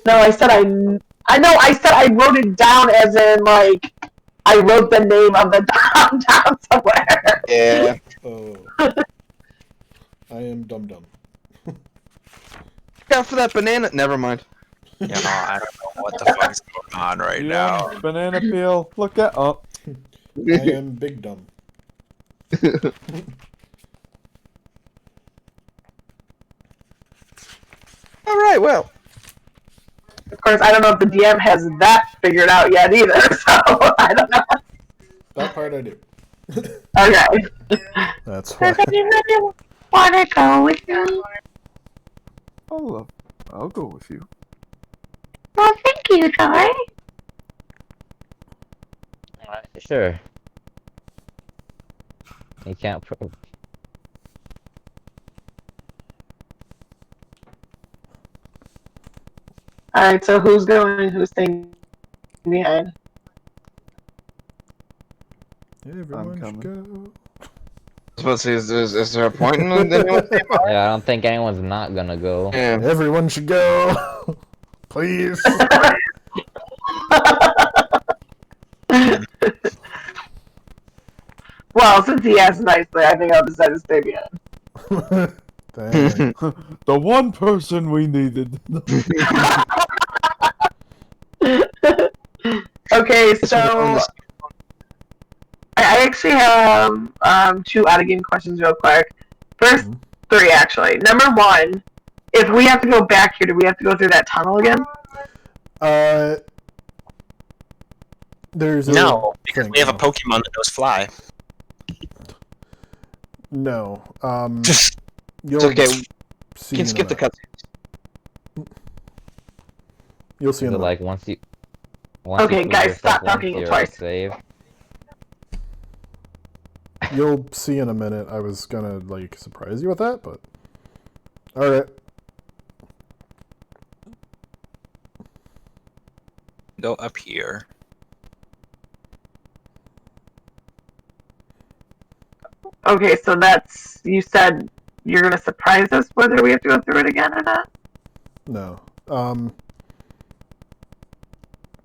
no, I said I know. I said I wrote it down as in like I wrote the name of the town down somewhere. Yeah. oh, I am dum. Look out for that banana. Never mind. You know, I don't know what the fuck's going on right now. Yeah, banana peel. Look at up. I am big dumb. All right. Well. Of course, I don't know if the DM has that figured out yet either, so I don't know. That part I do. Okay. That's why. Does anybody want to go with me? I'll go with you. Well, thank you, Troy. Sure. You can't prove. Alright, so who's going? Who's staying behind? Everyone should coming. go. I was supposed to say, is there a point in anyone saying bye? Yeah, I don't think anyone's not gonna go. Yeah. Everyone should go. Please. Well, since he asked nicely, I think I'll decide to stay behind. Dang. The one person we needed. Okay, so I actually have two out of game questions real quick. First three actually. Number one, if we have to go back here, do we have to go through that tunnel again? There's a No, because thing. we have a Pokemon that knows fly. No. It's You'll okay. see You can in a skip the minute. cutscenes. You'll see in Is a it minute. like once you Okay, prove guys, yourself stop once, talking you're, twice. like, saved? You'll see in a minute. I was gonna like surprise you with that, but all right. Go up here. Okay, so that's you said you're gonna surprise us whether we have to go through it again or not. No.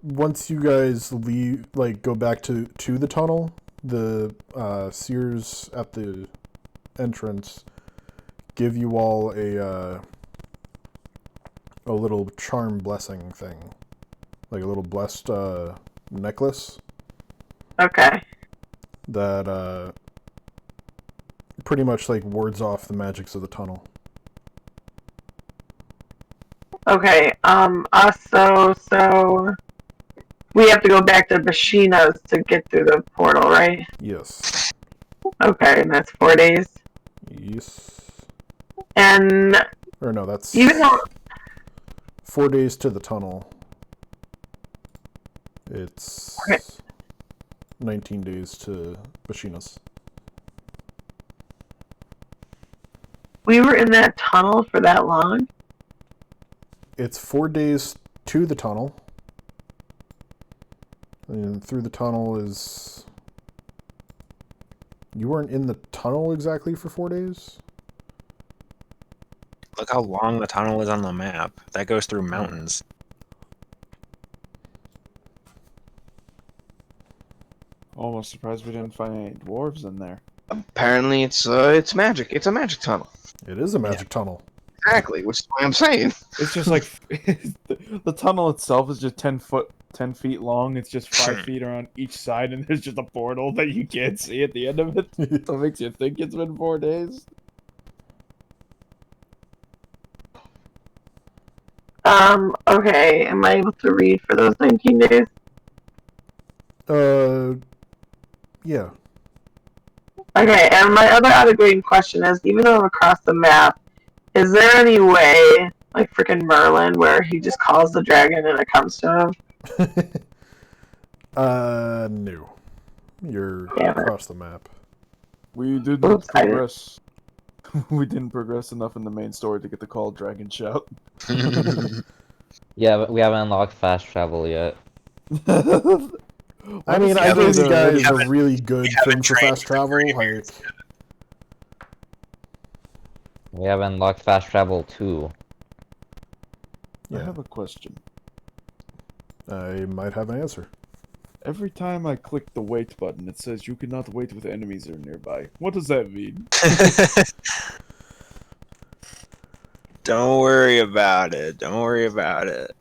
Once you guys leave, like go back to the tunnel, the seers at the entrance give you all a little charm blessing thing, like a little blessed necklace Okay. that pretty much like wards off the magics of the tunnel. Okay. Also, so we have to go back to Bashina's to get through the portal, right? Yes. Okay, and that's 4 days. Yes. And Or no, that's even though 4 days to the tunnel. It's Okay. 19 days to Bashina's. we were in that tunnel for that long, It's 4 days to the tunnel. And through the tunnel is... You weren't in the tunnel exactly for 4 days? Look how long the tunnel is on the map. That goes through mountains. Almost surprised we didn't find any dwarves in there. Apparently, it's magic. It's a magic tunnel. It is a magic tunnel. Exactly, which is why I'm saying. It's just like the tunnel itself is just 10 feet long. It's just 5 feet around each side, and there's just a portal that you can't see at the end of it. So it makes you think it's been 4 days. Okay, am I able to read for those 19 days? Yeah. Okay, and my other out-of-game question is, even though I'm across the map, is there any way, like freaking Merlin, where he just calls the dragon and it comes to him? No. You're Damn it. across the map. We didn't Oops, I didn't- progress. We didn't progress enough in the main story to get the call dragon shout. Yeah, but we haven't unlocked fast travel yet. I mean, I What gave is you the- guys haven't- a really good thing for trained fast travel. Like, We haven't unlocked fast travel 2. I yeah, have a question. I might have an answer. Every time I click the wait button, it says you cannot wait with enemies that are nearby. What does that mean? Don't worry about it. Don't worry about it.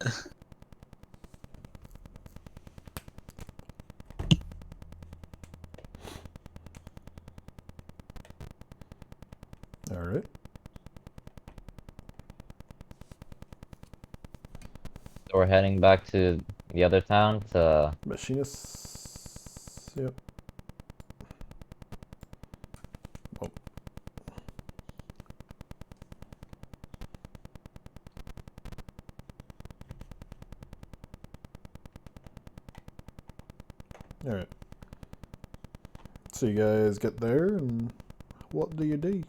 All right. So we're heading back to the other town to... Machinists. Yep. Oh. All right. So you guys get there, and what do you do?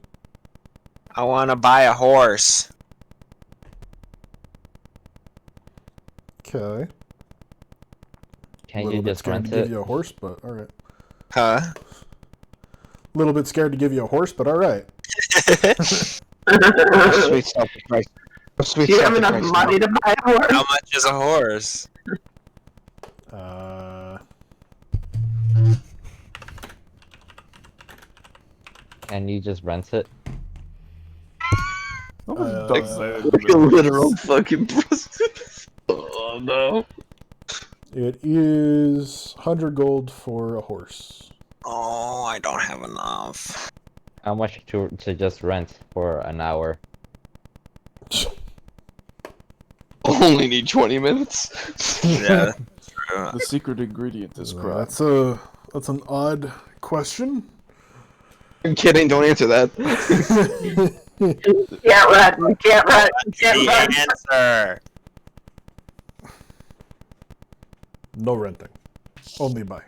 I want to buy a horse. Okay. Can't Little you bit just scared rent to give it? you a horse, but all right. Huh? Little bit scared to give you a horse, but all right. Sweet self-price. Sweet Do you have enough self-price. money to buy a horse? How much is a horse? Can you just rent it? Nobody does that. Like a literal fucking prostitute. Oh no. It is 100 gold for a horse. Oh, I don't have enough. How much to just rent for an hour? Only need 20 minutes. Yeah, true. The secret ingredient is crap. That's an odd question. I'm kidding, don't answer that. Can't run. Can't run. Can't The run. answer. No renting. Only buy.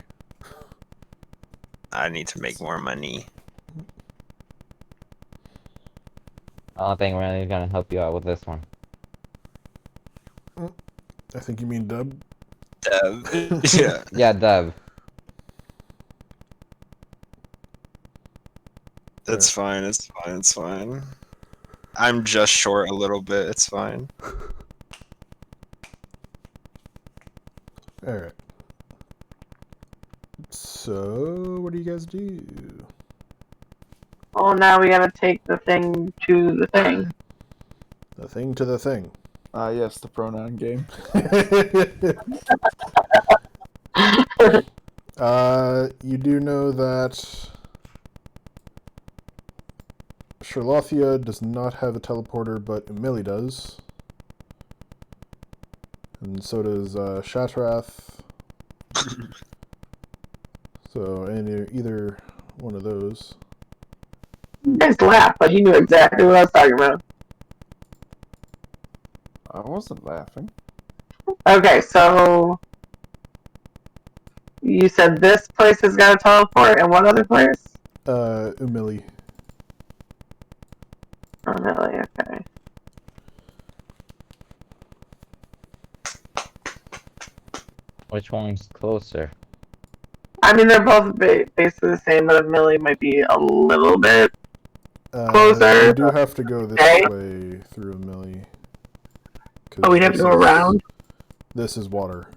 I need to make more money. I don't think Randy's gonna help you out with this one. I think you mean Dub. Yeah. Yeah, Dev. It's fine. It's fine. It's fine. I'm just short a little bit. It's fine. Alright. So, what do you guys do? Oh, now we gotta take the thing to the thing. The thing to the thing. Ah, yes, the pronoun game. You do know that Charlothia does not have a teleporter, but Emily does. And so does Shatrath. So, either one of those. You guys laughed, but you knew exactly what I was talking about. I wasn't laughing. Okay, so you said this place has got a teleport, and what other place? Emily. Oh, really? Okay. Which one's closer? I mean, they're both basically the same, but Millie might be a little bit closer. You do have to go this Okay. way through Emily. Oh, we'd have to go around? This is water.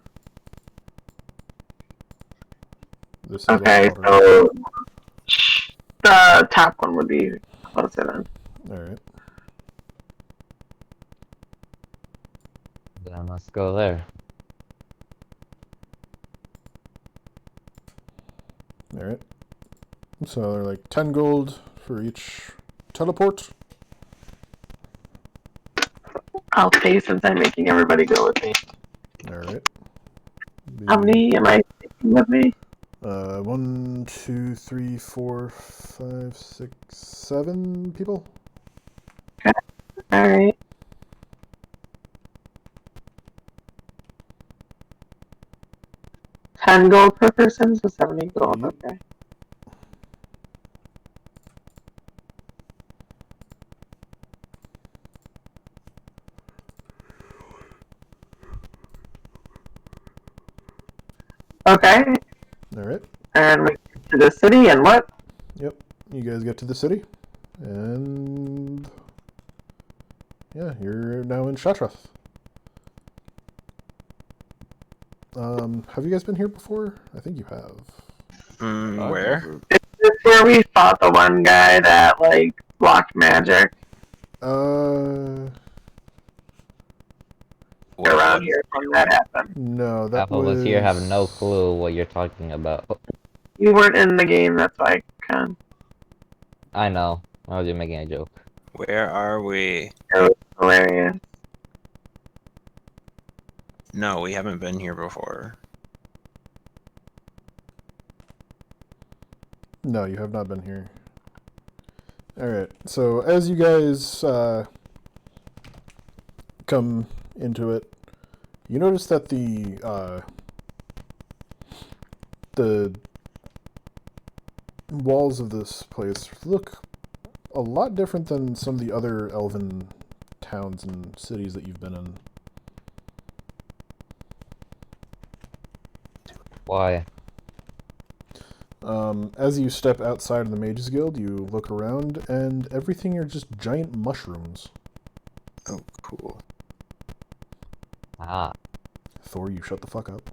This is Okay, water. so the top one would be closer then. Alright. Let's go there. Alright. So they're like 10 gold for each teleport. I'll pay since I'm making everybody go with me. Alright. How many am I taking with me? 1, 2, 3, 4, 5, 6, 7 people. Alright. $10 per person, so 70 gold. Yep. Okay. Okay. Alright. And we get to the city and what? Yep. You guys get to the city. And yeah, you're now in Shatrath. Have you guys been here before? I think you have. Where? Is this where we fought the one guy that like blocked magic around here when that happened? No, that Half of was us here have no clue what you're talking about. You weren't in the game, that's why I can. I know. I was just making a joke. Where are we? It was hilarious. No, we haven't been here before. No, you have not been here. Alright, so as you guys come into it, you notice that the walls of this place look a lot different than some of the other elven towns and cities that you've been in. Why? As you step outside of the Mages Guild, you look around, and everything are just giant mushrooms. Oh, cool. Ah. Thor, you shut the fuck up.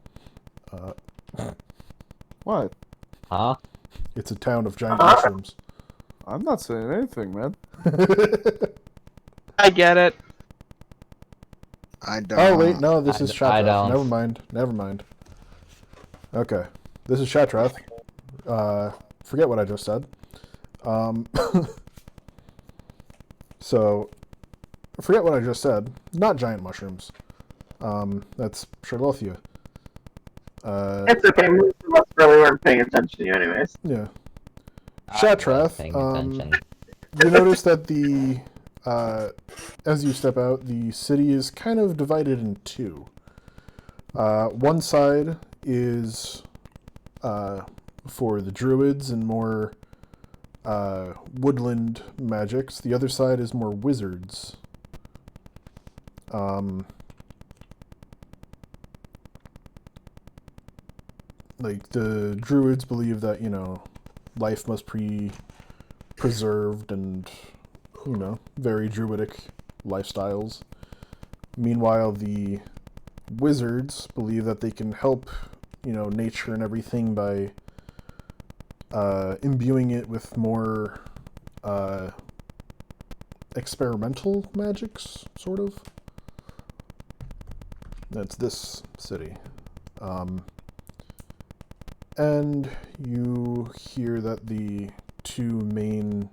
What? Huh? It's a town of giant mushrooms. I'm not saying anything, man. I get it. I don't. Oh wait, no, this is I Shatrath. don't. Never mind. Never mind. Okay, this is Shatrath. Forget what I just said. So, forget what I just said. Not giant mushrooms. That's Charlothia. It's okay, most of us really weren't paying attention to you anyways. Yeah. I wasn't Shatrath, paying attention. you notice that as you step out, the city is kind of divided in two. One side is for the druids and more woodland magics. The other side is more wizards. Like, the druids believe that, life must be preserved and, very druidic lifestyles. Meanwhile, the wizards believe that they can help, nature and everything by imbuing it with more experimental magics, sort of. That's this city. And you hear that the two main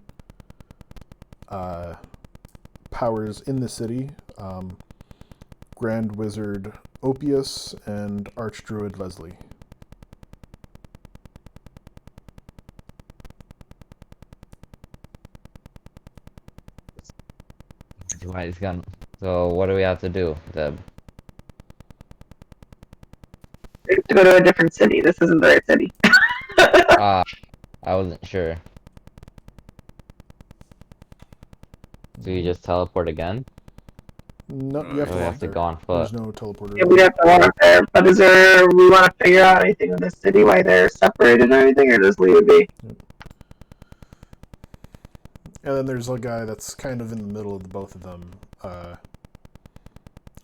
powers in the city, Grand Wizard Opius and Archdruid Leslie. Right, so what do we have to do? We have to go to a different city. This isn't the right city. I wasn't sure. Do you just teleport again? No, you have Or to we walk have to there. go on foot? There's no teleporter. Yeah, we have to walk there. But we want to figure out anything in this city, why they're separated or anything, or just leave it be? And then there's a guy that's kind of in the middle of the both of them.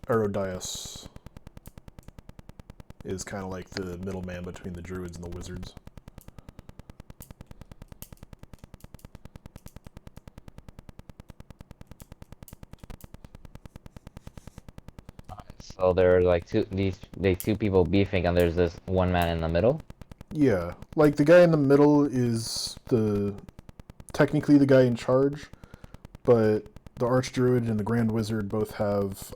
Erodias is kind of like the middleman between the druids and the wizards. So there are like two people beefing, and there's this one man in the middle. Yeah, like the guy in the middle is technically the guy in charge, but the Archdruid and the Grand Wizard both have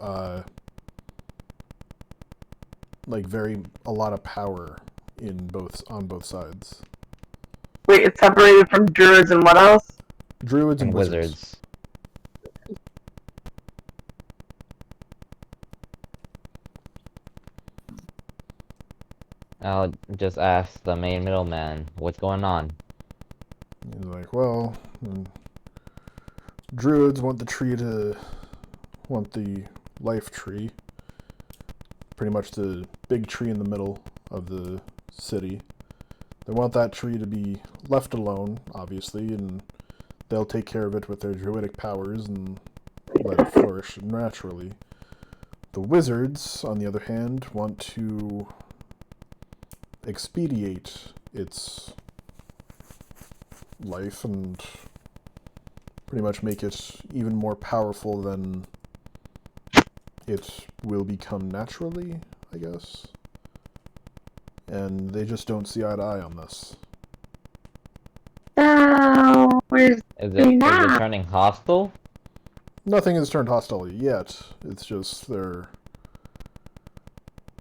like a lot of power on both sides. Wait, it's separated from druids and what else? Druids and And wizards. wizards. I'll just ask the main middleman, what's going on? He's like, well, druids want the life tree, pretty much the big tree in the middle of the city. They want that tree to be left alone, obviously, and they'll take care of it with their druidic powers and let it flourish naturally. The wizards, on the other hand, want to expedite its life and pretty much make it even more powerful than it will become naturally, I guess. And they just don't see eye to eye on this. So, where's Is he it now? turning hostile? Nothing has turned hostile yet. It's just their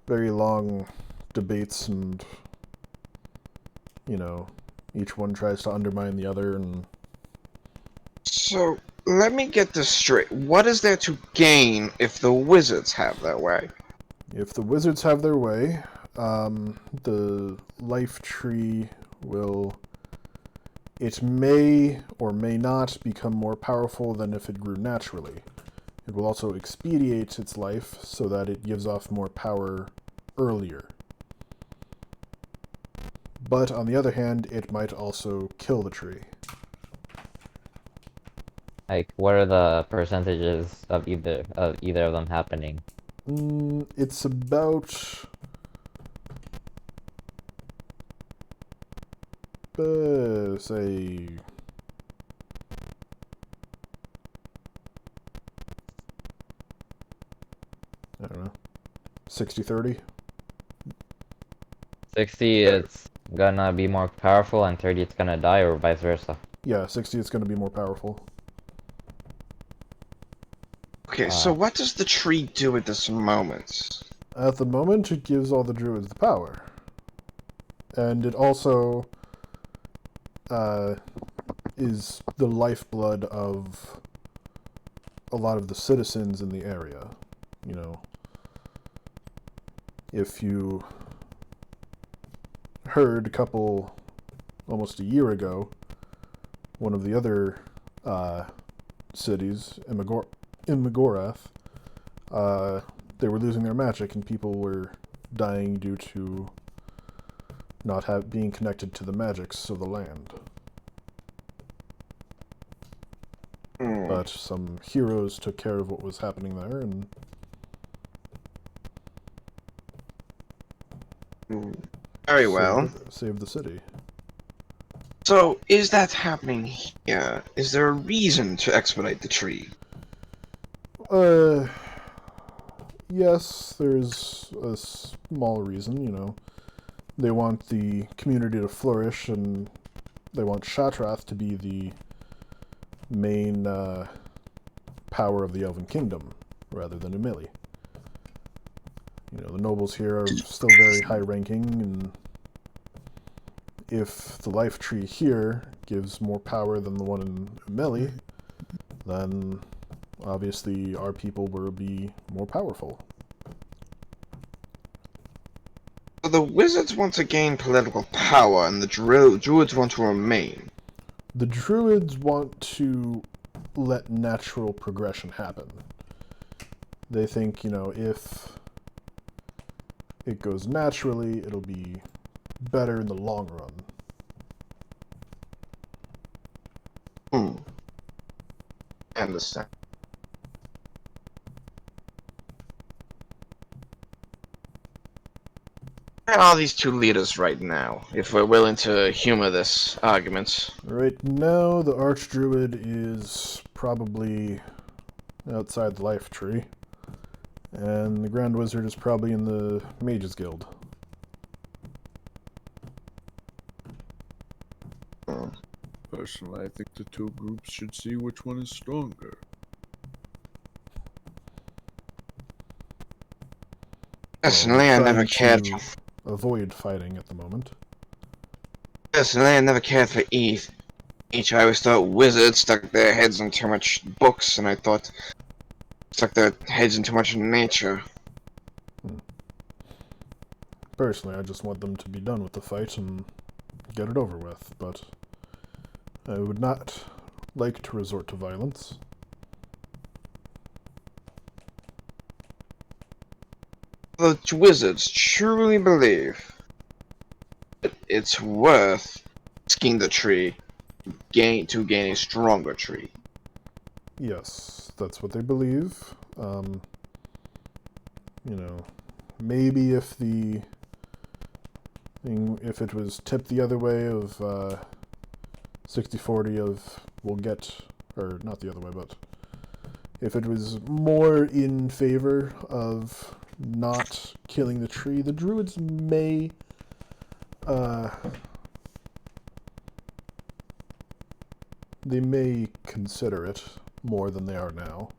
very long debates and, each one tries to undermine the other and... So, let me get this straight. What is there to gain if the wizards have their way? If the wizards have their way, the life tree will... It may or may not become more powerful than if it grew naturally. It will also expedite its life so that it gives off more power earlier. But on the other hand, it might also kill the tree. Like, what are the percentages of either of them happening? It's about... say... I don't know. 60-30? 60, it's gonna be more powerful, and 30, it's gonna die, or vice versa. Yeah, 60 is going to be more powerful. Okay, so what does the tree do at this moment? At the moment, it gives all the druids the power. And it also is the lifeblood of a lot of the citizens in the area. If you heard almost a year ago, one of the other cities, in Magorath, they were losing their magic and people were dying due to not being connected to the magics of the land. But some heroes took care of what was happening there and Very well. saved the city. So, is that happening here? Is there a reason to expedite the tree? Yes, there's a small reason, They want the community to flourish, and they want Shatrath to be the main power of the Elven Kingdom, rather than Emily. The nobles here are still very high-ranking, and if the life tree here gives more power than the one in Emily, then obviously our people will be more powerful. So the wizards want to gain political power, and the druids want to remain. The druids want to let natural progression happen. They think, if it goes naturally, it'll be better in the long run. I understand. Where are these two leaders right now, if we're willing to humor this argument? Right now, the Archdruid is probably outside the life tree, And the Grand Wizard is probably in the Mages Guild. Personally, I think the two groups should see which one is stronger. Personally, I never Trying cared. to avoid fighting at the moment. Personally, I never cared for each. I always thought wizards stuck their heads in too much books, and I thought stuck their heads in too much nature. Personally, I just want them to be done with the fight and get it over with, but I would not like to resort to violence. The wizards truly believe that it's worth risking the tree to gain a stronger tree. Yes, that's what they believe. Maybe if if it was tipped the other way of 60-40 of we'll get, or not the other way, but if it was more in favor of not killing the tree, the druids may they may consider it more than they are now.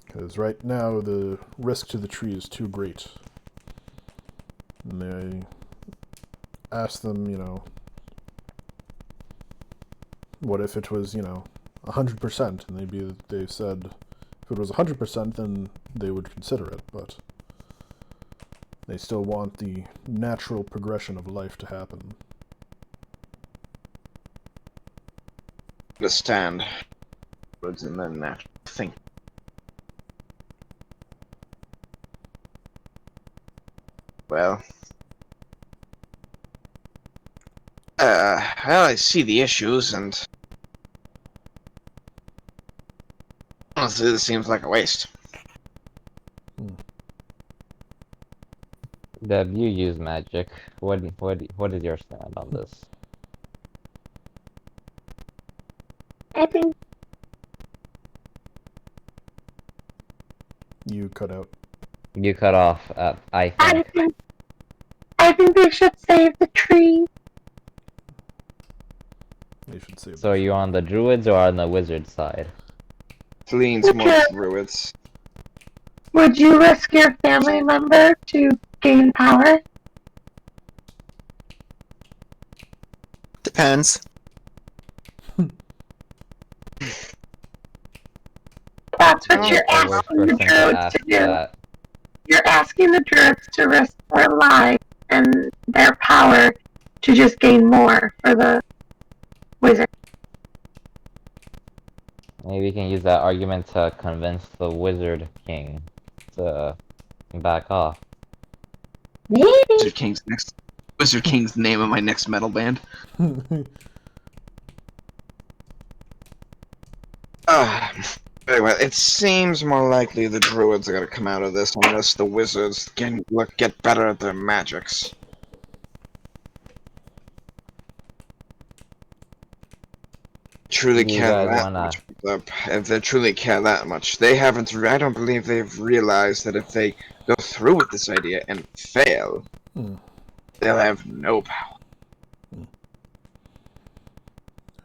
Because right now the risk to the tree is too great. And they ask them, what if it was, 100%? And they said if it was 100%, then they would consider it, but they still want the natural progression of life to happen. Understand. Words and then that think. Well, I see the issues, and honestly, this seems like a waste. Deb, you use magic. What is your stand on this? I think You cut out. You cut off at I I think. think I think they should save the tree. They should save So are you on the druids or on the wizard side? Leans more druids. Would you risk your family member to gain power? Depends. That's what I'm you're the worst asking the person to druids ask to do. that. You're asking the druids to risk their life and their power to just gain more for the wizard. Maybe we can use that argument to convince the wizard king to back off. Maybe. Wizard King's name of my next metal band. Very well. It seems more likely the druids are gonna come out of this unless the wizards can get better at their magics. Truly You care guys that wanna- much. If they truly care that much, they haven't. I don't believe they've realized that if they go through with this idea and fail, they'll have no power.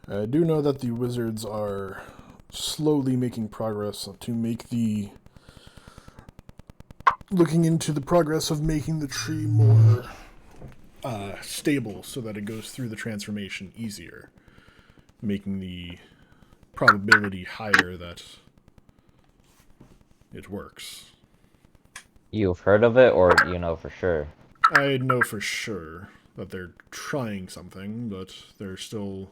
I do know that the wizards are slowly making progress to make looking into the progress of making the tree more stable so that it goes through the transformation easier, making the probability higher that it works. You've heard of it, or you know for sure? I know for sure that they're trying something, but they're still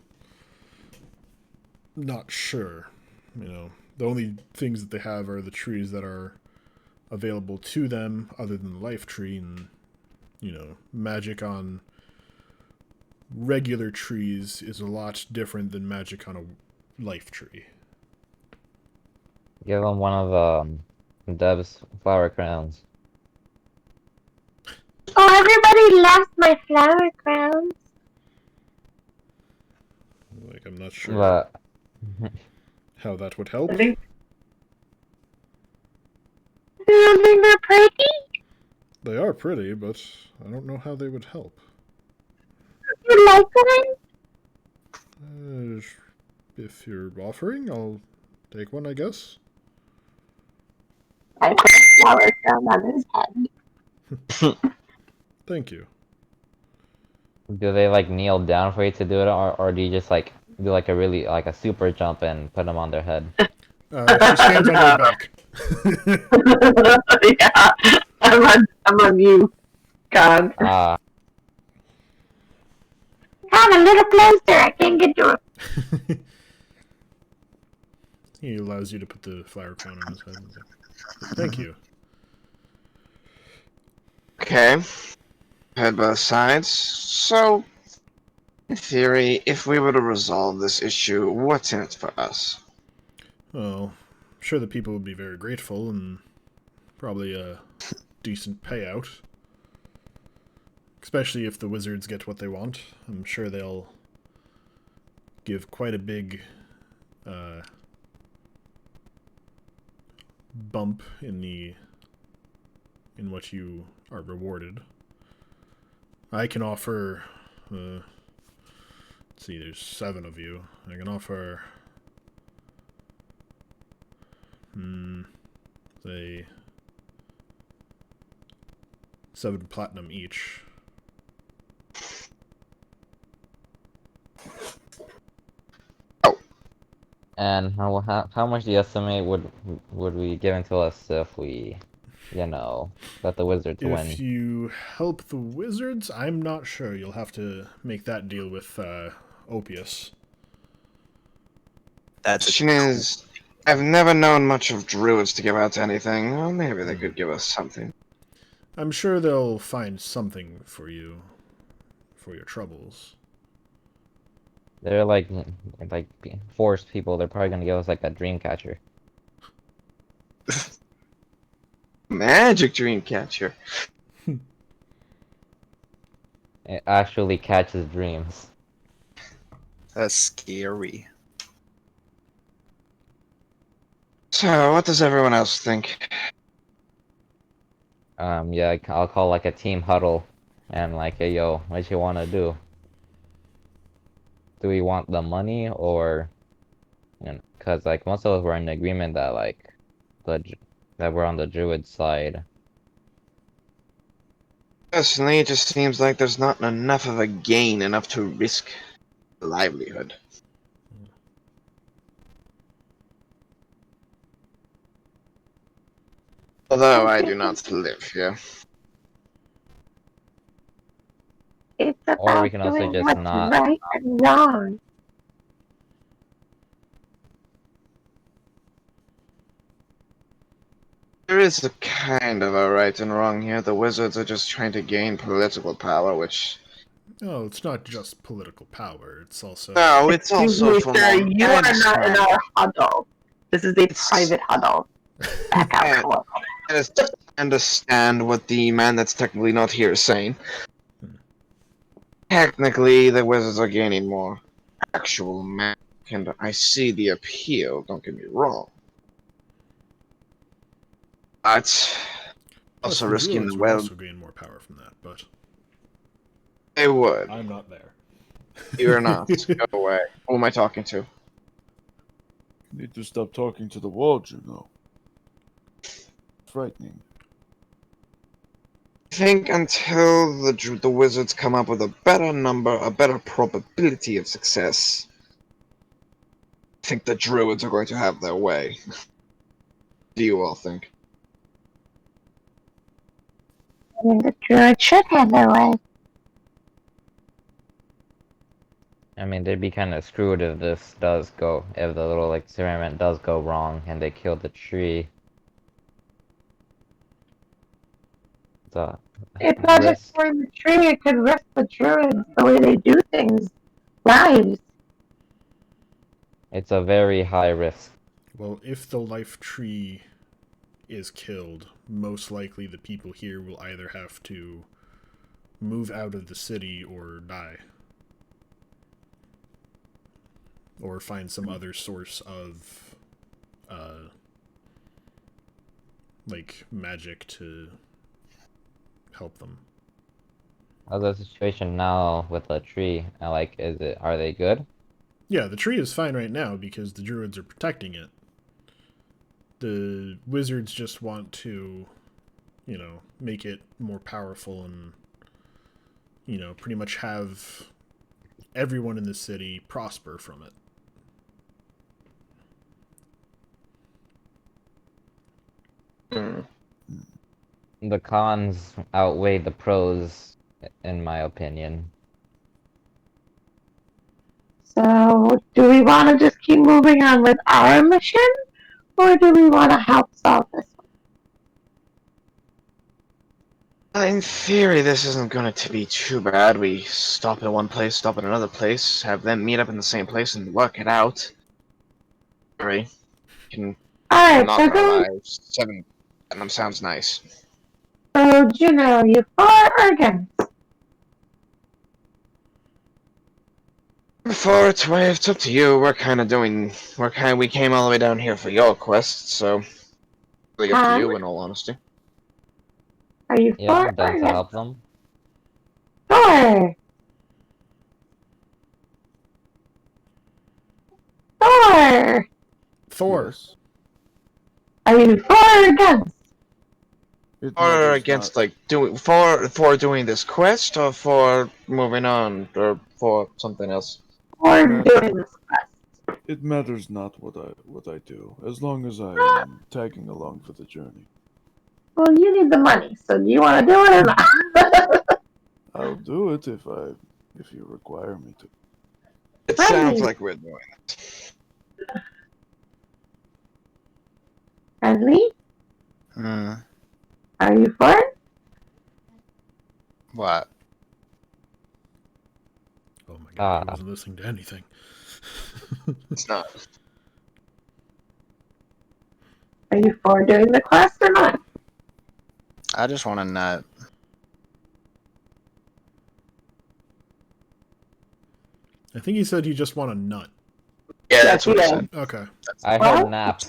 not sure. The only things that they have are the trees that are available to them other than the life tree, and magic on regular trees is a lot different than magic on a life tree. Give him one of Deb's flower crowns. Oh, everybody loves my flower crowns. I'm not sure But how that would help. I think You don't think they're pretty? They are pretty, but I don't know how they would help. You like them? If you're offering, I'll take one, I guess. I put a flower crown on his head. Thank you. Do they like kneel down for you to do it, or do you just like do like a really like a super jump and put them on their head? She stands on your back. Yeah, I'm on you, God. Ah, I'm a little closer. I can't get to it. He allows you to put the flower crown on his head. Thank you. Okay. Head both sides. So, in theory, if we were to resolve this issue, what's in it for us? Well, I'm sure the people would be very grateful and probably a decent payout. Especially if the wizards get what they want. I'm sure they'll give quite a big bump in what you are rewarded. I can offer let's see, there's 7 of you. I can offer say 7 platinum each. and how much do you estimate would be given to us if we, let the wizards win? If you help the wizards, I'm not sure. You'll have to make that deal with Opius. That's Question is, I've never known much of druids to give out anything. Well, maybe they Hmm. could give us something. I'm sure they'll find something for you for your troubles. They're like forced people. They're probably gonna give us like a dream catcher. Magic dream catcher. It actually catches dreams. That's scary. So, what does everyone else think? Yeah, I'll call like a team huddle, and like, hey, yo, what you wanna do? Do we want the money or, cause like most of us were in agreement that like that we're on the druid side. Personally, it just seems like there's not enough of a gain enough to risk the livelihood. Although I do not live here. It's Or we about can also doing just what's not. right and wrong. There is a kind of a right and wrong here. The wizards are just trying to gain political power, which... Oh, it's not just political power. It's also No, it's Excuse also me, for sir. more... You I are not in understand. our huddle. This is a It's- private huddle. Back out. I Hello. understand what the man that's technically not here is saying. Technically, the wizards are gaining more actual magic, and I see the appeal, don't get me wrong. But Plus, also the risking druids the would well, also gain more power from that, but they would. I'm not there. You're not. Go away. Who am I talking to? Need to stop talking to the walls, you know. Frightening. I think until the wizards come up with a better number, a better probability of success, I think the druids are going to have their way. Do you all think? I mean, the druid should have their way. I mean, they'd be kind of screwed if if the little like experiment does go wrong and they kill the tree. The It's not just risk. for the tree. It could risk the druids, the way they do things. Lives. It's a very high risk. Well, if the life tree is killed, most likely the people here will either have to move out of the city or die. Or find some other source of like magic to help them. How's the situation now with the tree? Like, are they good? Yeah, the tree is fine right now because the druids are protecting it. The wizards just want to, make it more powerful and, pretty much have everyone in the city prosper from it. The cons outweigh the pros, in my opinion. So, do we want to just keep moving on with our mission, or do we want to help solve this one? In theory, this isn't going to be too bad. We stop at one place, stop at another place, have them meet up in the same place, and work it out. Right? Can Alright, knock so our going, lives. 7 Platinum sounds nice. so Juno, you for or against? Before it's up to you. We came all the way down here for your quest, so really up to you. In all honesty, Are you Yeah, for I'm down or to against? help them. Thor! Thor! Thor. Yes. Are you for or against? It or matters against not. like doing for doing this quest, or for moving on, or for something else. For Ma- doing this quest? It matters not what I do, as long as I Ah, am tagging along for the journey. well, you need the money, so do you want to do it or not? I'll do it if you require me to. It sounds Friendly. like we're doing it. Friendly? Hmm. Are you for it? What? Oh my god, he Ah, wasn't listening to anything. It's not. Are you for doing the quest or not? I just want a nut. I think he said you just want a nut. Yeah, Yes, that's what he I is. said. Okay. I heard Well, nap.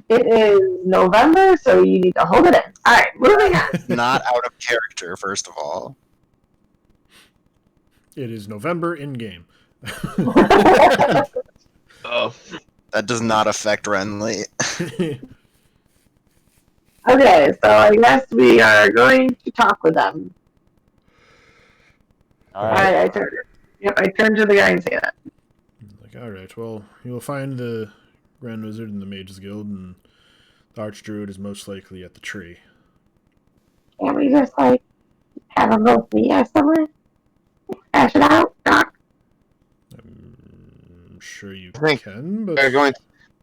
it is November, so you need to hold it in. Alright, moving on. Not out of character, first of all. It is November in game. Oh, That does not affect Renly. Okay, so I guess we are going to talk with them. Alright. I turned. Yep, I turned to the guy and say that. Like, alright, well, you will find the Grand Wizard in the Mages Guild, and the Archdruid is most likely at the tree. Can't we just have them both meet us somewhere? Hash it out, Doc? I'm sure you I think can, but I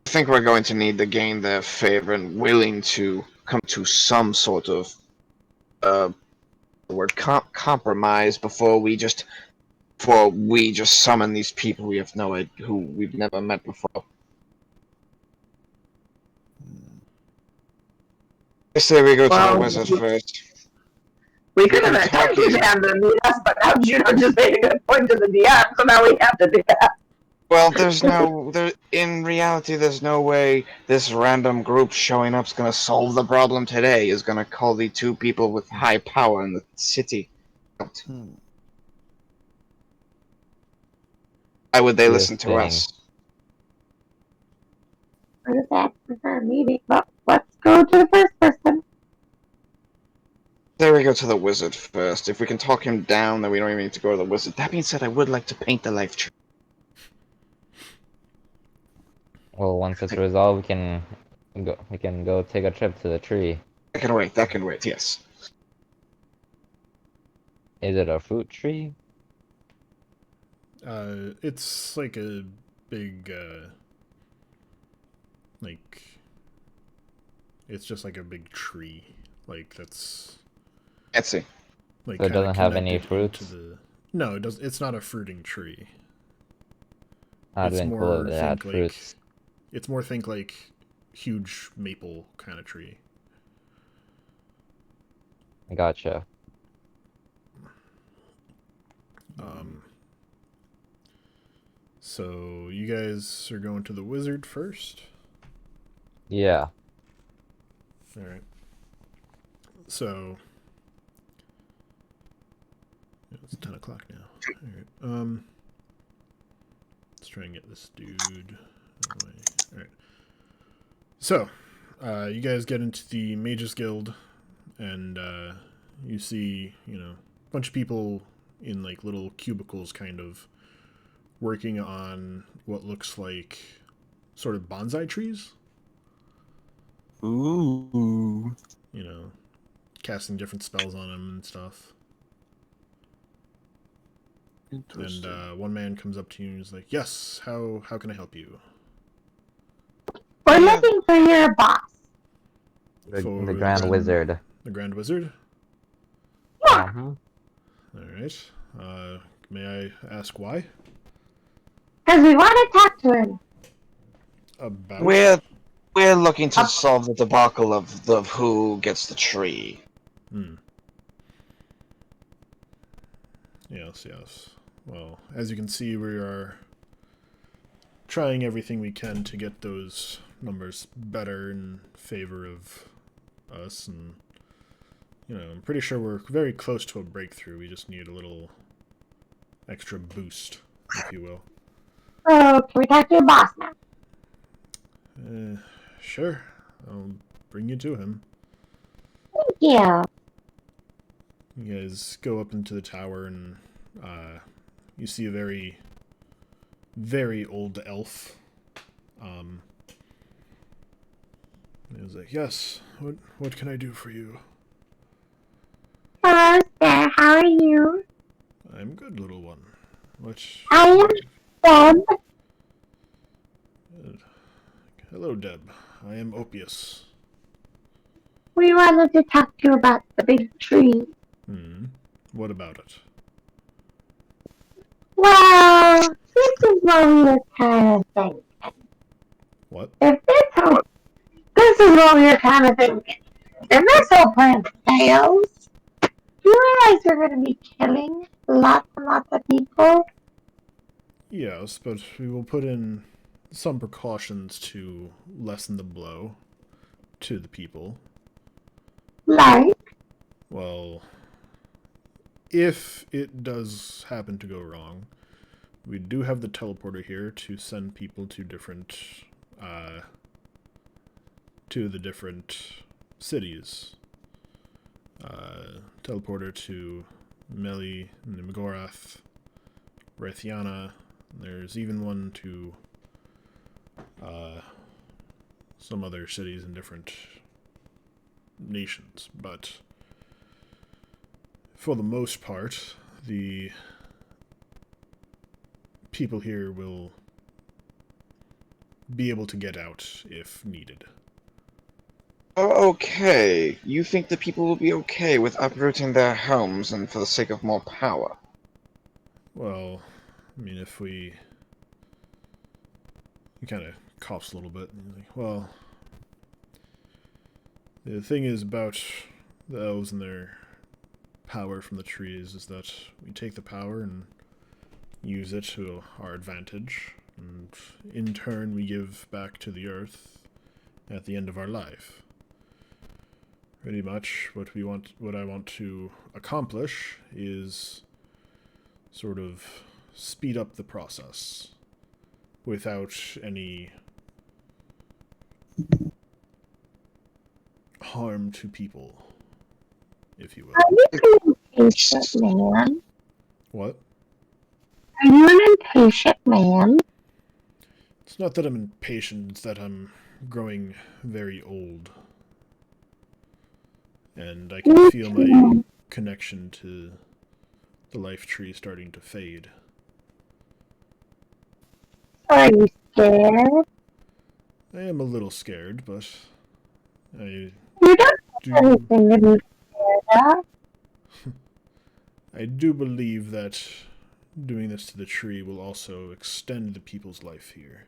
think we're going to need to gain their favor and willing to come to some sort of the word compromise before we just summon these people we have no idea who we've never met before. I say we go to the Well, wizard first. we We could have can talk attempted easy. to have them meet us, but now Juno just made a good point to the DM, so now we have to do that. Well, in reality, there's no way this random group showing up is gonna solve the problem today. Is gonna call the two people with high power in the city out. Hmm. Why would they Sure listen to thing. us? We're just asking for a meeting, but let's go to the first person. There we go to the wizard first. If we can talk him down, then we don't even need to go to the wizard. That being said, I would like to paint the life tree. Well, once it's resolved, we can go take a trip to the tree. That can wait. That can wait. Yes. Is it a fruit tree? it's like a big, it's just like a big tree. Like, that's, Let's see. like, So it kinda doesn't have any connected into fruits? No, it does. It's not a fruiting tree. I'd It's been cool if more it had think fruits. It's more think like huge maple kind of tree. Gotcha. So you guys are going to the wizard first. Yeah. All right. So it's 10 o'clock now. All right. Let's try and get this dude away. All right. So, you guys get into the Mages Guild, and you see, a bunch of people in like little cubicles, kind of working on what looks like sort of bonsai trees. Ooh. Casting different spells on them and stuff. Interesting. And one man comes up to you and is like, "Yes, how can I help you?" We're Yeah. looking for your boss. The For Grand Wizard. The Grand Wizard. Yeah, Uh-huh. All right. May I ask why? because we want to talk to him. About We're looking to solve the debacle of who gets the tree. Yes. Well, as you can see, we are trying everything we can to get those numbers better in favor of us, and I'm pretty sure we're very close to a breakthrough. We just need a little extra boost, if you will. So, can we talk to your boss now? Sure. I'll bring you to him. Thank you. You guys go up into the tower, and you see a very, very old elf. He's like, "Yes, what can I do for you?" Hello, sir. How are you? "I'm good, little one. What?" I am Deb. "Hello, Deb. I am Opius." We wanted to talk to you about the big tree. What about it?" Well, this is what we were kind of thinking. "What?" This is what we were kind of thinking. If this whole plan fails, do you realize you're going to be killing lots and lots of people? "Yes, but we will put in some precautions to lessen the blow to the people." Like, "Well, if it does happen to go wrong, we do have the teleporter here to send people to the different cities. Teleporter to Meli, Nimagorath, Rathiana. There's even one to some other cities in different nations, but for the most part, the people here will be able to get out if needed." Oh, okay. You think the people will be okay with uprooting their homes and for the sake of more power? "Well, I mean, if we..." He kind of coughs a little bit, and he's like, "Well, the thing is about the elves and their power from the trees is that we take the power and use it to our advantage, and in turn we give back to the earth at the end of our life. Pretty much what I want to accomplish is sort of speed up the process without any harm to people, if you will." are you an impatient man? "What?" Are you an impatient man? "It's not that I'm impatient, it's that I'm growing very old. And I can feel my connection to the life tree starting to fade." Are you scared? "I am a little scared, but I You don't have do anything to be scared of. I do believe that doing this to the tree will also extend the people's life here."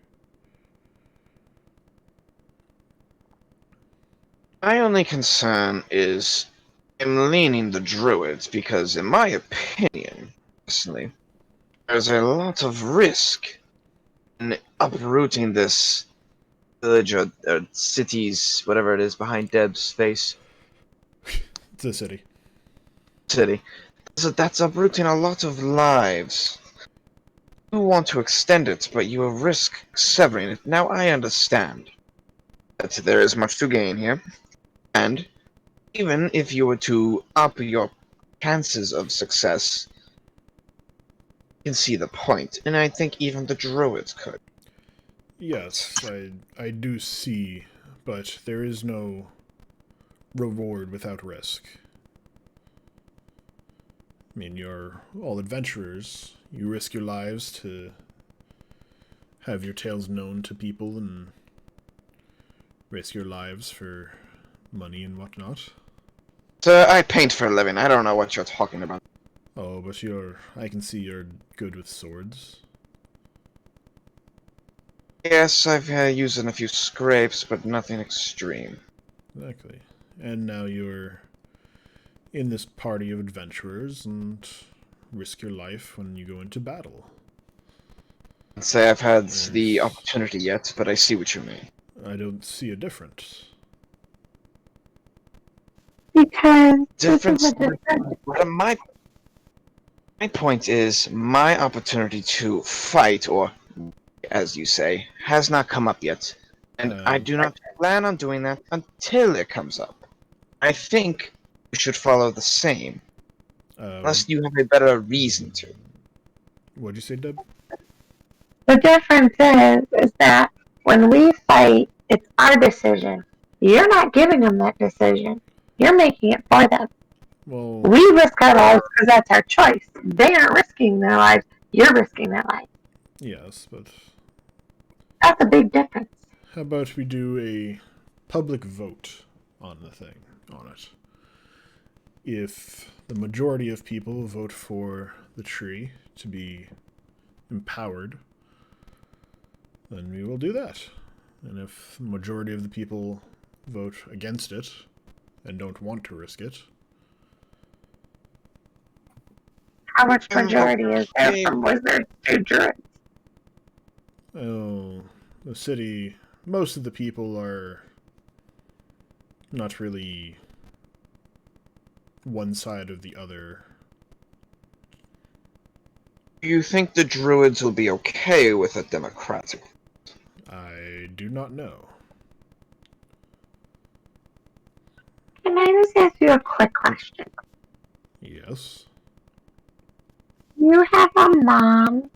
My only concern is I'm leaning the druids because, in my opinion, personally, there's a lot of risk in uprooting this village or cities, whatever it is, behind Deb's face. It's a city. City. So that's uprooting a lot of lives. You want to extend it, but you will risk severing it. Now I understand that there is much to gain here, and even if you were to up your chances of success, you can see the point, and I think even the druids could. Yes, I do see, but there is no reward without risk. I mean, you're all adventurers. You risk your lives to have your tales known to people and risk your lives for money and whatnot. So I paint for a living. I don't know what you're talking about. Oh, but I can see you're good with swords. Yes, I've used in a few scrapes, but nothing extreme. Exactly. And now you're in this party of adventurers and risk your life when you go into battle. I'd say I've had the There's- opportunity yet, but I see what you mean. I don't see a difference. Because this is Difference. a difference. But my point is, my opportunity to fight, or as you say, has not come up yet, and I do not plan on doing that until it comes up. I think you should follow the same, unless you have a better reason to. What'd you say, Deb? The difference is that when we fight, it's our decision. You're not giving them that decision. You're making it for them. Well, We risk our lives because that's our choice. They aren't risking their lives. You're risking their lives. yes, but That's a big difference. how about we do a public vote on it? If the majority of people vote for the tree to be empowered, then we will do that. And if the majority of the people vote against it and don't want to risk it, How much majority is there from wizards to druids? oh, the city, most of the people are not really one side or the other. Do you think the druids will be okay with a democratic? I do not know. Can I just ask you a quick question? Yes. You have a mom.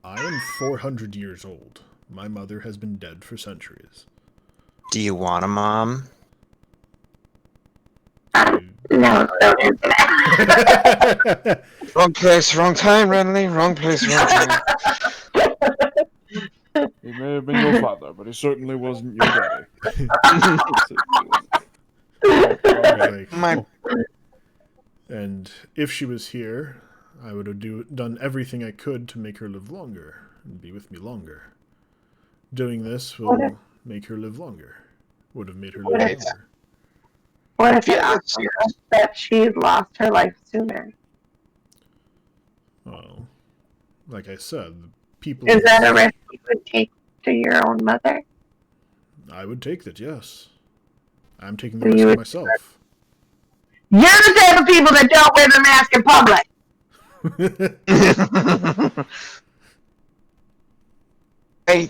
I am 400 years old. My mother has been dead for centuries. Do you want a mom? No, don't answer that. Wrong place, wrong time, Renly. Wrong place, wrong time. He may have been your father, but he certainly wasn't your daddy. My And if she was here, I would have done everything I could to make her live longer and be with me longer. Doing this will make her live longer. Would have made her live What if- longer. What if it Yeah, actually was that she lost her life sooner? Well, like I said, people. Is that a risk you would take to your own mother? I would take that, yes. I'm taking the So risk you would- myself. You're the type of people that don't wear the mask in public. I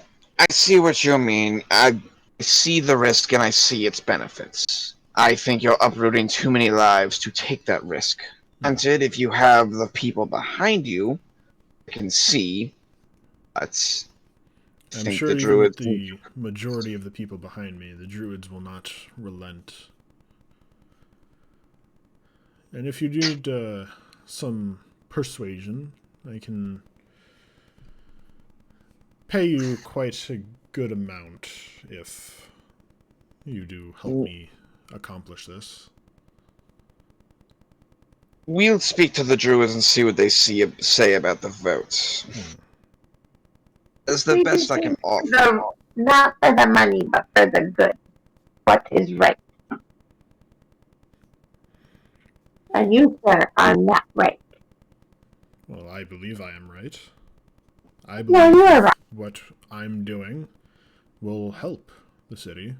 see what you mean. I see the risk and I see its benefits. I think you're uprooting too many lives to take that risk. Granted, if you have the people behind you, you can see, but I I'm think sure the even druids. with the majority of the people behind me, the druids will not relent. And if you need some persuasion, I can pay you quite a good amount if you do help me accomplish this. We'll speak to the druids and see what they say about the votes. That's the We best do I can things offer. not for the money, but for the good. What is right. And you, sir, are not right. Well, I believe I am right. I No, believe you are right. what I'm doing will help the city.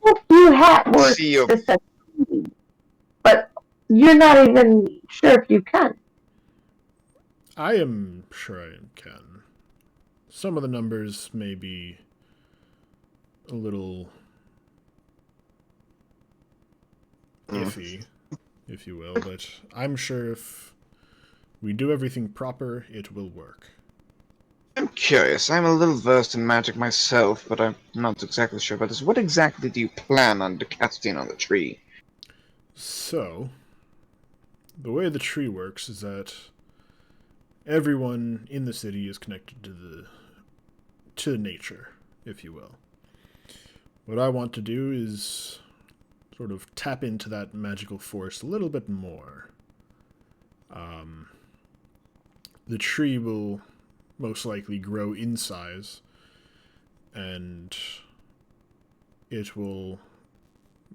If you had more See you. specific, but you're not even sure if you can. I am sure I can. Some of the numbers may be a little iffy, if you will, but I'm sure if we do everything proper, it will work. I'm curious. I'm a little versed in magic myself, but I'm not exactly sure about this. What exactly do you plan on casting on the tree? So, the way the tree works is that everyone in the city is connected to nature, if you will. What I want to do is sort of tap into that magical force a little bit more. The tree will most likely grow in size, and it will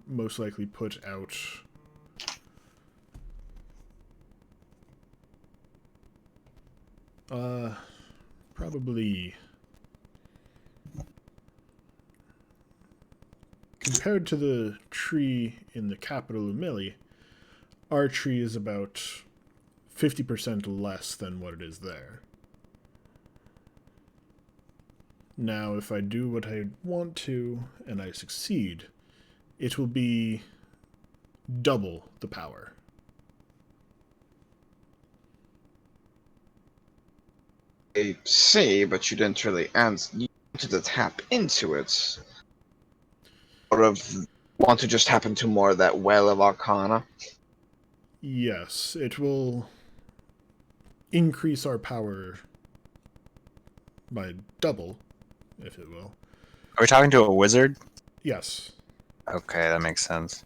most likely put out probably, compared to the tree in the capital Umili, our tree is about 50% less than what it is there. Now, if I do what I want to, and I succeed, it will be double the power. I see, but you didn't really answer. You wanted to tap into it. Or of want to just tap into more of that well of Arcana? Yes, it will increase our power by double, if it will. Are we talking to a wizard? Yes. Okay, that makes sense.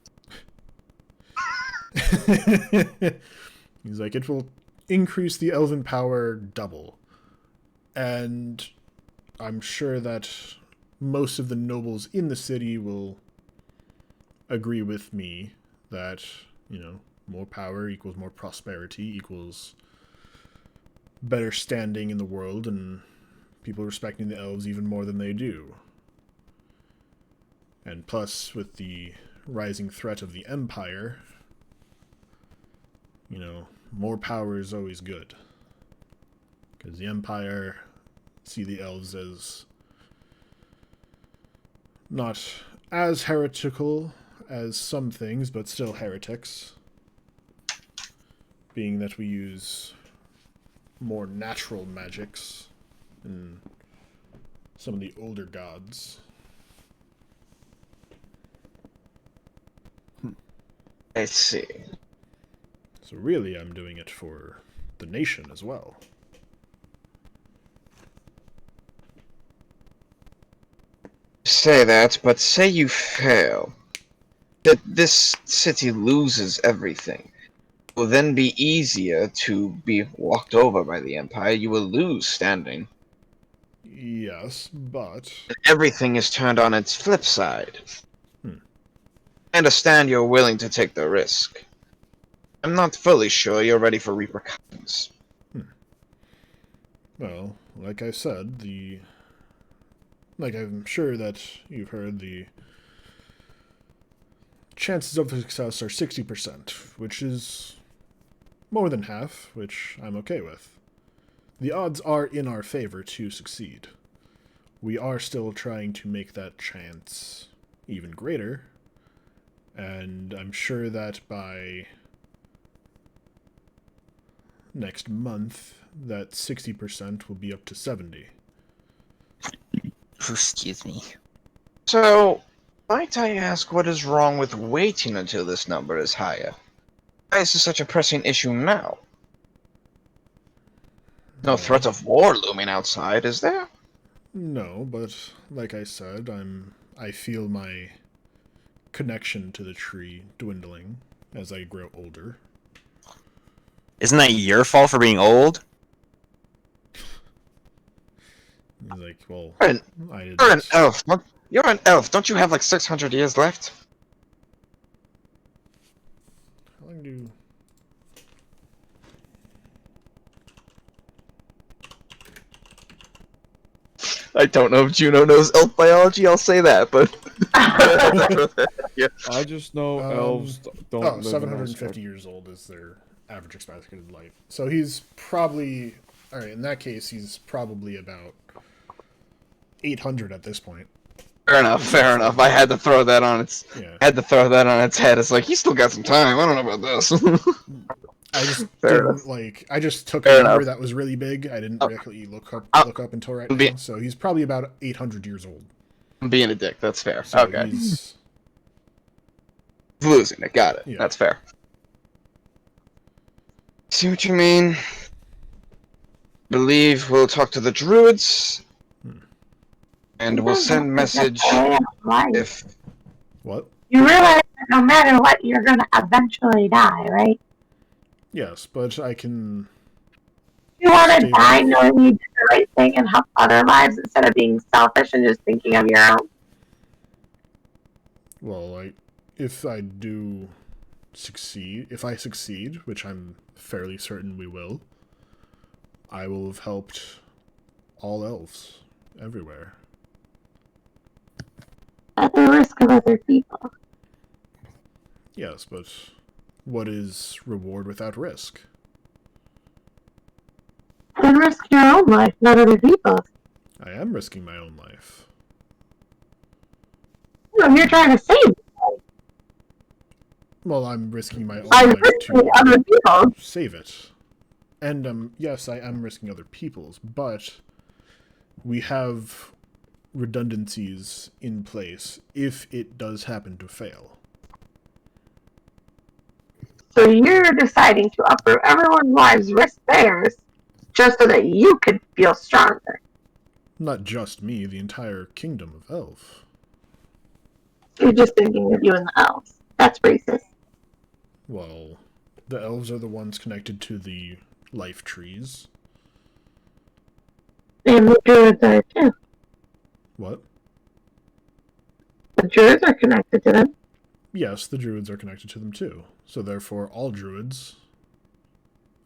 He's like, it will increase the elven power double. And I'm sure that most of the nobles in the city will agree with me that, more power equals more prosperity, equals better standing in the world, and people respecting the elves even more than they do. And plus, with the rising threat of the Empire, more power is always good. Because the Empire see the elves as not as heretical as some things, but still heretics. Being that we use more natural magics than some of the older gods. I see. So really, I'm doing it for the nation as well. Say that, but say you fail. That this city loses everything. It will then be easier to be walked over by the Empire. You will lose standing. Yes, but... Everything is turned on its flip side. Hmm. I understand you're willing to take the risk. I'm not fully sure you're ready for repercussions. Well, like I said, like I'm sure that you've heard, the chances of success are 60%, which is more than half, which I'm okay with. The odds are in our favor to succeed. We are still trying to make that chance even greater, and I'm sure that by next month, that 60% will be up to 70. Excuse me. So, might I ask what is wrong with waiting until this number is higher? Why is this such a pressing issue now? No threat of war looming outside, is there? No, but like I said, I feel my connection to the tree dwindling as I grow older. Isn't that your fault for being old? He's like, well, You're an, I didn't. you're an elf. You're an elf. Don't you have like 600 years left? How long do... I don't know if Juno knows elf biology. I'll say that, but I just know elves don't Oh, live in 750 years old is their average expected life. So he's probably, all right, in that case, he's probably about 800 at this point. fair enough. Fair enough. I had to throw that on its. Yeah. I had to throw that on its head. It's like he's still got some time. I don't know about this. I just Fair didn't enough. like. I just took Fair a number enough. that was really big. I didn't really look up until right I'm be- now. So he's probably about 800 years old. I'm being a dick. That's fair. So Okay. he's Losing it. Got it. Yeah. That's fair. See what you mean. Believe we'll talk to the druids, and we'll send message if. what? You realize that no matter what, you're gonna eventually die, right? Yes, but I can. You want to Stay die alive. knowing you did the right thing and help other lives instead of being selfish and just thinking of your own. Well, if I do succeed, if I succeed, which I'm fairly certain we will, I will have helped all elves everywhere. At the risk of other people. Yes, but what is reward without risk? And risk your own life, not other people's. I am risking my own life. No, you're trying to save Well, I'm risking my own by life risking to other people's. save it. And yes, I am risking other people's, but we have redundancies in place if it does happen to fail. So you're deciding to uproot everyone's lives, risk theirs, just so that you could feel stronger. Not just me, the entire kingdom of Elf. You're just thinking of you and the elves. That's racist. Well, the elves are the ones connected to the life trees. And the druids are too. What? The druids are connected to them. Yes, the druids are connected to them too. So therefore, all druids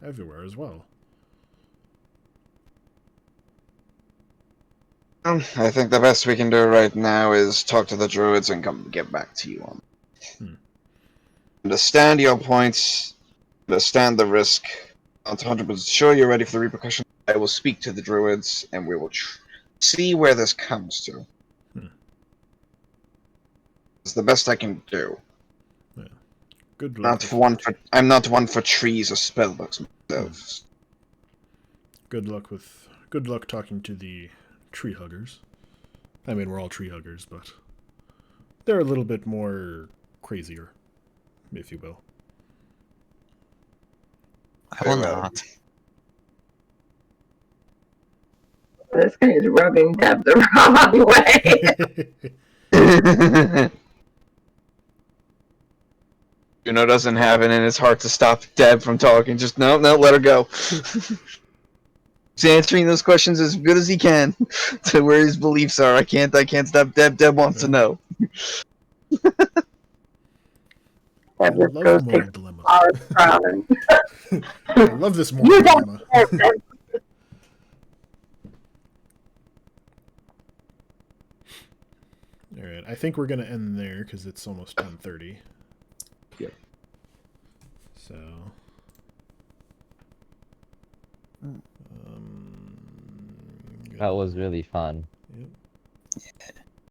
everywhere as well. I think the best we can do right now is talk to the druids and get back to you on. Understand your points. Understand the risk. Not 100% sure you're ready for the repercussions. I will speak to the druids and we will see where this comes to. It's the best I can do. Yeah. Good luck. I'm not one for trees or spellbooks myself. Good luck talking to the tree huggers. I mean, we're all tree huggers, but they're a little bit more crazier, if you will. I will not. This guy is rubbing Deb the wrong way. Juno doesn't have it in his heart to stop Deb from talking. Just no, let her go. He's answering those questions as good as he can to where his beliefs are. I can't stop Deb. Deb wants to know. I Deb just love goes moral take dilemmas. our crown. I love this moral You dilemma. don't deserve this. All right, I think we're gonna end there because it's almost 10:30. Yep. So. That was really fun. Yep.